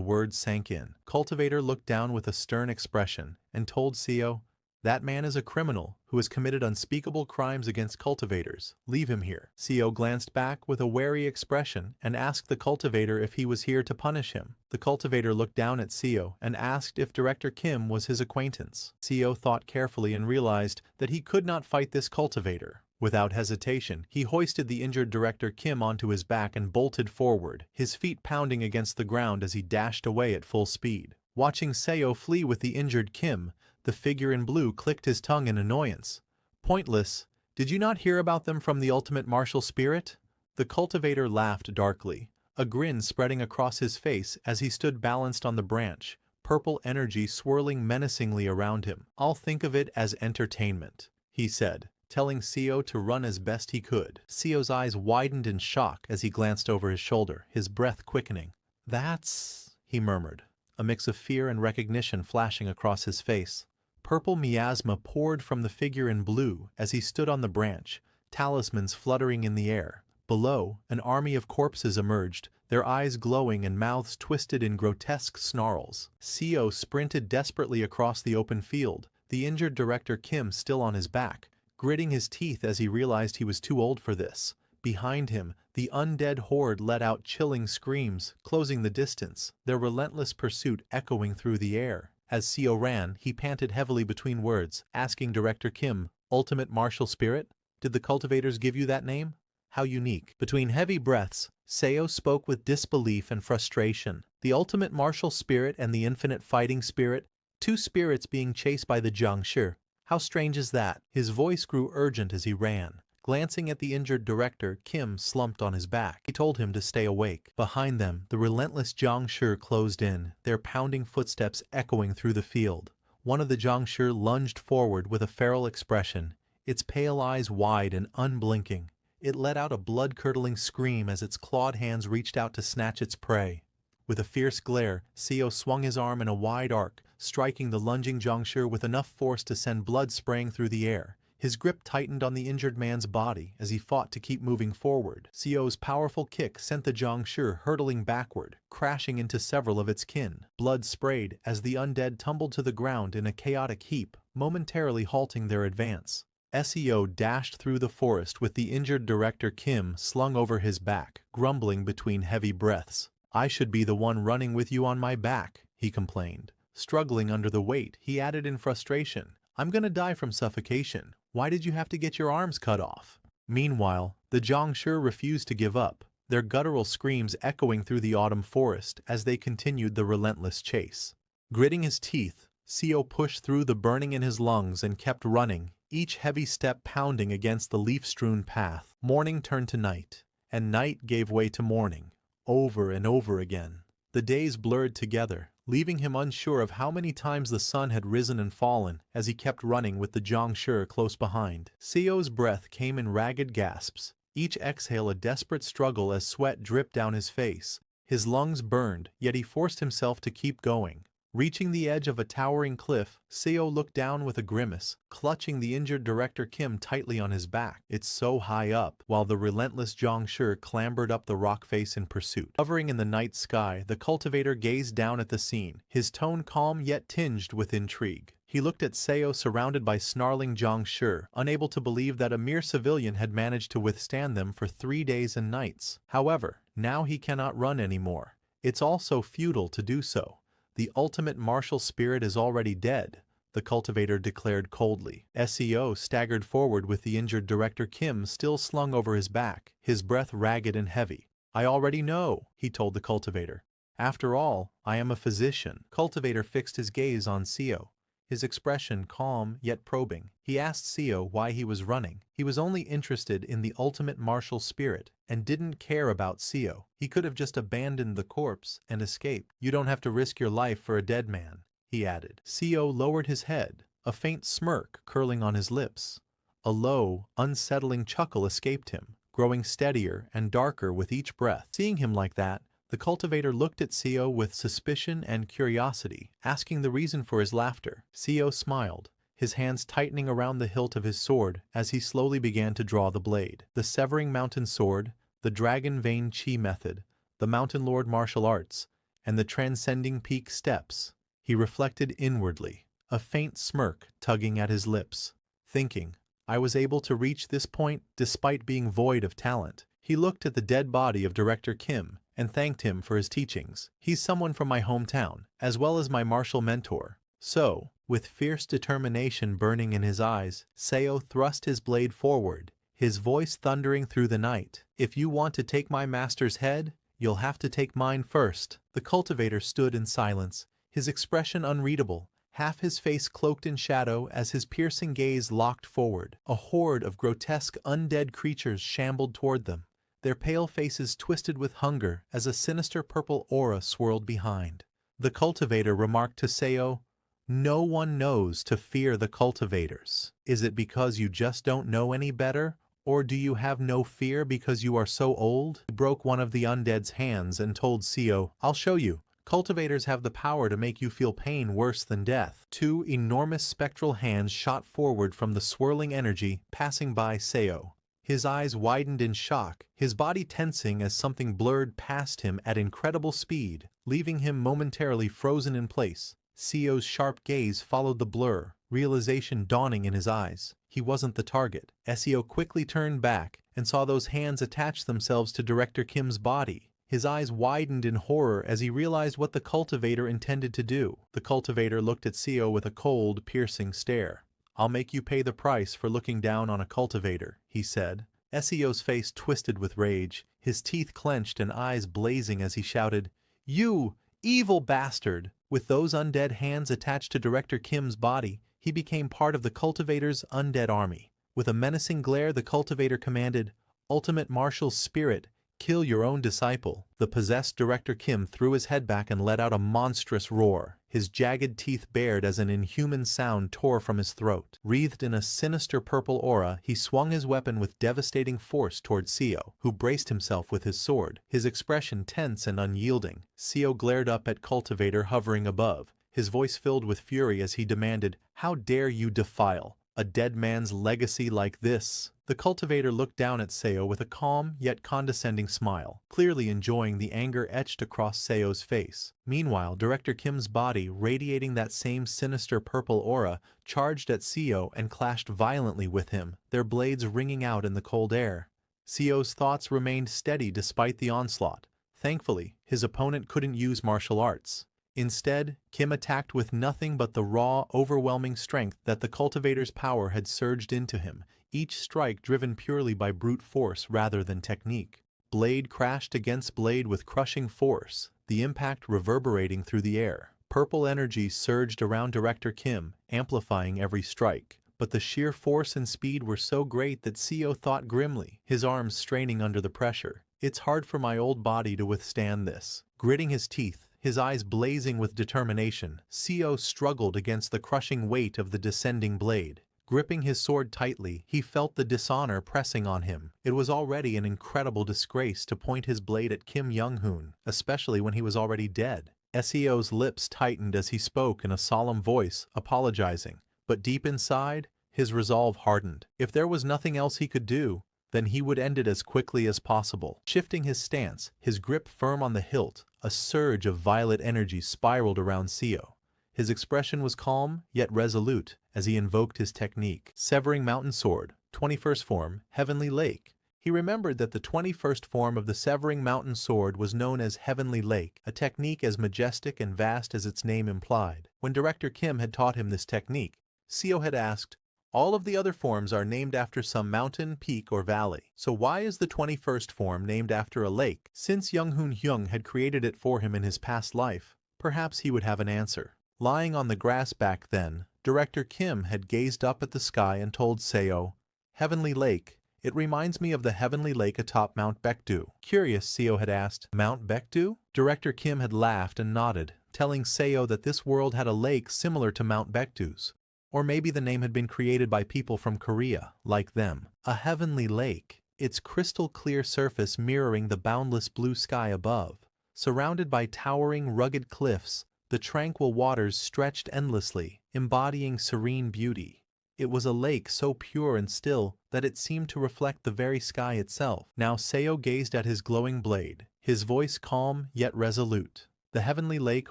words sank in. Cultivator looked down with a stern expression and told Seo, "That man is a criminal who has committed unspeakable crimes against cultivators. Leave him here." Seo glanced back with a wary expression and asked the cultivator if he was here to punish him. The cultivator looked down at Seo and asked if Director Kim was his acquaintance. Seo thought carefully and realized that he could not fight this cultivator. Without hesitation, he hoisted the injured Director Kim onto his back and bolted forward, his feet pounding against the ground as he dashed away at full speed. Watching Seo flee with the injured Kim, the figure in blue clicked his tongue in annoyance. "Pointless. Did you not hear about them from the ultimate martial spirit?" The cultivator laughed darkly, a grin spreading across his face as he stood balanced on the branch, purple energy swirling menacingly around him. "I'll think of it as entertainment," he said, telling Seo to run as best he could. Seo's eyes widened in shock as he glanced over his shoulder, his breath quickening. "That's..." he murmured, a mix of fear and recognition flashing across his face. Purple miasma poured from the figure in blue as he stood on the branch, talismans fluttering in the air. Below, an army of corpses emerged, their eyes glowing and mouths twisted in grotesque snarls. Seo sprinted desperately across the open field, the injured Director Kim still on his back, gritting his teeth as he realized he was too old for this. Behind him, the undead horde let out chilling screams, closing the distance, their relentless pursuit echoing through the air. As Seo ran, he panted heavily between words, asking Director Kim, "Ultimate martial spirit? Did the cultivators give you that name? How unique." Between heavy breaths, Seo spoke with disbelief and frustration. The ultimate martial spirit and the infinite fighting spirit, two spirits being chased by the Jiangshi. How strange is that? His voice grew urgent as he ran. Glancing at the injured director, Kim slumped on his back. He told him to stay awake. Behind them, the relentless Jiangshi closed in, their pounding footsteps echoing through the field. One of the Jiangshi lunged forward with a feral expression, its pale eyes wide and unblinking. It let out a blood-curdling scream as its clawed hands reached out to snatch its prey. With a fierce glare, Seo swung his arm in a wide arc, striking the lunging Jiangshi with enough force to send blood spraying through the air. His grip tightened on the injured man's body as he fought to keep moving forward. Seo's powerful kick sent the Jiangshi hurtling backward, crashing into several of its kin. Blood sprayed as the undead tumbled to the ground in a chaotic heap, momentarily halting their advance. SEO dashed through the forest with the injured Director Kim slung over his back, grumbling between heavy breaths. "I should be the one running with you on my back," he complained. Struggling under the weight, he added in frustration, "I'm gonna die from suffocation. Why did you have to get your arms cut off?" Meanwhile, the Zhongshi refused to give up, their guttural screams echoing through the autumn forest as they continued the relentless chase. Gritting his teeth, Seo pushed through the burning in his lungs and kept running, each heavy step pounding against the leaf-strewn path. Morning turned to night, and night gave way to morning, over and over again. The days blurred together, leaving him unsure of how many times the sun had risen and fallen as he kept running with the Zhongshi close behind. Seo's breath came in ragged gasps, each exhale a desperate struggle as sweat dripped down his face. His lungs burned, yet he forced himself to keep going. Reaching the edge of a towering cliff, Seo looked down with a grimace, clutching the injured Director Kim tightly on his back. It's so high up, while the relentless Zhongshi clambered up the rock face in pursuit. Hovering in the night sky, the cultivator gazed down at the scene, his tone calm yet tinged with intrigue. He looked at Seo surrounded by snarling Zhongshi, unable to believe that a mere civilian had managed to withstand them for 3 days and nights. However, now he cannot run anymore. It's all so futile to do so. "The ultimate martial spirit is already dead," the cultivator declared coldly. SEO staggered forward with the injured Director Kim still slung over his back, his breath ragged and heavy. "I already know," he told the cultivator. "After all, I am a physician." Cultivator fixed his gaze on Seo, his expression calm yet probing. He asked Seo why he was running. He was only interested in the ultimate martial spirit and didn't care about Seo. He could have just abandoned the corpse and escaped. "You don't have to risk your life for a dead man," he added. Seo lowered his head, a faint smirk curling on his lips. A low, unsettling chuckle escaped him, growing steadier and darker with each breath. Seeing him like that, the cultivator looked at Seo with suspicion and curiosity, asking the reason for his laughter. Seo smiled, his hands tightening around the hilt of his sword as he slowly began to draw the blade. The Severing Mountain Sword, the Dragon Vein Chi method, the Mountain Lord martial arts, and the Transcending Peak steps. He reflected inwardly, a faint smirk tugging at his lips, thinking, "I was able to reach this point despite being void of talent." He looked at the dead body of Director Kim and thanked him for his teachings. "He's someone from my hometown, as well as my martial mentor." So, with fierce determination burning in his eyes, Seo thrust his blade forward, his voice thundering through the night. "If you want to take my master's head, you'll have to take mine first." The cultivator stood in silence, his expression unreadable, half his face cloaked in shadow as his piercing gaze locked forward. A horde of grotesque undead creatures shambled toward them, their pale faces twisted with hunger as a sinister purple aura swirled behind. The cultivator remarked to Seo, "No one knows to fear the cultivators. Is it because you just don't know any better? Or do you have no fear because you are so old?" He broke one of the undead's hands and told Seo, "I'll show you. Cultivators have the power to make you feel pain worse than death." 2 enormous spectral hands shot forward from the swirling energy, passing by Seo. His eyes widened in shock, his body tensing as something blurred past him at incredible speed, leaving him momentarily frozen in place. Seo's sharp gaze followed the blur, realization dawning in his eyes. He wasn't the target. Seo quickly turned back and saw those hands attach themselves to Director Kim's body. His eyes widened in horror as he realized what the cultivator intended to do. The cultivator looked at Seo with a cold, piercing stare. "I'll make you pay the price for looking down on a cultivator," he said. Seo's face twisted with rage, his teeth clenched and eyes blazing as he shouted, "You evil bastard!" With those undead hands attached to Director Kim's body, he became part of the cultivator's undead army. With a menacing glare, the cultivator commanded, "Ultimate martial spirit, kill your own disciple." The possessed Director Kim threw his head back and let out a monstrous roar, his jagged teeth bared as an inhuman sound tore from his throat. Wreathed in a sinister purple aura, he swung his weapon with devastating force toward Seo, who braced himself with his sword, his expression tense and unyielding. Seo glared up at Cultivator hovering above, his voice filled with fury as he demanded, "How dare you defile A dead man's legacy like this. The cultivator looked down at Seo with a calm yet condescending smile, clearly enjoying the anger etched across Seo's face. Meanwhile, Director Kim's body, radiating that same sinister purple aura, charged at Seo and clashed violently with him, their blades ringing out in the cold air. Seo's thoughts remained steady despite the onslaught. Thankfully, his opponent couldn't use martial arts. Instead, Kim attacked with nothing but the raw, overwhelming strength that the cultivator's power had surged into him, each strike driven purely by brute force rather than technique. Blade crashed against blade with crushing force, the impact reverberating through the air. Purple energy surged around Director Kim, amplifying every strike. But the sheer force and speed were so great that Seo thought grimly, his arms straining under the pressure. It's hard for my old body to withstand this. Gritting his teeth, his eyes blazing with determination, Seo struggled against the crushing weight of the descending blade. Gripping his sword tightly, he felt the dishonor pressing on him. It was already an incredible disgrace to point his blade at Kim Young-hoon, especially when he was already dead. Seo's lips tightened as he spoke in a solemn voice, apologizing. But deep inside, his resolve hardened. If there was nothing else he could do, then he would end it as quickly as possible. Shifting his stance, his grip firm on the hilt, a surge of violet energy spiraled around Seo. His expression was calm, yet resolute, as he invoked his technique. Severing Mountain Sword, 21st form, Heavenly Lake. He remembered that the 21st form of the Severing Mountain Sword was known as Heavenly Lake, a technique as majestic and vast as its name implied. When Director Kim had taught him this technique, Seo had asked, "All of the other forms are named after some mountain, peak, or valley. So why is the 21st form named after a lake?" Since Young-hoon Hyung had created it for him in his past life, perhaps he would have an answer. Lying on the grass back then, Director Kim had gazed up at the sky and told Seo, "Heavenly Lake. It reminds me of the heavenly lake atop Mount Baekdu." Curious, Seo had asked, "Mount Baekdu?" Director Kim had laughed and nodded, telling Seo that this world had a lake similar to Mount Baekdu's. Or maybe the name had been created by people from Korea, like them. A heavenly lake, its crystal clear surface mirroring the boundless blue sky above. Surrounded by towering, rugged cliffs, the tranquil waters stretched endlessly, embodying serene beauty. It was a lake so pure and still that it seemed to reflect the very sky itself. Now Seo gazed at his glowing blade, his voice calm yet resolute. The heavenly lake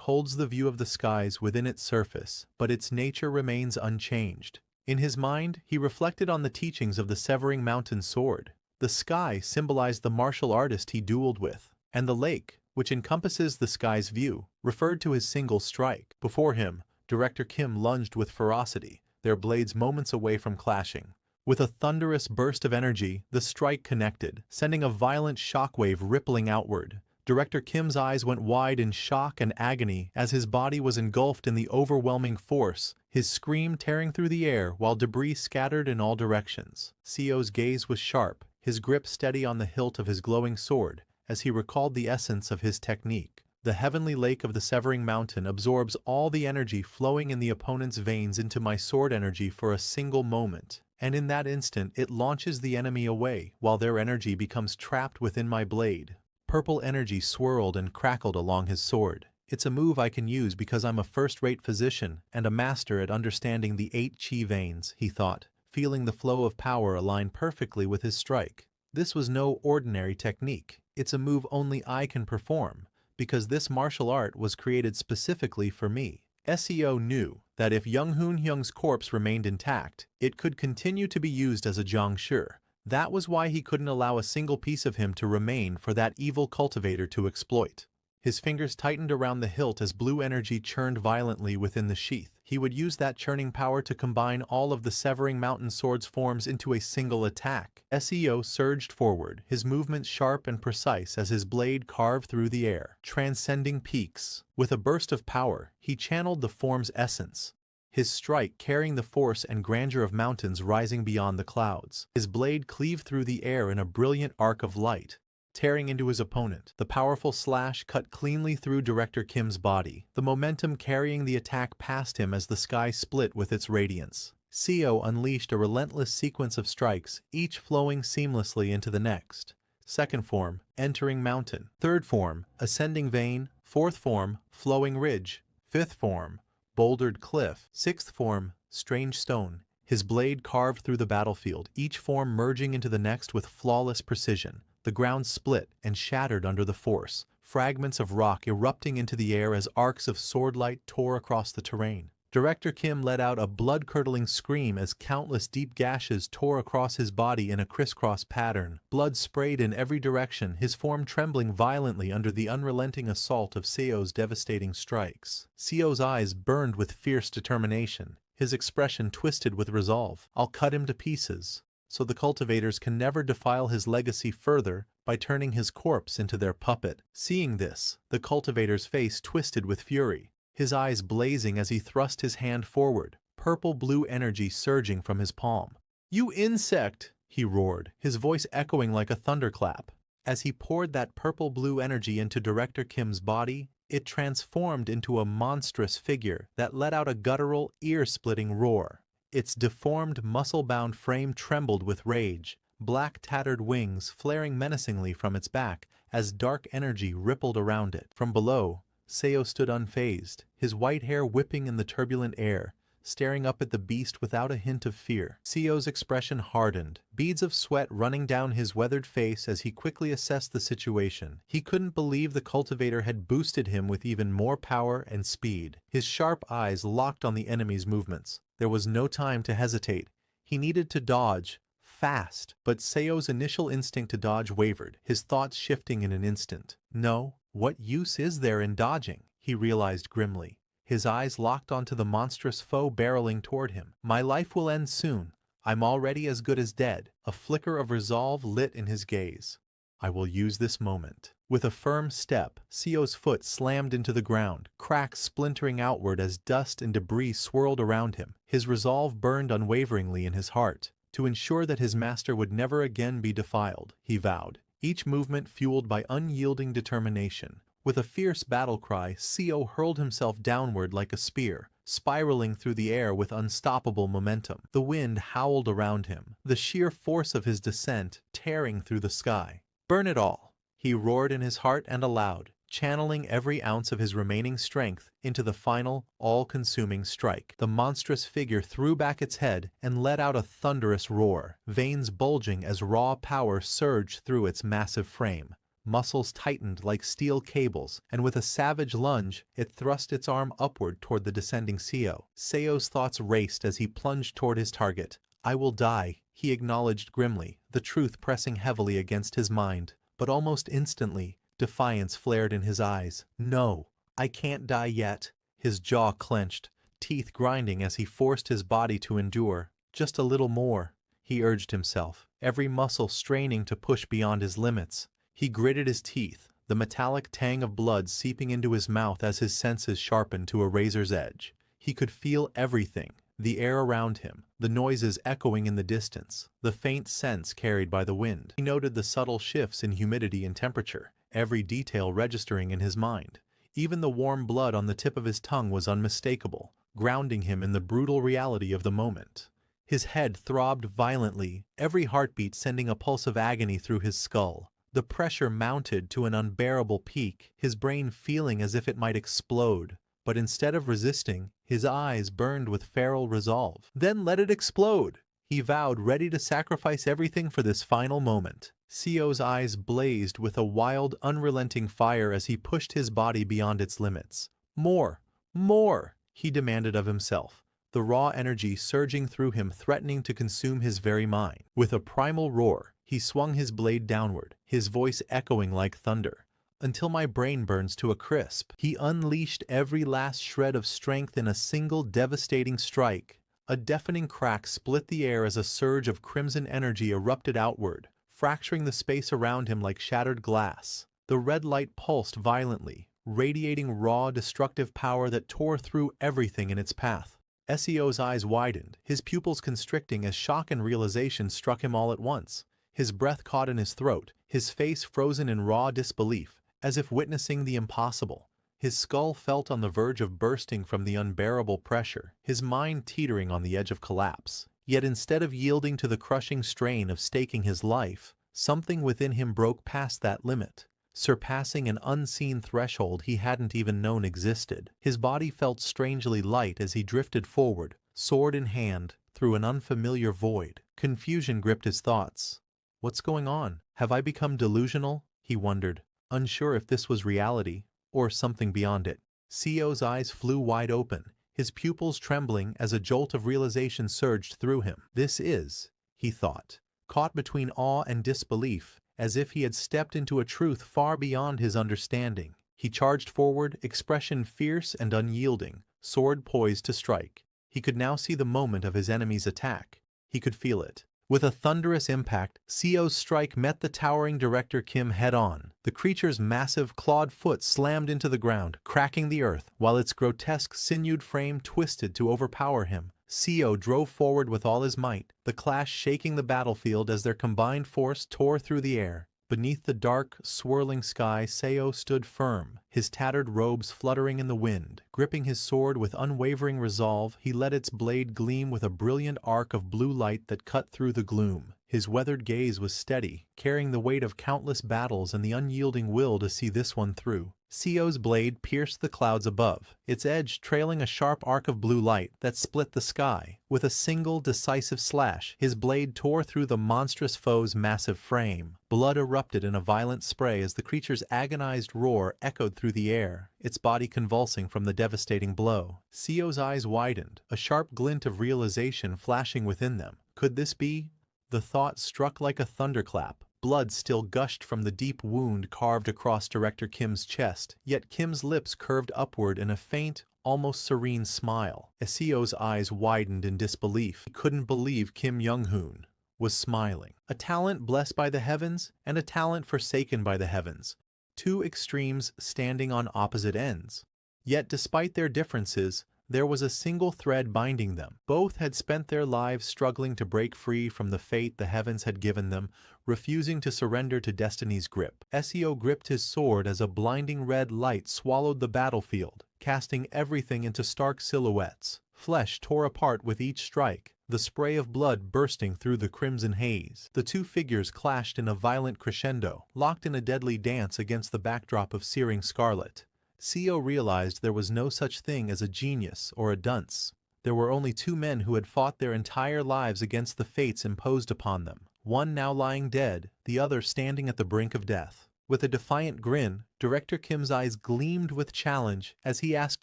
holds the view of the skies within its surface, but its nature remains unchanged. In his mind, he reflected on the teachings of the Severing Mountain Sword. The sky symbolized the martial artist he dueled with, and the lake, which encompasses the sky's view, referred to his single strike. Before him, Director Kim lunged with ferocity, their blades moments away from clashing. With a thunderous burst of energy, the strike connected, sending a violent shockwave rippling outward. Director Kim's eyes went wide in shock and agony as his body was engulfed in the overwhelming force, his scream tearing through the air while debris scattered in all directions. Seo's gaze was sharp, his grip steady on the hilt of his glowing sword, as he recalled the essence of his technique. The heavenly lake of the Severing Mountain absorbs all the energy flowing in the opponent's veins into my sword energy for a single moment, and in that instant it launches the enemy away while their energy becomes trapped within my blade. Purple energy swirled and crackled along his sword. It's a move I can use because I'm a first-rate physician and a master at understanding the 8 chi veins, he thought, feeling the flow of power align perfectly with his strike. This was no ordinary technique. It's a move only I can perform, because this martial art was created specifically for me. Seo knew that if Young-hoon Hyung's corpse remained intact, it could continue to be used as a Zhangshi. That was why he couldn't allow a single piece of him to remain for that evil cultivator to exploit. His fingers tightened around the hilt as blue energy churned violently within the sheath. He would use that churning power to combine all of the Severing Mountain Sword's forms into a single attack. Seo surged forward, his movements sharp and precise as his blade carved through the air, transcending peaks. With a burst of power, he channeled the form's essence, his strike carrying the force and grandeur of mountains rising beyond the clouds. His blade cleaved through the air in a brilliant arc of light, tearing into his opponent. The powerful slash cut cleanly through Director Kim's body, the momentum carrying the attack past him as the sky split with its radiance. Seo unleashed a relentless sequence of strikes, each flowing seamlessly into the next. Second form, Entering Mountain. Third form, Ascending Vein. Fourth form, Flowing Ridge. Fifth form, Bouldered Cliff. Sixth form, Strange Stone. His blade carved through the battlefield, each form merging into the next with flawless precision. The ground split and shattered under the force, fragments of rock erupting into the air as arcs of swordlight tore across the terrain. Director Kim let out a blood-curdling scream as countless deep gashes tore across his body in a crisscross pattern. Blood sprayed in every direction, his form trembling violently under the unrelenting assault of Seo's devastating strikes. Seo's eyes burned with fierce determination, his expression twisted with resolve. I'll cut him to pieces, so the cultivators can never defile his legacy further by turning his corpse into their puppet. Seeing this, the cultivator's face twisted with fury, his eyes blazing as he thrust his hand forward, purple-blue energy surging from his palm. "You insect!" he roared, his voice echoing like a thunderclap. As he poured that purple-blue energy into Director Kim's body, it transformed into a monstrous figure that let out a guttural, ear-splitting roar. Its deformed, muscle-bound frame trembled with rage, black tattered wings flaring menacingly from its back as dark energy rippled around it. From below, Seo stood unfazed, his white hair whipping in the turbulent air, staring up at the beast without a hint of fear. Seo's expression hardened, beads of sweat running down his weathered face as he quickly assessed the situation. He couldn't believe the cultivator had boosted him with even more power and speed. His sharp eyes locked on the enemy's movements. There was no time to hesitate. He needed to dodge, fast. But Seo's initial instinct to dodge wavered, his thoughts shifting in an instant. No, what use is there in dodging? He realized grimly, his eyes locked onto the monstrous foe barreling toward him. My life will end soon. I'm already as good as dead. A flicker of resolve lit in his gaze. I will use this moment. With a firm step, Seo's foot slammed into the ground, cracks splintering outward as dust and debris swirled around him. His resolve burned unwaveringly in his heart. To ensure that his master would never again be defiled, he vowed, each movement fueled by unyielding determination. With a fierce battle cry, Seo hurled himself downward like a spear, spiraling through the air with unstoppable momentum. The wind howled around him, the sheer force of his descent tearing through the sky. Burn it all! He roared in his heart and aloud, channeling every ounce of his remaining strength into the final, all-consuming strike. The monstrous figure threw back its head and let out a thunderous roar, veins bulging as raw power surged through its massive frame. Muscles tightened like steel cables, and with a savage lunge, it thrust its arm upward toward the descending Seo. Seo's thoughts raced as he plunged toward his target. I will die, he acknowledged grimly, the truth pressing heavily against his mind. But almost instantly, defiance flared in his eyes. No, I can't die yet. His jaw clenched, teeth grinding as he forced his body to endure. Just a little more, he urged himself, every muscle straining to push beyond his limits. He gritted his teeth, the metallic tang of blood seeping into his mouth as his senses sharpened to a razor's edge. He could feel everything, the air around him, the noises echoing in the distance, the faint scents carried by the wind. He noted the subtle shifts in humidity and temperature, every detail registering in his mind. Even the warm blood on the tip of his tongue was unmistakable, grounding him in the brutal reality of the moment. His head throbbed violently, every heartbeat sending a pulse of agony through his skull. The pressure mounted to an unbearable peak, his brain feeling as if it might explode. But instead of resisting, his eyes burned with feral resolve. Then let it explode! He vowed, ready to sacrifice everything for this final moment. Seo's eyes blazed with a wild, unrelenting fire as he pushed his body beyond its limits. More! More! He demanded of himself, the raw energy surging through him threatening to consume his very mind. With a primal roar, he swung his blade downward, his voice echoing like thunder. Until my brain burns to a crisp. He unleashed every last shred of strength in a single devastating strike. A deafening crack split the air as a surge of crimson energy erupted outward, fracturing the space around him like shattered glass. The red light pulsed violently, radiating raw, destructive power that tore through everything in its path. Seo's eyes widened, his pupils constricting as shock and realization struck him all at once. His breath caught in his throat, his face frozen in raw disbelief, as if witnessing the impossible. His skull felt on the verge of bursting from the unbearable pressure, his mind teetering on the edge of collapse. Yet instead of yielding to the crushing strain of staking his life, something within him broke past that limit, surpassing an unseen threshold he hadn't even known existed. His body felt strangely light as he drifted forward, sword in hand, through an unfamiliar void. Confusion gripped his thoughts. What's going on? Have I become delusional? He wondered, unsure if this was reality or something beyond it. Seo's eyes flew wide open, his pupils trembling as a jolt of realization surged through him. This is, he thought, caught between awe and disbelief, as if he had stepped into a truth far beyond his understanding. He charged forward, expression fierce and unyielding, sword poised to strike. He could now see the moment of his enemy's attack. He could feel it. With a thunderous impact, Seo's strike met the towering Director Kim head-on. The creature's massive, clawed foot slammed into the ground, cracking the earth, while its grotesque, sinewed frame twisted to overpower him. Seo drove forward with all his might, the clash shaking the battlefield as their combined force tore through the air. Beneath the dark, swirling sky, Seo stood firm, his tattered robes fluttering in the wind. Gripping his sword with unwavering resolve, he let its blade gleam with a brilliant arc of blue light that cut through the gloom. His weathered gaze was steady, carrying the weight of countless battles and the unyielding will to see this one through. Seo's blade pierced the clouds above, its edge trailing a sharp arc of blue light that split the sky. With a single, decisive slash, his blade tore through the monstrous foe's massive frame. Blood erupted in a violent spray as the creature's agonized roar echoed through the air, its body convulsing from the devastating blow. Seo's eyes widened, a sharp glint of realization flashing within them. Could this be? The thought struck like a thunderclap. Blood still gushed from the deep wound carved across Director Kim's chest, yet Kim's lips curved upward in a faint, almost serene smile. Seo's eyes widened in disbelief. He couldn't believe Kim Young-hoon was smiling. A talent blessed by the heavens and a talent forsaken by the heavens. Two extremes standing on opposite ends. Yet despite their differences, there was a single thread binding them. Both had spent their lives struggling to break free from the fate the heavens had given them, refusing to surrender to destiny's grip. Seo gripped his sword as a blinding red light swallowed the battlefield, casting everything into stark silhouettes. Flesh tore apart with each strike, the spray of blood bursting through the crimson haze. The two figures clashed in a violent crescendo, locked in a deadly dance against the backdrop of searing scarlet. Seo realized there was no such thing as a genius or a dunce. There were only two men who had fought their entire lives against the fates imposed upon them, one now lying dead, the other standing at the brink of death. With a defiant grin, Director Kim's eyes gleamed with challenge as he asked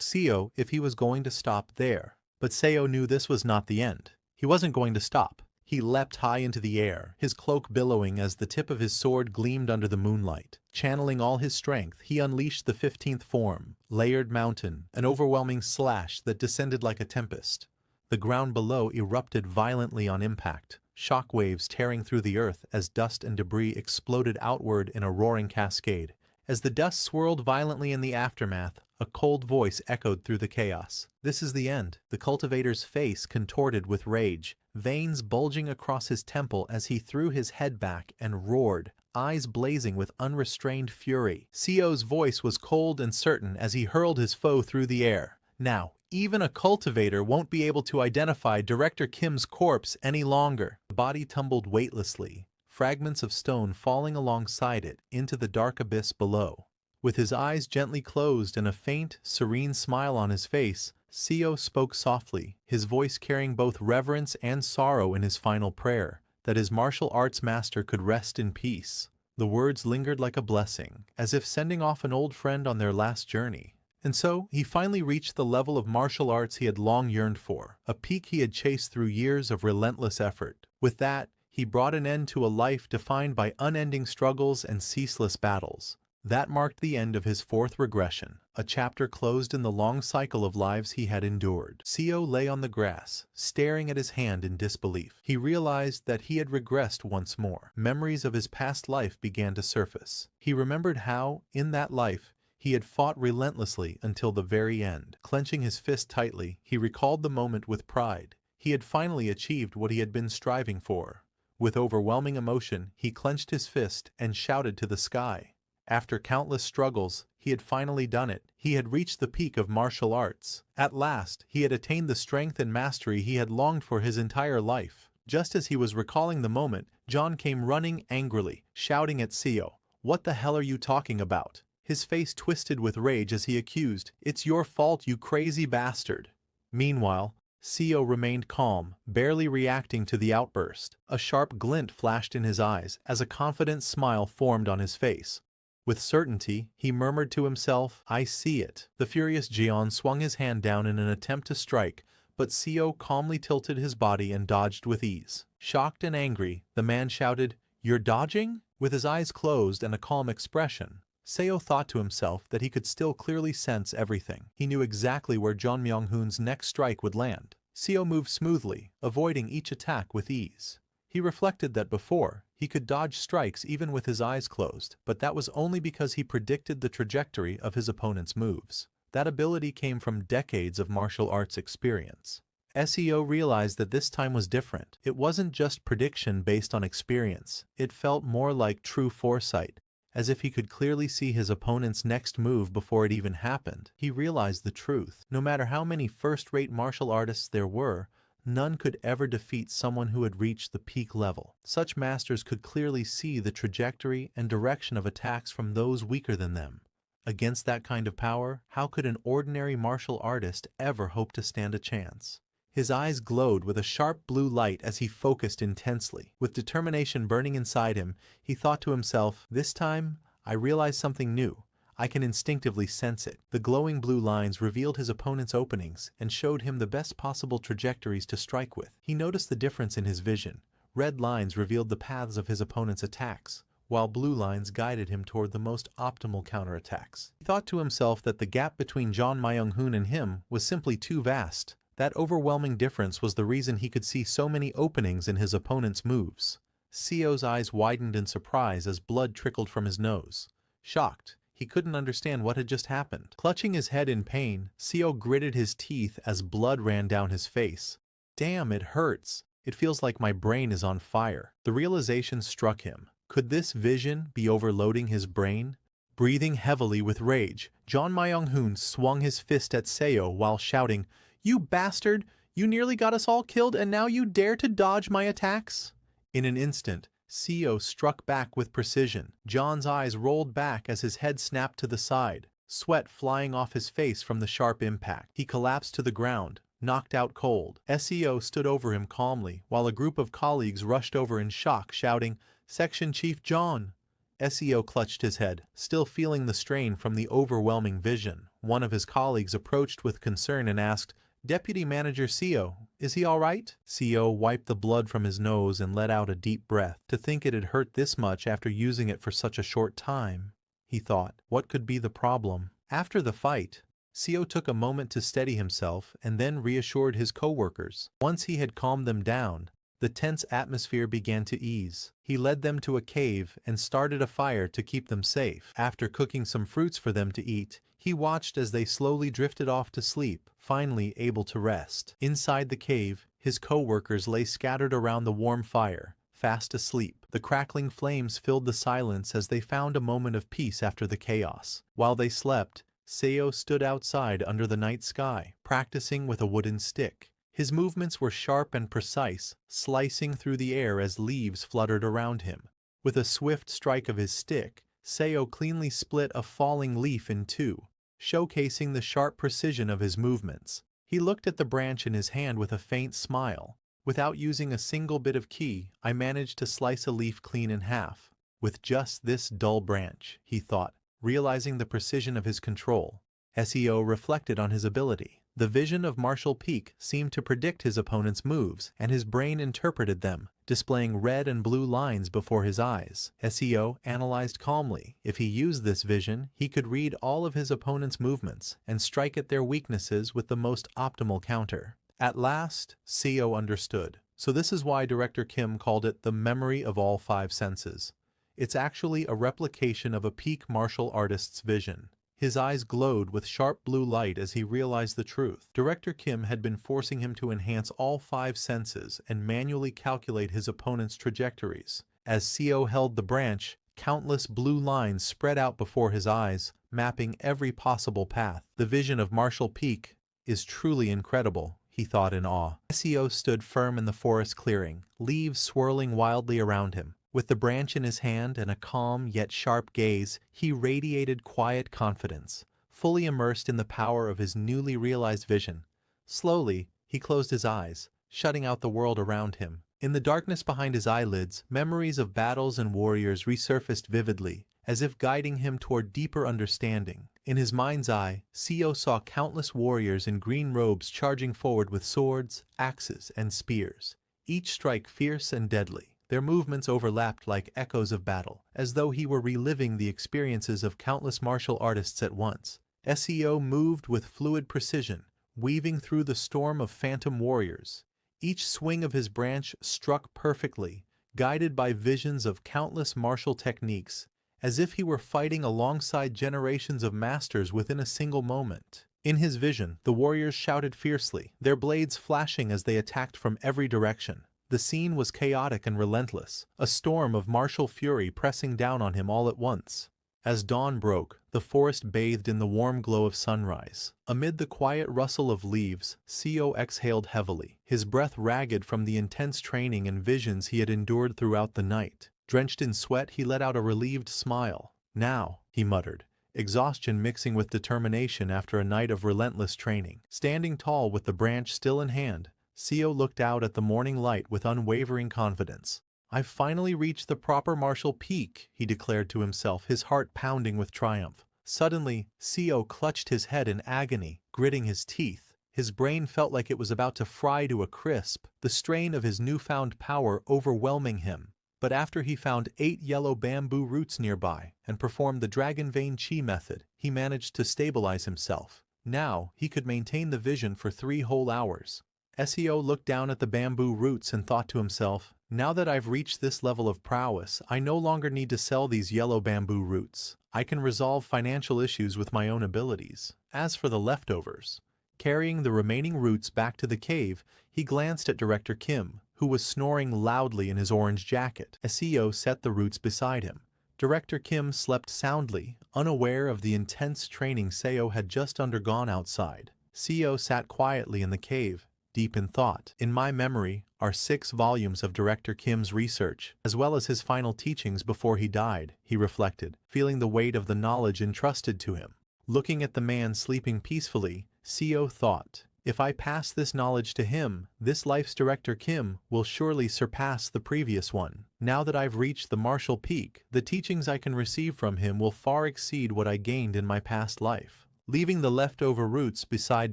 Seo if he was going to stop there. But Seo knew this was not the end. He wasn't going to stop. He leapt high into the air, his cloak billowing as the tip of his sword gleamed under the moonlight. Channeling all his strength, he unleashed the 15th form, Layered Mountain, an overwhelming slash that descended like a tempest. The ground below erupted violently on impact, shock waves tearing through the earth as dust and debris exploded outward in a roaring cascade. As the dust swirled violently in the aftermath, a cold voice echoed through the chaos. This is the end. The cultivator's face contorted with rage, veins bulging across his temple as he threw his head back and roared, eyes blazing with unrestrained fury. Seo's voice was cold and certain as he hurled his foe through the air. Now, even a cultivator won't be able to identify Director Kim's corpse any longer. The body tumbled weightlessly, fragments of stone falling alongside it into the dark abyss below. With his eyes gently closed and a faint, serene smile on his face, Seo spoke softly, his voice carrying both reverence and sorrow in his final prayer, that his martial arts master could rest in peace. The words lingered like a blessing, as if sending off an old friend on their last journey. And so, he finally reached the level of martial arts he had long yearned for, a peak he had chased through years of relentless effort. With that, he brought an end to a life defined by unending struggles and ceaseless battles. That marked the end of his fourth regression, a chapter closed in the long cycle of lives he had endured. Seo lay on the grass, staring at his hand in disbelief. He realized that he had regressed once more. Memories of his past life began to surface. He remembered how, in that life, he had fought relentlessly until the very end. Clenching his fist tightly, he recalled the moment with pride. He had finally achieved what he had been striving for. With overwhelming emotion, he clenched his fist and shouted to the sky. After countless struggles, he had finally done it. He had reached the peak of martial arts. At last, he had attained the strength and mastery he had longed for his entire life. Just as he was recalling the moment, John came running angrily, shouting at Seo, "What the hell are you talking about?" His face twisted with rage as he accused, "It's your fault, you crazy bastard." Meanwhile, Seo remained calm, barely reacting to the outburst. A sharp glint flashed in his eyes as a confident smile formed on his face. With certainty, he murmured to himself, "I see it." The furious Jian swung his hand down in an attempt to strike, but Seo calmly tilted his body and dodged with ease. Shocked and angry, the man shouted, "You're dodging?" With his eyes closed and a calm expression, Seo thought to himself that he could still clearly sense everything. He knew exactly where John Myung-hoon's next strike would land. Seo moved smoothly, avoiding each attack with ease. He reflected that before, he could dodge strikes even with his eyes closed, but that was only because he predicted the trajectory of his opponent's moves. That ability came from decades of martial arts experience. Seo realized that this time was different. It wasn't just prediction based on experience. It felt more like true foresight, as if he could clearly see his opponent's next move before it even happened. He realized the truth. No matter how many first-rate martial artists there were, none could ever defeat someone who had reached the peak level. Such masters could clearly see the trajectory and direction of attacks from those weaker than them. Against that kind of power, how could an ordinary martial artist ever hope to stand a chance? His eyes glowed with a sharp blue light as he focused intensely. With determination burning inside him, he thought to himself, "This time, I realize something new. I can instinctively sense it." The glowing blue lines revealed his opponent's openings and showed him the best possible trajectories to strike with. He noticed the difference in his vision. Red lines revealed the paths of his opponent's attacks, while blue lines guided him toward the most optimal counterattacks. He thought to himself that the gap between John Myung-hoon and him was simply too vast. That overwhelming difference was the reason he could see so many openings in his opponent's moves. Seo's eyes widened in surprise as blood trickled from his nose. Shocked, he couldn't understand what had just happened. Clutching his head in pain, Seo gritted his teeth as blood ran down his face. "Damn, it hurts. It feels like my brain is on fire." The realization struck him. Could this vision be overloading his brain? Breathing heavily with rage, John Myung-hoon swung his fist at Seo while shouting, "You bastard! You nearly got us all killed and now you dare to dodge my attacks?" In an instant, Seo struck back with precision. John's eyes rolled back as his head snapped to the side, sweat flying off his face from the sharp impact. He collapsed to the ground, knocked out cold. Seo stood over him calmly, while a group of colleagues rushed over in shock, shouting, "Section Chief John!" Seo clutched his head, still feeling the strain from the overwhelming vision. One of his colleagues approached with concern and asked, "Deputy Manager Seo, is he all right?" Seo wiped the blood from his nose and let out a deep breath. To think it had hurt this much after using it for such a short time, he thought. What could be the problem? After the fight, Seo took a moment to steady himself and then reassured his co-workers. Once he had calmed them down, the tense atmosphere began to ease. He led them to a cave and started a fire to keep them safe. After cooking some fruits for them to eat, he watched as they slowly drifted off to sleep, finally able to rest. Inside the cave, his co-workers lay scattered around the warm fire, fast asleep. The crackling flames filled the silence as they found a moment of peace after the chaos. While they slept, Seo stood outside under the night sky, practicing with a wooden stick. His movements were sharp and precise, slicing through the air as leaves fluttered around him. With a swift strike of his stick, Seo cleanly split a falling leaf in two, showcasing the sharp precision of his movements. He looked at the branch in his hand with a faint smile. "Without using a single bit of ki, I managed to slice a leaf clean in half. With just this dull branch," he thought, realizing the precision of his control. Seo reflected on his ability. The vision of martial peak seemed to predict his opponent's moves, and his brain interpreted them, displaying red and blue lines before his eyes. Seo analyzed calmly. If he used this vision, he could read all of his opponent's movements and strike at their weaknesses with the most optimal counter. At last, Seo understood. So this is why Director Kim called it the memory of all five senses. It's actually a replication of a peak martial artist's vision. His eyes glowed with sharp blue light as he realized the truth. Director Kim had been forcing him to enhance all five senses and manually calculate his opponent's trajectories. As Seo held the branch, countless blue lines spread out before his eyes, mapping every possible path. The vision of martial peak is truly incredible, he thought in awe. Seo stood firm in the forest clearing, leaves swirling wildly around him. With the branch in his hand and a calm yet sharp gaze, he radiated quiet confidence, fully immersed in the power of his newly realized vision. Slowly, He closed his eyes, shutting out the world around him. In the darkness behind his eyelids, memories of battles and warriors resurfaced vividly, as if guiding him toward deeper understanding. In his mind's eye, Seo saw countless warriors in green robes charging forward with swords, axes, and spears, each strike fierce and deadly. Their movements overlapped like echoes of battle, as though he were reliving the experiences of countless martial artists at once. Seo moved with fluid precision, weaving through the storm of phantom warriors. Each swing of his branch struck perfectly, guided by visions of countless martial techniques, as if he were fighting alongside generations of masters within a single moment. In his vision, the warriors shouted fiercely, their blades flashing as they attacked from every direction. The scene was chaotic and relentless, a storm of martial fury pressing down on him all at once. As dawn broke, the forest bathed in the warm glow of sunrise. Amid the quiet rustle of leaves, Seo exhaled heavily, his breath ragged from the intense training and visions he had endured throughout the night. Drenched in sweat, he let out a relieved smile. "Now," he muttered, exhaustion mixing with determination after a night of relentless training. Standing tall with the branch still in hand, Seo looked out at the morning light with unwavering confidence. "I've finally reached the proper martial peak," he declared to himself, his heart pounding with triumph. Suddenly, Seo clutched his head in agony, gritting his teeth. His brain felt like it was about to fry to a crisp, the strain of his newfound power overwhelming him. But after he found 8 yellow bamboo roots nearby and performed the Dragon Vein Chi method, he managed to stabilize himself. Now, he could maintain the vision for 3 whole hours. Seo looked down at the bamboo roots and thought to himself, "Now that I've reached this level of prowess, I no longer need to sell these yellow bamboo roots. I can resolve financial issues with my own abilities." As for the leftovers, carrying the remaining roots back to the cave, he glanced at Director Kim, who was snoring loudly in his orange jacket. Seo set the roots beside him. Director Kim slept soundly, unaware of the intense training Seo had just undergone outside. Seo sat quietly in the cave, deep in thought. In my memory are 6 volumes of Director Kim's research, as well as his final teachings before he died, he reflected, feeling the weight of the knowledge entrusted to him. Looking at the man sleeping peacefully, Seo thought, if I pass this knowledge to him, this life's Director Kim will surely surpass the previous one. Now that I've reached the martial peak, the teachings I can receive from him will far exceed what I gained in my past life. Leaving the leftover roots beside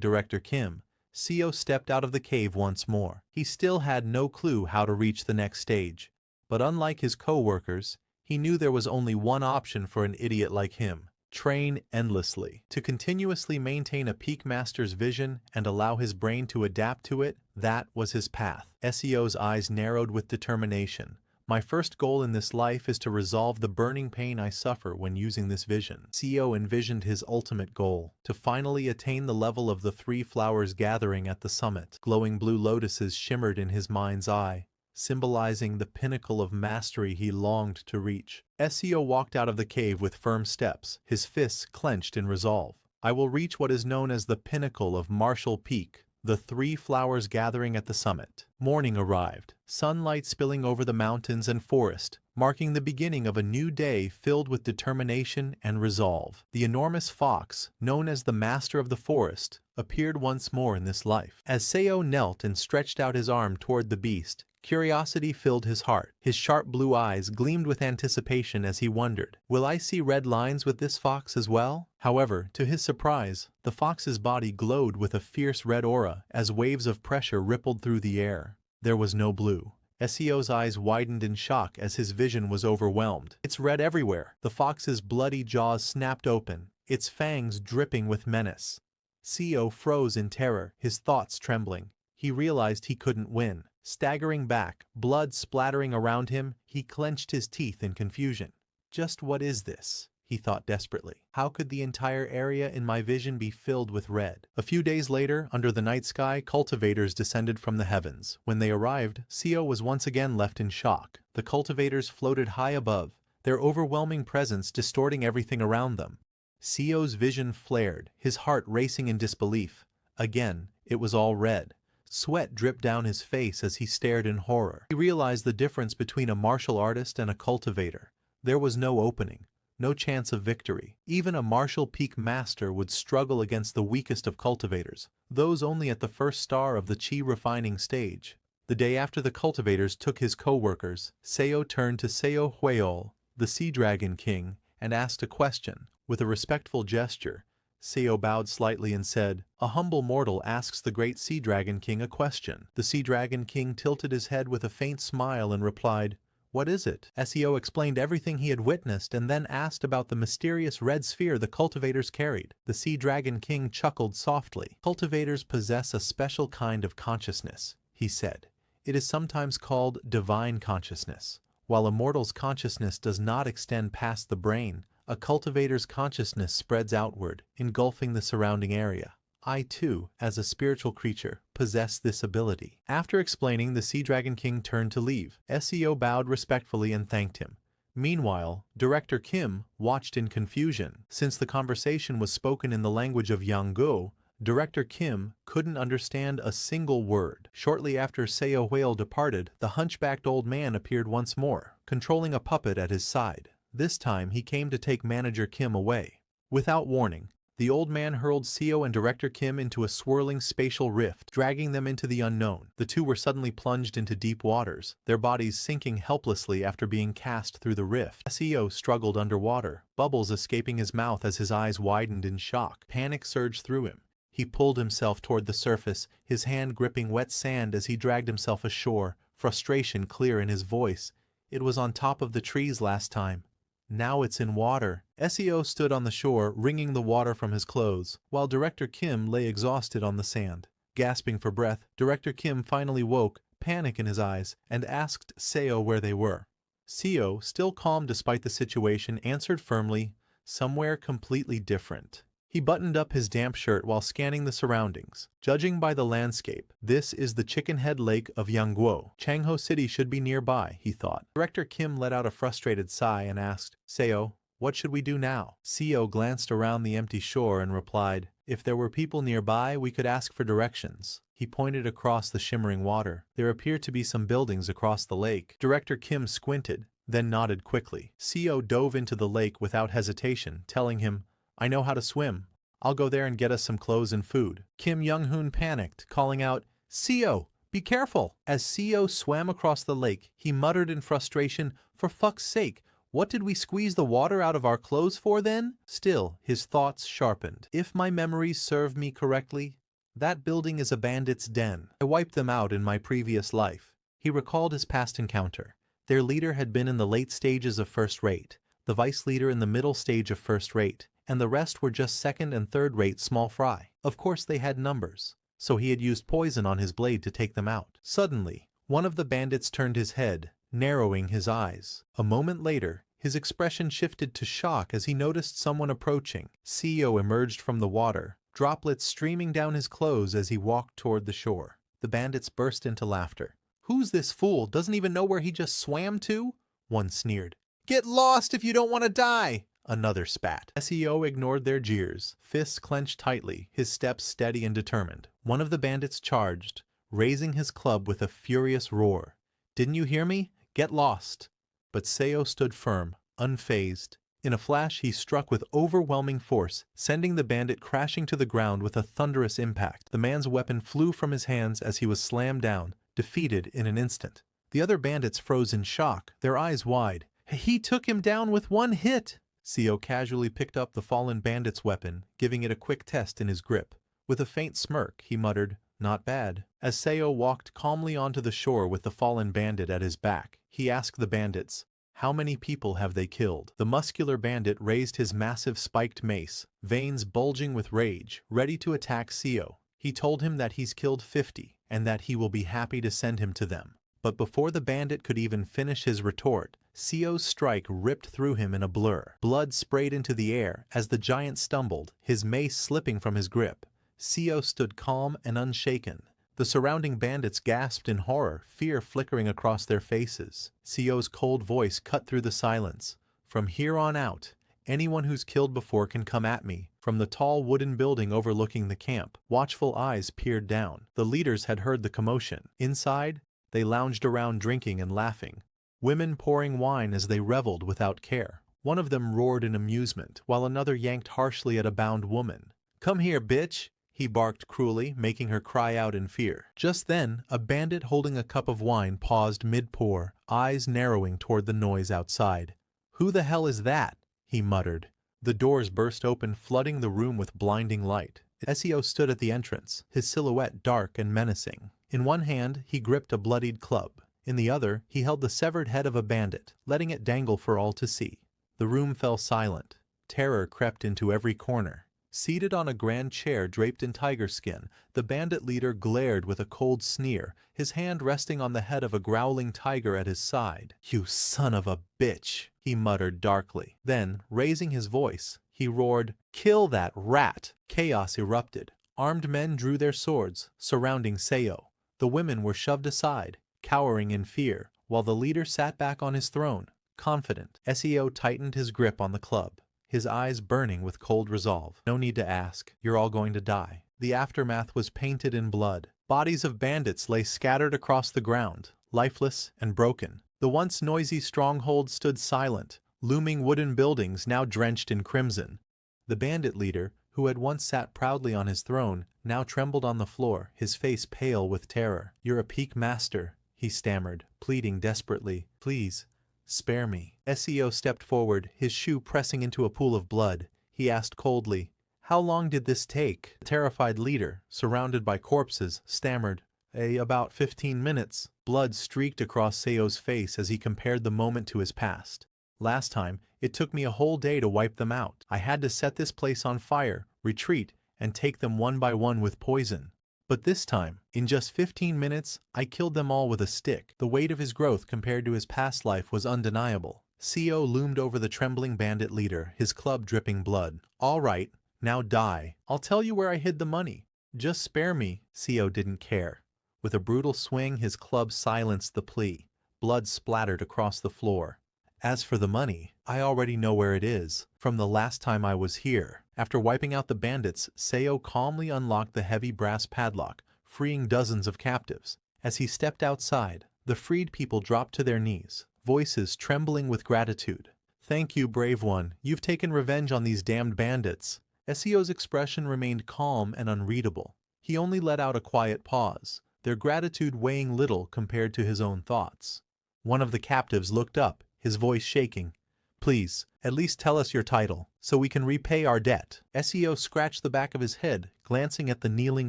Director Kim, Seo stepped out of the cave once more. He still had no clue how to reach the next stage, but unlike his co-workers, he knew there was only one option for an idiot like him: train endlessly. To continuously maintain a peak master's vision and allow his brain to adapt to it, that was his path. Seo's eyes narrowed with determination. My first goal in this life is to resolve the burning pain I suffer when using this vision. Seo envisioned his ultimate goal, to finally attain the level of the 3 flowers gathering at the summit. Glowing blue lotuses shimmered in his mind's eye, symbolizing the pinnacle of mastery he longed to reach. Seo walked out of the cave with firm steps, his fists clenched in resolve. I will reach what is known as the pinnacle of martial peak, the 3 flowers gathering at the summit. Morning arrived, sunlight spilling over the mountains and forest, marking the beginning of a new day filled with determination and resolve. The enormous fox, known as the master of the forest, appeared once more in this life. As Seo knelt and stretched out his arm toward the beast, curiosity filled his heart. His sharp blue eyes gleamed with anticipation as he wondered, will I see red lines with this fox as well? However, to his surprise, the fox's body glowed with a fierce red aura as waves of pressure rippled through the air. There was no blue. Seo's eyes widened in shock as his vision was overwhelmed. It's red everywhere. The fox's bloody jaws snapped open, its fangs dripping with menace. Seo froze in terror, his thoughts trembling. He realized he couldn't win. Staggering back, blood splattering around him, he clenched his teeth in confusion. Just what is this? He thought desperately. How could the entire area in my vision be filled with red? A few days later, under the night sky, cultivators descended from the heavens. When they arrived, Seo was once again left in shock. The cultivators floated high above, their overwhelming presence distorting everything around them. Seo's vision flared, his heart racing in disbelief. Again, it was all red. Sweat dripped down his face as he stared in horror. He realized the difference between a martial artist and a cultivator. There was no opening, no chance of victory. Even a martial peak master would struggle against the weakest of cultivators, those only at the first star of the chi refining stage. The day after the cultivators took his co-workers, Seo turned to Seo Hueol, the Sea Dragon King, and asked a question. With a respectful gesture, Seo bowed slightly and said, "A humble mortal asks the great Sea Dragon King a question." The Sea Dragon King tilted his head with a faint smile and replied, "What is it?" Seo explained everything he had witnessed and then asked about the mysterious red sphere the cultivators carried. The Sea Dragon King chuckled softly. "Cultivators possess a special kind of consciousness," he said. "It is sometimes called divine consciousness. While a mortal's consciousness does not extend past the brain, a cultivator's consciousness spreads outward, engulfing the surrounding area. I too, as a spiritual creature, possess this ability." After explaining, the Sea Dragon King turned to leave. Seo bowed respectfully and thanked him. Meanwhile, Director Kim watched in confusion. Since the conversation was spoken in the language of Yangguo, Director Kim couldn't understand a single word. Shortly after Seo Hueol departed, the hunchbacked old man appeared once more, controlling a puppet at his side. This time he came to take Manager Kim away. Without warning, the old man hurled Seo and Director Kim into a swirling spatial rift, dragging them into the unknown. The two were suddenly plunged into deep waters, their bodies sinking helplessly after being cast through the rift. Seo struggled underwater, bubbles escaping his mouth as his eyes widened in shock. Panic surged through him. He pulled himself toward the surface, his hand gripping wet sand as he dragged himself ashore, frustration clear in his voice. "It was on top of the trees last time. Now it's in water." Seo stood on the shore, wringing the water from his clothes, while Director Kim lay exhausted on the sand. Gasping for breath, Director Kim finally woke, panic in his eyes, and asked Seo where they were. Seo, still calm despite the situation, answered firmly, "Somewhere completely different." He buttoned up his damp shirt while scanning the surroundings. "Judging by the landscape, this is the Chicken Head Lake of Yangguo. Changho City should be nearby," he thought. Director Kim let out a frustrated sigh and asked, "Seo, what should we do now?" Seo glanced around the empty shore and replied, "If there were people nearby, we could ask for directions." He pointed across the shimmering water. There appeared to be some buildings across the lake. Director Kim squinted, then nodded quickly. Seo dove into the lake without hesitation, telling him, "I know how to swim. I'll go there and get us some clothes and food." Kim Young-hoon panicked, calling out, "Seo, be careful!" As Seo swam across the lake, he muttered in frustration, "For fuck's sake, what did we squeeze the water out of our clothes for then?" Still, his thoughts sharpened. "If my memories serve me correctly, that building is a bandit's den. I wiped them out in my previous life." He recalled his past encounter. Their leader had been in the late stages of first rate, the vice leader in the middle stage of first rate, and the rest were just second and third rate small fry. Of course they had numbers, so he had used poison on his blade to take them out. Suddenly, one of the bandits turned his head, narrowing his eyes. A moment later, his expression shifted to shock as he noticed someone approaching. Seo emerged from the water, droplets streaming down his clothes as he walked toward the shore. The bandits burst into laughter. "Who's this fool? Doesn't even know where he just swam to?" One sneered. "Get lost if you don't want to die!" Another spat. Seo ignored their jeers, fists clenched tightly, his steps steady and determined. One of the bandits charged, raising his club with a furious roar. "Didn't you hear me? Get lost!" But Seo stood firm, unfazed. In a flash, he struck with overwhelming force, sending the bandit crashing to the ground with a thunderous impact. The man's weapon flew from his hands as he was slammed down, defeated in an instant. The other bandits froze in shock, their eyes wide. "He took him down with one hit!" Seo casually picked up the fallen bandit's weapon, giving it a quick test in his grip. With a faint smirk, he muttered, "Not bad." As Seo walked calmly onto the shore with the fallen bandit at his back, he asked the bandits, "How many people have they killed?" The muscular bandit raised his massive spiked mace, veins bulging with rage, ready to attack Seo. He told him that he's killed 50, and that he will be happy to send him to them. But before the bandit could even finish his retort, Seo's strike ripped through him in a blur. Blood sprayed into the air as the giant stumbled, his mace slipping from his grip. Seo stood calm and unshaken. The surrounding bandits gasped in horror, fear flickering across their faces. Seo's cold voice cut through the silence. "From here on out, anyone who's killed before can come at me." From the tall wooden building overlooking the camp, watchful eyes peered down. The leaders had heard the commotion. Inside, they lounged around drinking and laughing, women pouring wine as they reveled without care. One of them roared in amusement, while another yanked harshly at a bound woman. "Come here, bitch!" he barked cruelly, making her cry out in fear. Just then, a bandit holding a cup of wine paused mid-pour, eyes narrowing toward the noise outside. "Who the hell is that?" he muttered. The doors burst open, flooding the room with blinding light. Seo stood at the entrance, his silhouette dark and menacing. In one hand, he gripped a bloodied club. In the other, he held the severed head of a bandit, letting it dangle for all to see. The room fell silent. Terror crept into every corner. Seated on a grand chair draped in tiger skin, the bandit leader glared with a cold sneer, his hand resting on the head of a growling tiger at his side. "You son of a bitch," he muttered darkly. Then, raising his voice, he roared, "Kill that rat!" Chaos erupted. Armed men drew their swords, surrounding Seo. The women were shoved aside, cowering in fear, while the leader sat back on his throne, confident. Seo tightened his grip on the club, his eyes burning with cold resolve. "No need to ask. You're all going to die." The aftermath was painted in blood. Bodies of bandits lay scattered across the ground, lifeless and broken. The once noisy stronghold stood silent, looming wooden buildings now drenched in crimson. The bandit leader, who had once sat proudly on his throne, now trembled on the floor, his face pale with terror. "You're a peak master," he stammered, pleading desperately. "Please, spare me." Seo stepped forward, his shoe pressing into a pool of blood. He asked coldly, "How long did this take?" The terrified leader, surrounded by corpses, stammered, "About 15 minutes." Blood streaked across Seo's face as he compared the moment to his past. "Last time, it took me a whole day to wipe them out. I had to set this place on fire, retreat, and take them one by one with poison. But this time, in just 15 minutes, I killed them all with a stick." The weight of his growth compared to his past life was undeniable. Seo loomed over the trembling bandit leader, his club dripping blood. "All right, now die. I'll tell you where I hid the money. Just spare me." Seo didn't care. With a brutal swing, his club silenced the plea. Blood splattered across the floor. "As for the money, I already know where it is, from the last time I was here." After wiping out the bandits, Seo calmly unlocked the heavy brass padlock, freeing dozens of captives. As he stepped outside, the freed people dropped to their knees, voices trembling with gratitude. "Thank you, brave one. You've taken revenge on these damned bandits." Seo's expression remained calm and unreadable. He only let out a quiet pause, their gratitude weighing little compared to his own thoughts. One of the captives looked up, his voice shaking. "Please, at least tell us your title, so we can repay our debt." Seo scratched the back of his head, glancing at the kneeling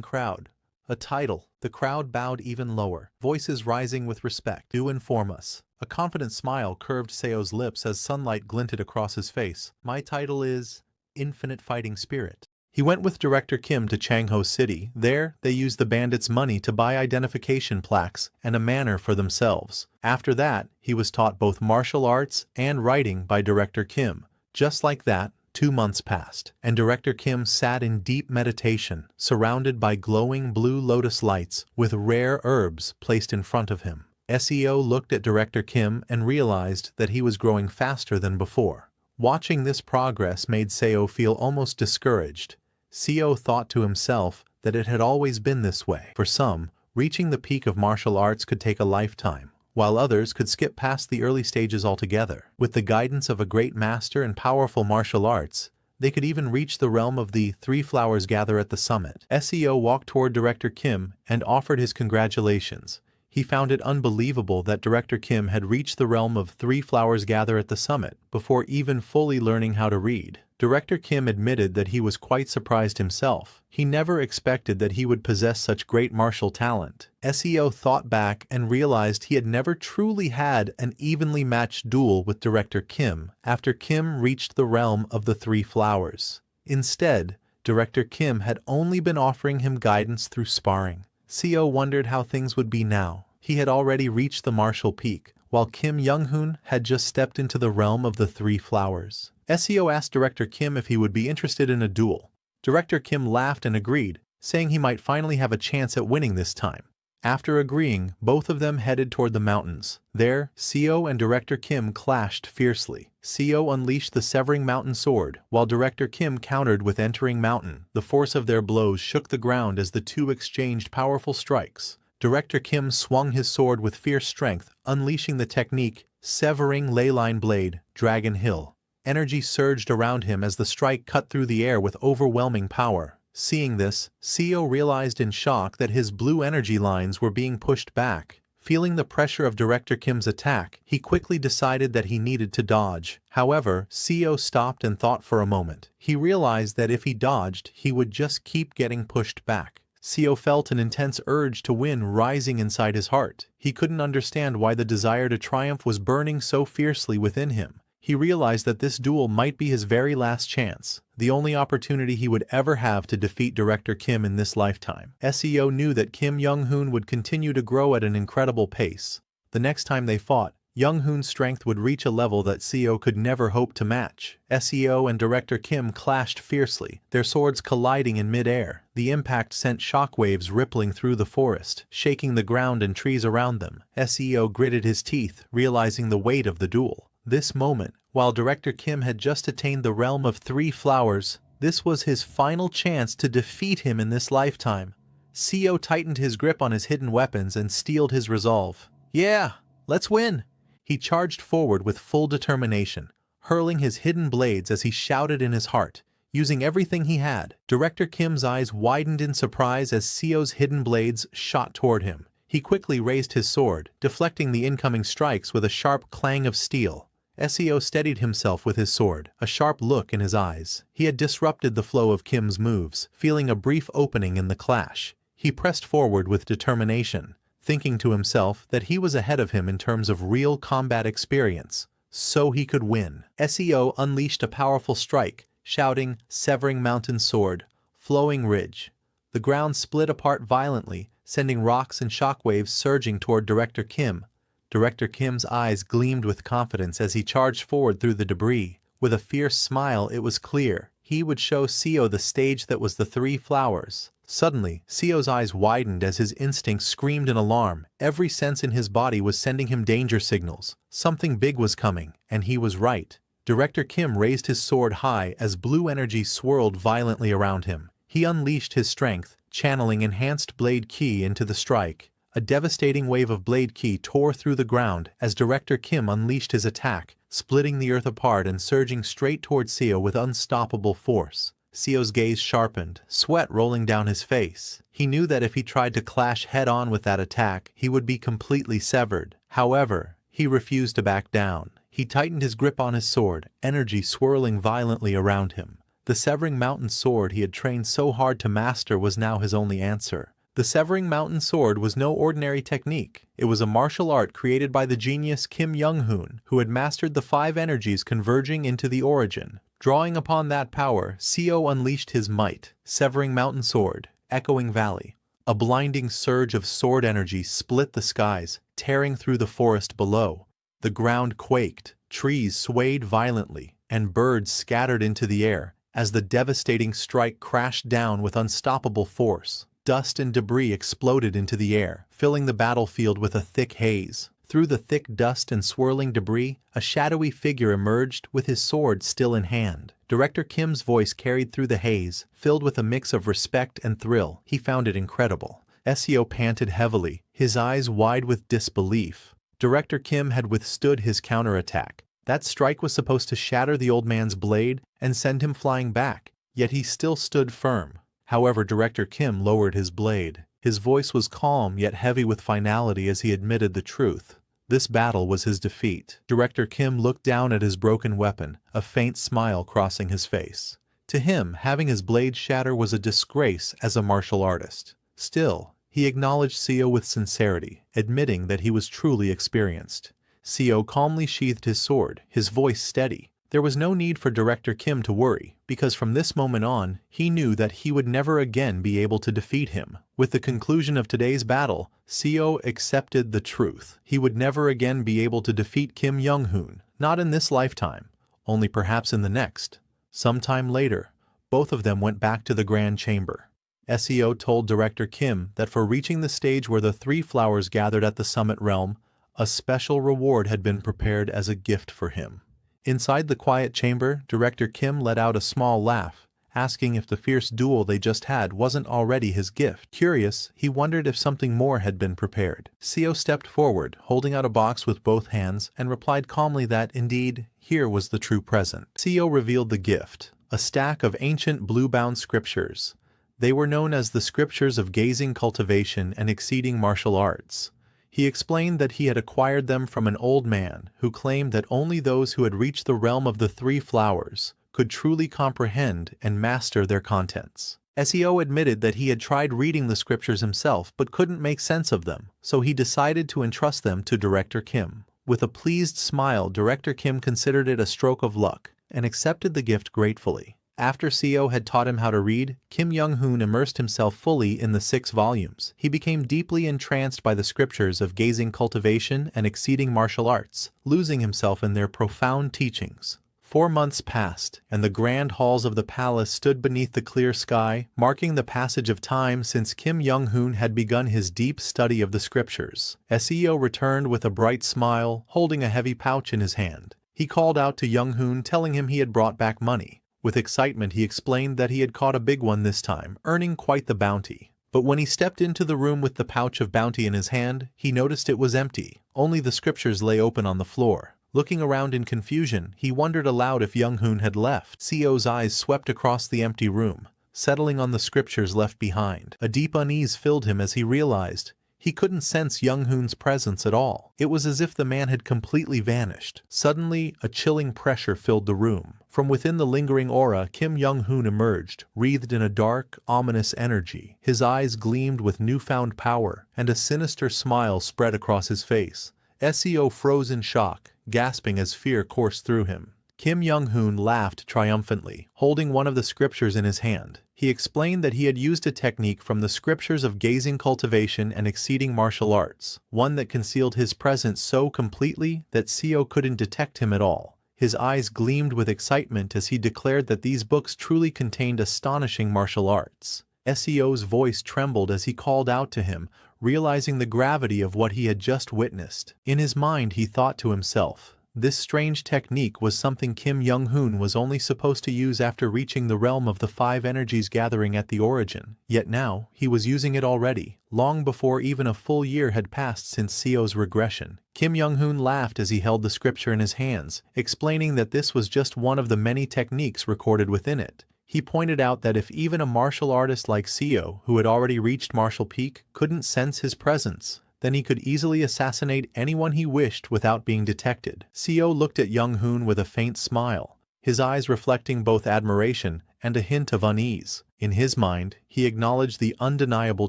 crowd. "A title." The crowd bowed even lower, voices rising with respect. "Do inform us." A confident smile curved Seo's lips as sunlight glinted across his face. "My title is Infinite Fighting Spirit." He went with Director Kim to Changho City. There, they used the bandits' money to buy identification plaques and a manor for themselves. After that, he was taught both martial arts and writing by Director Kim. Just like that, 2 months passed, and Director Kim sat in deep meditation, surrounded by glowing blue lotus lights with rare herbs placed in front of him. Seo looked at Director Kim and realized that he was growing faster than before. Watching this progress made Seo feel almost discouraged. Seo thought to himself that it had always been this way. For some, reaching the peak of martial arts could take a lifetime, while others could skip past the early stages altogether. With the guidance of a great master in powerful martial arts, they could even reach the realm of the 3 flowers gather at the summit. Seo walked toward Director Kim and offered his congratulations. He found it unbelievable that Director Kim had reached the realm of 3 flowers gather at the summit before even fully learning how to read. Director Kim admitted that he was quite surprised himself. He never expected that he would possess such great martial talent. Seo thought back and realized he had never truly had an evenly matched duel with Director Kim after Kim reached the realm of the 3 flowers. Instead, Director Kim had only been offering him guidance through sparring. Seo wondered how things would be now. He had already reached the martial peak, while Kim Young-hoon had just stepped into the realm of the 3 flowers. Seo asked Director Kim if he would be interested in a duel. Director Kim laughed and agreed, saying he might finally have a chance at winning this time. After agreeing, both of them headed toward the mountains. There, Seo and Director Kim clashed fiercely. Seo unleashed the Severing Mountain Sword, while Director Kim countered with Entering Mountain. The force of their blows shook the ground as the two exchanged powerful strikes. Director Kim swung his sword with fierce strength, unleashing the technique Severing Leyline Blade, Dragon Hill. Energy surged around him as the strike cut through the air with overwhelming power. Seeing this, Seo realized in shock that his blue energy lines were being pushed back. Feeling the pressure of Director Kim's attack, he quickly decided that he needed to dodge. However, Seo stopped and thought for a moment. He realized that if he dodged, he would just keep getting pushed back. Seo felt an intense urge to win rising inside his heart. He couldn't understand why the desire to triumph was burning so fiercely within him. He realized that this duel might be his very last chance, the only opportunity he would ever have to defeat Director Kim in this lifetime. Seo knew that Kim Young-hoon would continue to grow at an incredible pace. The next time they fought, Young-hoon's strength would reach a level that Seo could never hope to match. Seo and Director Kim clashed fiercely, their swords colliding in mid-air. The impact sent shockwaves rippling through the forest, shaking the ground and trees around them. Seo gritted his teeth, realizing the weight of the duel. This moment, while Director Kim had just attained the realm of 3 flowers, this was his final chance to defeat him in this lifetime. Seo tightened his grip on his hidden weapons and steeled his resolve. Yeah, let's win! He charged forward with full determination, hurling his hidden blades as he shouted in his heart, using everything he had. Director Kim's eyes widened in surprise as Seo's hidden blades shot toward him. He quickly raised his sword, deflecting the incoming strikes with a sharp clang of steel. Seo steadied himself with his sword, a sharp look in his eyes. He had disrupted the flow of Kim's moves, feeling a brief opening in the clash. He pressed forward with determination, thinking to himself that he was ahead of him in terms of real combat experience, so he could win. Seo unleashed a powerful strike, shouting, "Severing mountain sword, flowing ridge." The ground split apart violently, sending rocks and shockwaves surging toward Director Kim. Director Kim's eyes gleamed with confidence as he charged forward through the debris. With a fierce smile, it was clear he would show Seo the stage that was the 3 flowers. Suddenly, Seo's eyes widened as his instincts screamed in alarm. Every sense in his body was sending him danger signals. Something big was coming, and he was right. Director Kim raised his sword high as blue energy swirled violently around him. He unleashed his strength, channeling enhanced blade ki into the strike. A devastating wave of blade ki tore through the ground as Director Kim unleashed his attack, splitting the earth apart and surging straight toward Seo with unstoppable force. Seo's gaze sharpened, sweat rolling down his face. He knew that if he tried to clash head-on with that attack, he would be completely severed. However, he refused to back down. He tightened his grip on his sword, energy swirling violently around him. The Severing Mountain sword he had trained so hard to master was now his only answer. The Severing Mountain sword was no ordinary technique. It was a martial art created by the genius Kim Young-hoon, who had mastered the 5 energies converging into the origin. Drawing upon that power, Seo unleashed his might. Severing Mountain sword, echoing valley. A blinding surge of sword energy split the skies, tearing through the forest below. The ground quaked, trees swayed violently, and birds scattered into the air as the devastating strike crashed down with unstoppable force. Dust and debris exploded into the air, filling the battlefield with a thick haze. Through the thick dust and swirling debris, a shadowy figure emerged with his sword still in hand. Director Kim's voice carried through the haze, filled with a mix of respect and thrill. He found it incredible. Seo panted heavily, his eyes wide with disbelief. Director Kim had withstood his counterattack. That strike was supposed to shatter the old man's blade and send him flying back, yet he still stood firm. However, Director Kim lowered his blade. His voice was calm yet heavy with finality as he admitted the truth. This battle was his defeat. Director Kim looked down at his broken weapon, a faint smile crossing his face. To him, having his blade shatter was a disgrace as a martial artist. Still, he acknowledged Seo with sincerity, admitting that he was truly experienced. Seo calmly sheathed his sword, his voice steady. There was no need for Director Kim to worry, because from this moment on, he knew that he would never again be able to defeat him. With the conclusion of today's battle, Seo accepted the truth. He would never again be able to defeat Kim Young-hoon, not in this lifetime, only perhaps in the next. Sometime later, both of them went back to the Grand Chamber. Seo told Director Kim that for reaching the stage where the 3 flowers gathered at the Summit Realm, a special reward had been prepared as a gift for him. Inside the quiet chamber, Director Kim let out a small laugh asking if the fierce duel they just had wasn't already his gift. Curious, he wondered if something more had been prepared. Seo stepped forward, holding out a box with both hands, and replied calmly that, indeed, here was the true present. Seo revealed the gift, a stack of ancient blue-bound scriptures. They were known as the scriptures of gazing cultivation and exceeding martial arts. He explained that he had acquired them from an old man who claimed that only those who had reached the realm of the three flowers could truly comprehend and master their contents. Seo admitted that he had tried reading the scriptures himself but couldn't make sense of them, so he decided to entrust them to Director Kim. With a pleased smile, Director Kim considered it a stroke of luck and accepted the gift gratefully. After Seo had taught him how to read, Kim Young-hoon immersed himself fully in the 6 volumes. He became deeply entranced by the scriptures of gazing cultivation and exceeding martial arts, losing himself in their profound teachings. 4 months passed, and the grand halls of the palace stood beneath the clear sky, marking the passage of time since Kim Young-hoon had begun his deep study of the scriptures. Seo returned with a bright smile, holding a heavy pouch in his hand. He called out to Young-hoon, telling him he had brought back money. With excitement, he explained that he had caught a big one this time, earning quite the bounty. But when he stepped into the room with the pouch of bounty in his hand, he noticed it was empty. Only the scriptures lay open on the floor. Looking around in confusion, he wondered aloud if Young-hoon had left. Seo's eyes swept across the empty room, settling on the scriptures left behind. A deep unease filled him as he realized he couldn't sense Young-hoon's presence at all. It was as if the man had completely vanished. Suddenly, a chilling pressure filled the room. From within the lingering aura, Kim Young-hoon emerged, wreathed in a dark, ominous energy. His eyes gleamed with newfound power, and a sinister smile spread across his face. Seo froze in shock, gasping as fear coursed through him. Kim Young-hoon laughed triumphantly, holding one of the scriptures in his hand. He explained that he had used a technique from the scriptures of gazing cultivation and exceeding martial arts, one that concealed his presence so completely that Seo couldn't detect him at all. His eyes gleamed with excitement as he declared that these books truly contained astonishing martial arts. Seo's voice trembled as he called out to him, realizing the gravity of what he had just witnessed. In his mind, he thought to himself, this strange technique was something Kim Young-hoon was only supposed to use after reaching the realm of the 5 energies gathering at the origin. Yet now, he was using it already, long before even a full year had passed since Seo's regression. Kim Young-hoon laughed as he held the scripture in his hands, explaining that this was just one of the many techniques recorded within it. He pointed out that if even a martial artist like Seo, who had already reached martial peak, couldn't sense his presence, then he could easily assassinate anyone he wished without being detected. Seo looked at Young-hoon with a faint smile, his eyes reflecting both admiration and a hint of unease. In his mind, he acknowledged the undeniable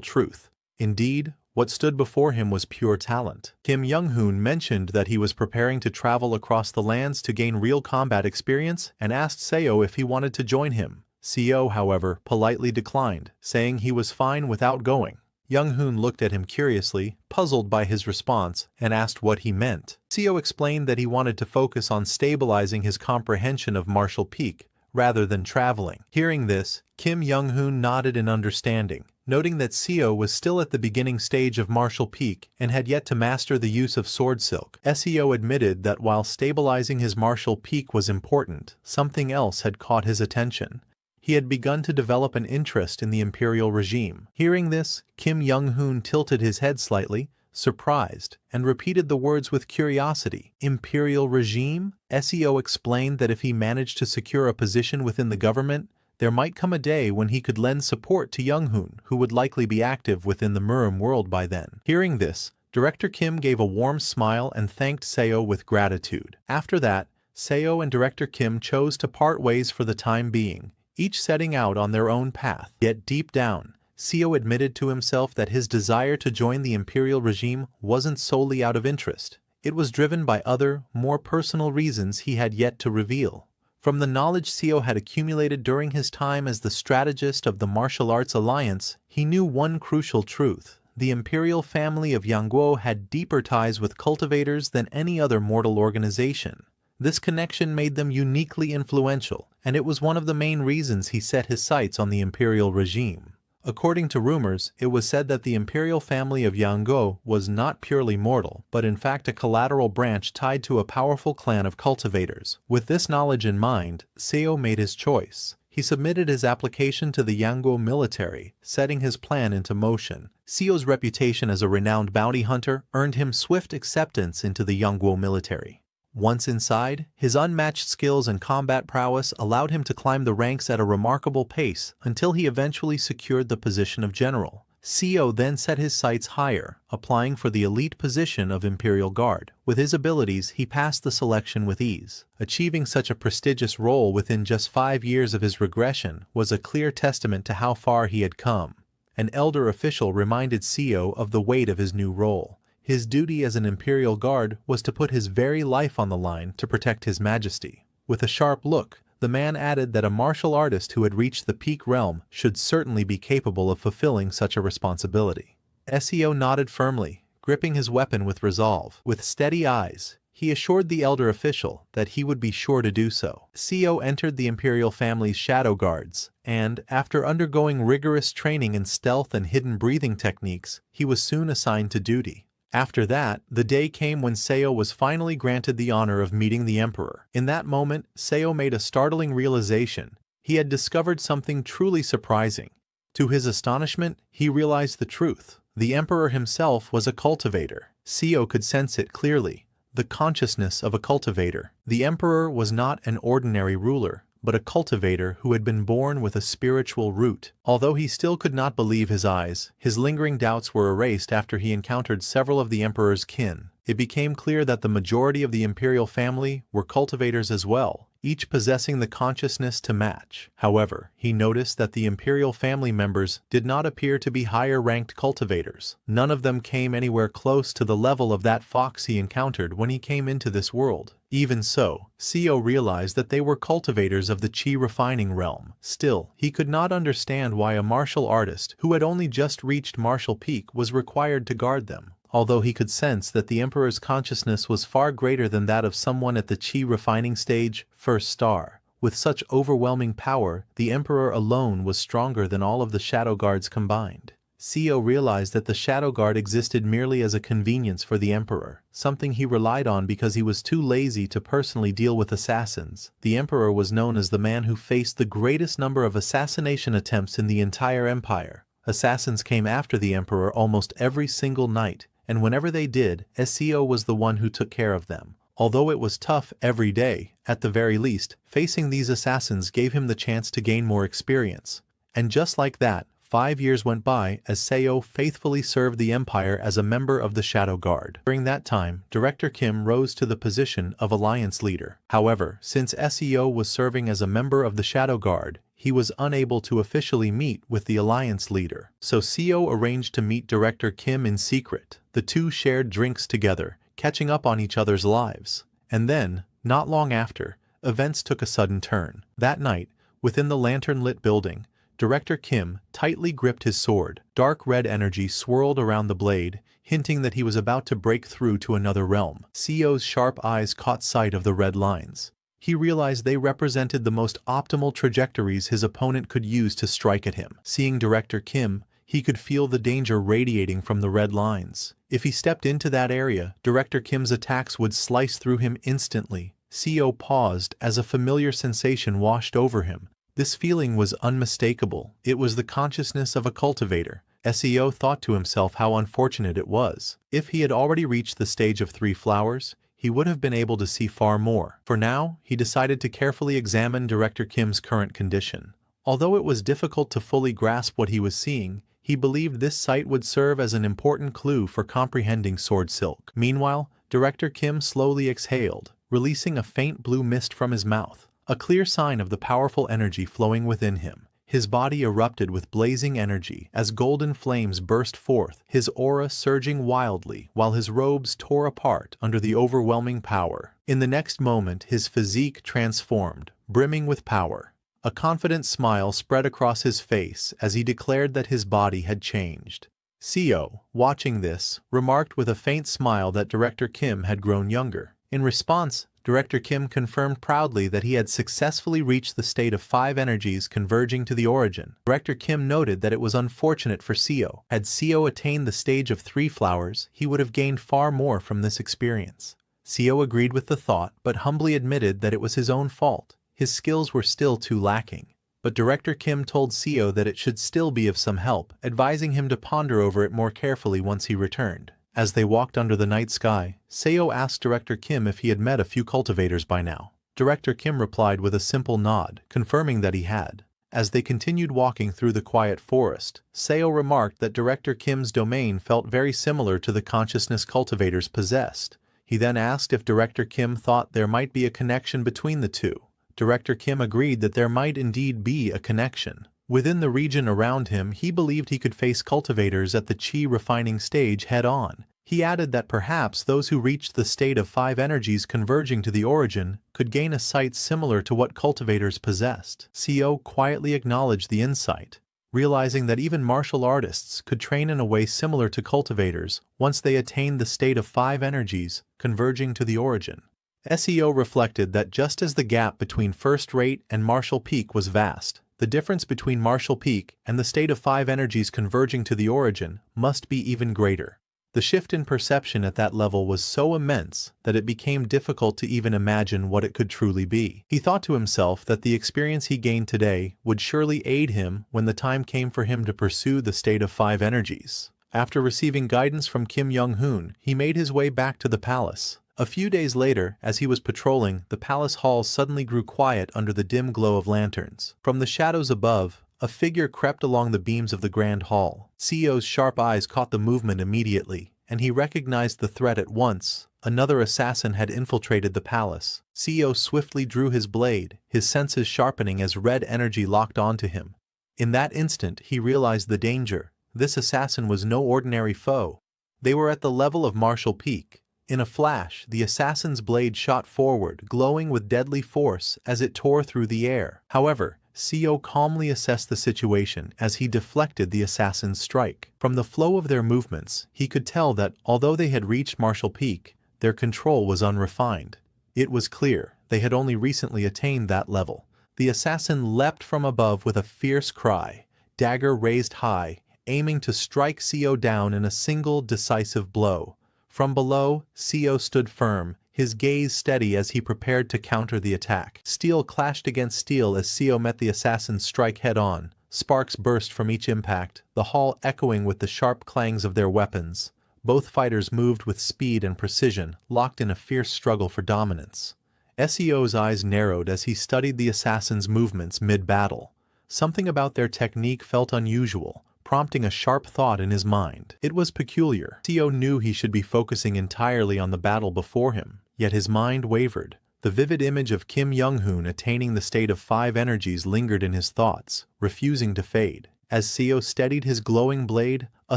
truth. Indeed, what stood before him was pure talent. Kim Young-hoon mentioned that he was preparing to travel across the lands to gain real combat experience and asked Seo if he wanted to join him. Seo, however, politely declined, saying he was fine without going. Young-hoon looked at him curiously, puzzled by his response, and asked what he meant. Seo explained that he wanted to focus on stabilizing his comprehension of martial peak, rather than traveling. Hearing this, Kim Young-hoon nodded in understanding, noting that Seo was still at the beginning stage of martial peak and had yet to master the use of sword silk. Seo admitted that while stabilizing his martial peak was important, something else had caught his attention. He had begun to develop an interest in the imperial regime. Hearing this, Kim Young-hoon tilted his head slightly, surprised, and repeated the words with curiosity. Imperial regime? Seo explained that if he managed to secure a position within the government, there might come a day when he could lend support to Young-hoon, who would likely be active within the Murim world by then. Hearing this, Director Kim gave a warm smile and thanked Seo with gratitude. After that, Seo and Director Kim chose to part ways for the time being, each setting out on their own path. Yet deep down, Seo admitted to himself that his desire to join the imperial regime wasn't solely out of interest. It was driven by other, more personal reasons he had yet to reveal. From the knowledge Seo had accumulated during his time as the strategist of the Martial Arts Alliance, he knew one crucial truth. The imperial family of Yangguo had deeper ties with cultivators than any other mortal organization. This connection made them uniquely influential, and it was one of the main reasons he set his sights on the imperial regime. According to rumors, it was said that the imperial family of Yangguo was not purely mortal, but in fact a collateral branch tied to a powerful clan of cultivators. With this knowledge in mind, Seo made his choice. he submitted his application to the Yangguo military, setting his plan into motion. Seo's reputation as a renowned bounty hunter earned him swift acceptance into the Yangguo military. Once inside, his unmatched skills and combat prowess allowed him to climb the ranks at a remarkable pace until he eventually secured the position of general. Seo then set his sights higher, applying for the elite position of Imperial Guard. With his abilities, he passed the selection with ease. Achieving such a prestigious role within just 5 years of his regression was a clear testament to how far he had come. An elder official reminded Seo of the weight of his new role. His duty as an Imperial Guard was to put his very life on the line to protect His Majesty. With a sharp look, the man added that a martial artist who had reached the peak realm should certainly be capable of fulfilling such a responsibility. Seo nodded firmly, gripping his weapon with resolve. With steady eyes, he assured the elder official that he would be sure to do so. Seo entered the Imperial family's shadow guards, and, after undergoing rigorous training in stealth and hidden breathing techniques, he was soon assigned to duty. After that, the day came when Seo was finally granted the honor of meeting the Emperor. In that moment, Seo made a startling realization. He had discovered something truly surprising. To his astonishment, he realized the truth. The Emperor himself was a cultivator. Seo could sense it clearly. The consciousness of a cultivator. The Emperor was not an ordinary ruler, but a cultivator who had been born with a spiritual root. Although he still could not believe his eyes, his lingering doubts were erased after he encountered several of the Emperor's kin. It became clear that the majority of the Imperial family were cultivators as well, each possessing the consciousness to match. However, he noticed that the Imperial family members did not appear to be higher-ranked cultivators. None of them came anywhere close to the level of that fox he encountered when he came into this world. Even so, Seo realized that they were cultivators of the Qi refining realm. Still, he could not understand why a martial artist who had only just reached martial peak was required to guard them. Although he could sense that the Emperor's consciousness was far greater than that of someone at the Qi refining stage, first star. With such overwhelming power, the Emperor alone was stronger than all of the Shadow Guards combined. Seo realized that the Shadow Guard existed merely as a convenience for the Emperor, something he relied on because he was too lazy to personally deal with assassins. The Emperor was known as the man who faced the greatest number of assassination attempts in the entire empire. Assassins came after the Emperor almost every single night, and whenever they did, Seo was the one who took care of them. Although it was tough every day, at the very least, facing these assassins gave him the chance to gain more experience. And just like that, 5 years went by as Seo faithfully served the Empire as a member of the Shadow Guard. During that time, Director Kim rose to the position of Alliance Leader. However, since Seo was serving as a member of the Shadow Guard, he was unable to officially meet with the Alliance Leader. So Seo arranged to meet Director Kim in secret. The two shared drinks together, catching up on each other's lives. And then, not long after, events took a sudden turn. That night, within the lantern-lit building, Director Kim tightly gripped his sword. Dark red energy swirled around the blade, hinting that he was about to break through to another realm. Seo's sharp eyes caught sight of the red lines. He realized they represented the most optimal trajectories his opponent could use to strike at him. Seeing Director Kim, he could feel the danger radiating from the red lines. If he stepped into that area, Director Kim's attacks would slice through him instantly. Seo paused as a familiar sensation washed over him. This feeling was unmistakable. It was the consciousness of a cultivator. Seo thought to himself how unfortunate it was. If he had already reached the stage of 3 flowers, he would have been able to see far more. For now, he decided to carefully examine Director Kim's current condition. Although it was difficult to fully grasp what he was seeing, he believed this sight would serve as an important clue for comprehending Sword Silk. Meanwhile, Director Kim slowly exhaled, releasing a faint blue mist from his mouth, a clear sign of the powerful energy flowing within him. His body erupted with blazing energy as golden flames burst forth, his aura surging wildly while his robes tore apart under the overwhelming power. In the next moment, his physique transformed, brimming with power. A confident smile spread across his face as he declared that his body had changed. Seo, watching this, remarked with a faint smile that Director Kim had grown younger. In response, Director Kim confirmed proudly that he had successfully reached the state of 5 energies converging to the origin. Director Kim noted that it was unfortunate for Seo. Had Seo attained the stage of 3 flowers, he would have gained far more from this experience. Seo agreed with the thought, but humbly admitted that it was his own fault. His skills were still too lacking. but Director Kim told Seo that it should still be of some help, advising him to ponder over it more carefully once he returned. As they walked under the night sky, Seo asked Director Kim if he had met a few cultivators by now. Director Kim replied with a simple nod, confirming that he had. As they continued walking through the quiet forest, Seo remarked that Director Kim's domain felt very similar to the consciousness cultivators possessed. He then asked if Director Kim thought there might be a connection between the two. Director Kim agreed that there might indeed be a connection. Within the region around him, he believed he could face cultivators at the chi refining stage head-on. He added that perhaps those who reached the state of 5 energies converging to the origin could gain a sight similar to what cultivators possessed. Seo quietly acknowledged the insight, realizing that even martial artists could train in a way similar to cultivators once they attained the state of 5 energies converging to the origin. Seo reflected that just as the gap between first rate and martial peak was vast, the difference between martial peak and the state of 5 energies converging to the origin must be even greater. The shift in perception at that level was so immense that it became difficult to even imagine what it could truly be. He thought to himself that the experience he gained today would surely aid him when the time came for him to pursue the state of 5 energies. After receiving guidance from Kim Young-hoon, he made his way back to the palace. A few days later, as he was patrolling, the palace halls suddenly grew quiet under the dim glow of lanterns. From the shadows above, a figure crept along the beams of the grand hall. Seo's sharp eyes caught the movement immediately, and he recognized the threat at once. Another assassin had infiltrated the palace. Seo swiftly drew his blade, his senses sharpening as red energy locked onto him. In that instant, he realized the danger. This assassin was no ordinary foe. They were at the level of martial peak. In a flash, the assassin's blade shot forward, glowing with deadly force as it tore through the air. However, Seo calmly assessed the situation as he deflected the assassin's strike. From the flow of their movements, he could tell that, although they had reached martial peak, their control was unrefined. It was clear they had only recently attained that level. The assassin leapt from above with a fierce cry, dagger raised high, aiming to strike Seo down in a single decisive blow. From below, Seo stood firm, his gaze steady as he prepared to counter the attack. Steel clashed against steel as Seo met the assassin's strike head-on. Sparks burst from each impact, the hall echoing with the sharp clangs of their weapons. Both fighters moved with speed and precision, locked in a fierce struggle for dominance. Seo's eyes narrowed as he studied the assassin's movements mid-battle. Something about their technique felt unusual, prompting a sharp thought in his mind. It was peculiar. Seo knew he should be focusing entirely on the battle before him, yet his mind wavered. The vivid image of Kim Young-hoon attaining the state of 5 energies lingered in his thoughts, refusing to fade. As Seo steadied his glowing blade, a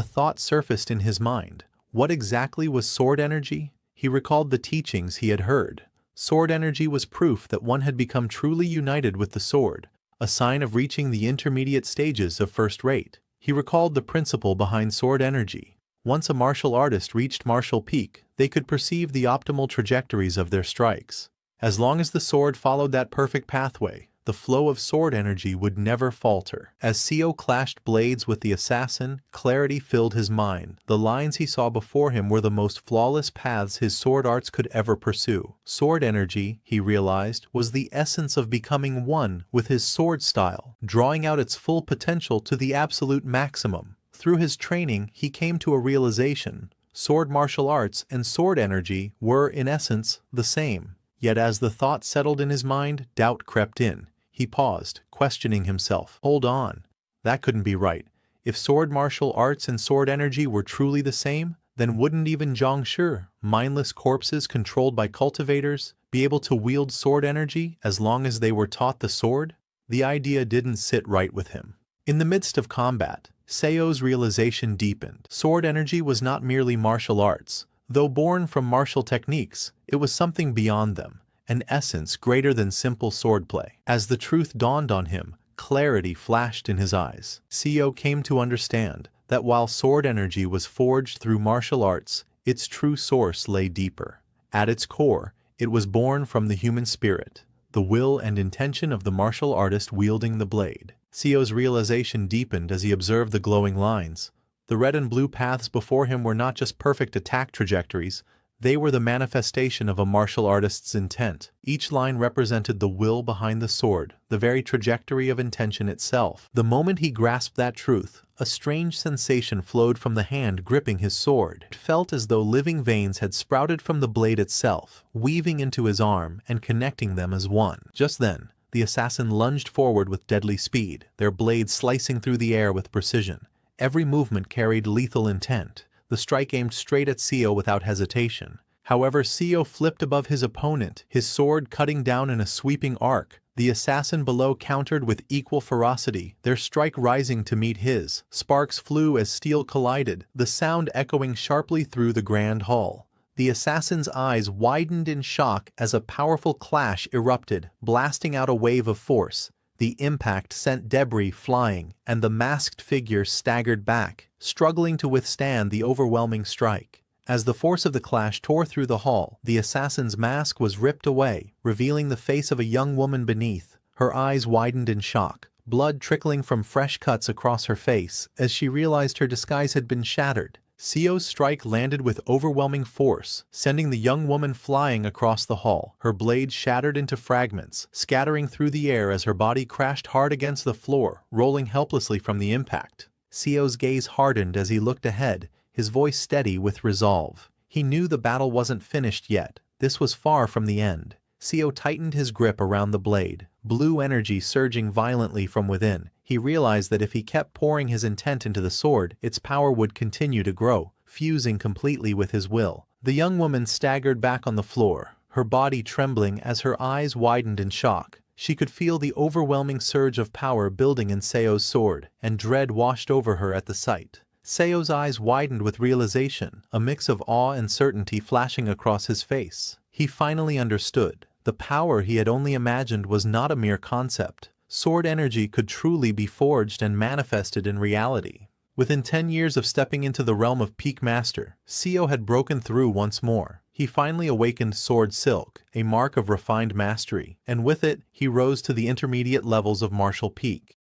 thought surfaced in his mind. What exactly was sword energy? He recalled the teachings he had heard. Sword energy was proof that one had become truly united with the sword, a sign of reaching the intermediate stages of first rate. He recalled the principle behind sword energy. Once a martial artist reached martial peak, they could perceive the optimal trajectories of their strikes. As long as the sword followed that perfect pathway, the flow of sword energy would never falter. As Seo clashed blades with the assassin, clarity filled his mind. The lines he saw before him were the most flawless paths his sword arts could ever pursue. Sword energy, he realized, was the essence of becoming one with his sword style, drawing out its full potential to the absolute maximum. Through his training, he came to a realization. Sword martial arts and sword energy were, in essence, the same. Yet as the thought settled in his mind, doubt crept in. He paused, questioning himself. Hold on. That couldn't be right. If sword martial arts and sword energy were truly the same, then wouldn't even Zhongshi, mindless corpses controlled by cultivators, be able to wield sword energy as long as they were taught the sword? The idea didn't sit right with him. In the midst of combat, Seo's realization deepened. Sword energy was not merely martial arts. Though born from martial techniques, it was something beyond them, an essence greater than simple swordplay. As the truth dawned on him, clarity flashed in his eyes. Seo came to understand that while sword energy was forged through martial arts, its true source lay deeper. At its core, it was born from the human spirit, the will and intention of the martial artist wielding the blade. Seo's realization deepened as he observed the glowing lines. The red and blue paths before him were not just perfect attack trajectories, They were the manifestation of a martial artist's intent. Each line represented the will behind the sword, the very trajectory of intention itself. The moment he grasped that truth, a strange sensation flowed from the hand gripping his sword. It felt as though living veins had sprouted from the blade itself, weaving into his arm and connecting them as one. Just then, the assassin lunged forward with deadly speed, their blades slicing through the air with precision. Every movement carried lethal intent. The strike aimed straight at Seo without hesitation. However, Seo flipped above his opponent, his sword cutting down in a sweeping arc. The assassin below countered with equal ferocity, their strike rising to meet his. Sparks flew as steel collided, the sound echoing sharply through the grand hall. The assassin's eyes widened in shock as a powerful clash erupted, blasting out a wave of force. The impact sent debris flying, and the masked figure staggered back, struggling to withstand the overwhelming strike. As the force of the clash tore through the hall, the assassin's mask was ripped away, revealing the face of a young woman beneath. Her eyes widened in shock, blood trickling from fresh cuts across her face as she realized her disguise had been shattered. Seo's strike landed with overwhelming force, sending the young woman flying across the hall. Her blade shattered into fragments, scattering through the air as her body crashed hard against the floor, rolling helplessly from the impact. Seo's gaze hardened as he looked ahead, his voice steady with resolve. He knew the battle wasn't finished yet. This was far from the end. Seo tightened his grip around the blade, blue energy surging violently from within. He realized that if he kept pouring his intent into the sword, its power would continue to grow, fusing completely with his will. The young woman staggered back on the floor, her body trembling as her eyes widened in shock. She could feel the overwhelming surge of power building in Seo's sword, and dread washed over her at the sight. Seo's eyes widened with realization, a mix of awe and certainty flashing across his face. He finally understood. The power he had only imagined was not a mere concept. Sword energy could truly be forged and manifested in reality. Within 10 years of stepping into the realm of peak master, Seo had broken through once more. He finally awakened Sword Silk, a mark of refined mastery, and with it, he rose to the intermediate levels of martial peak.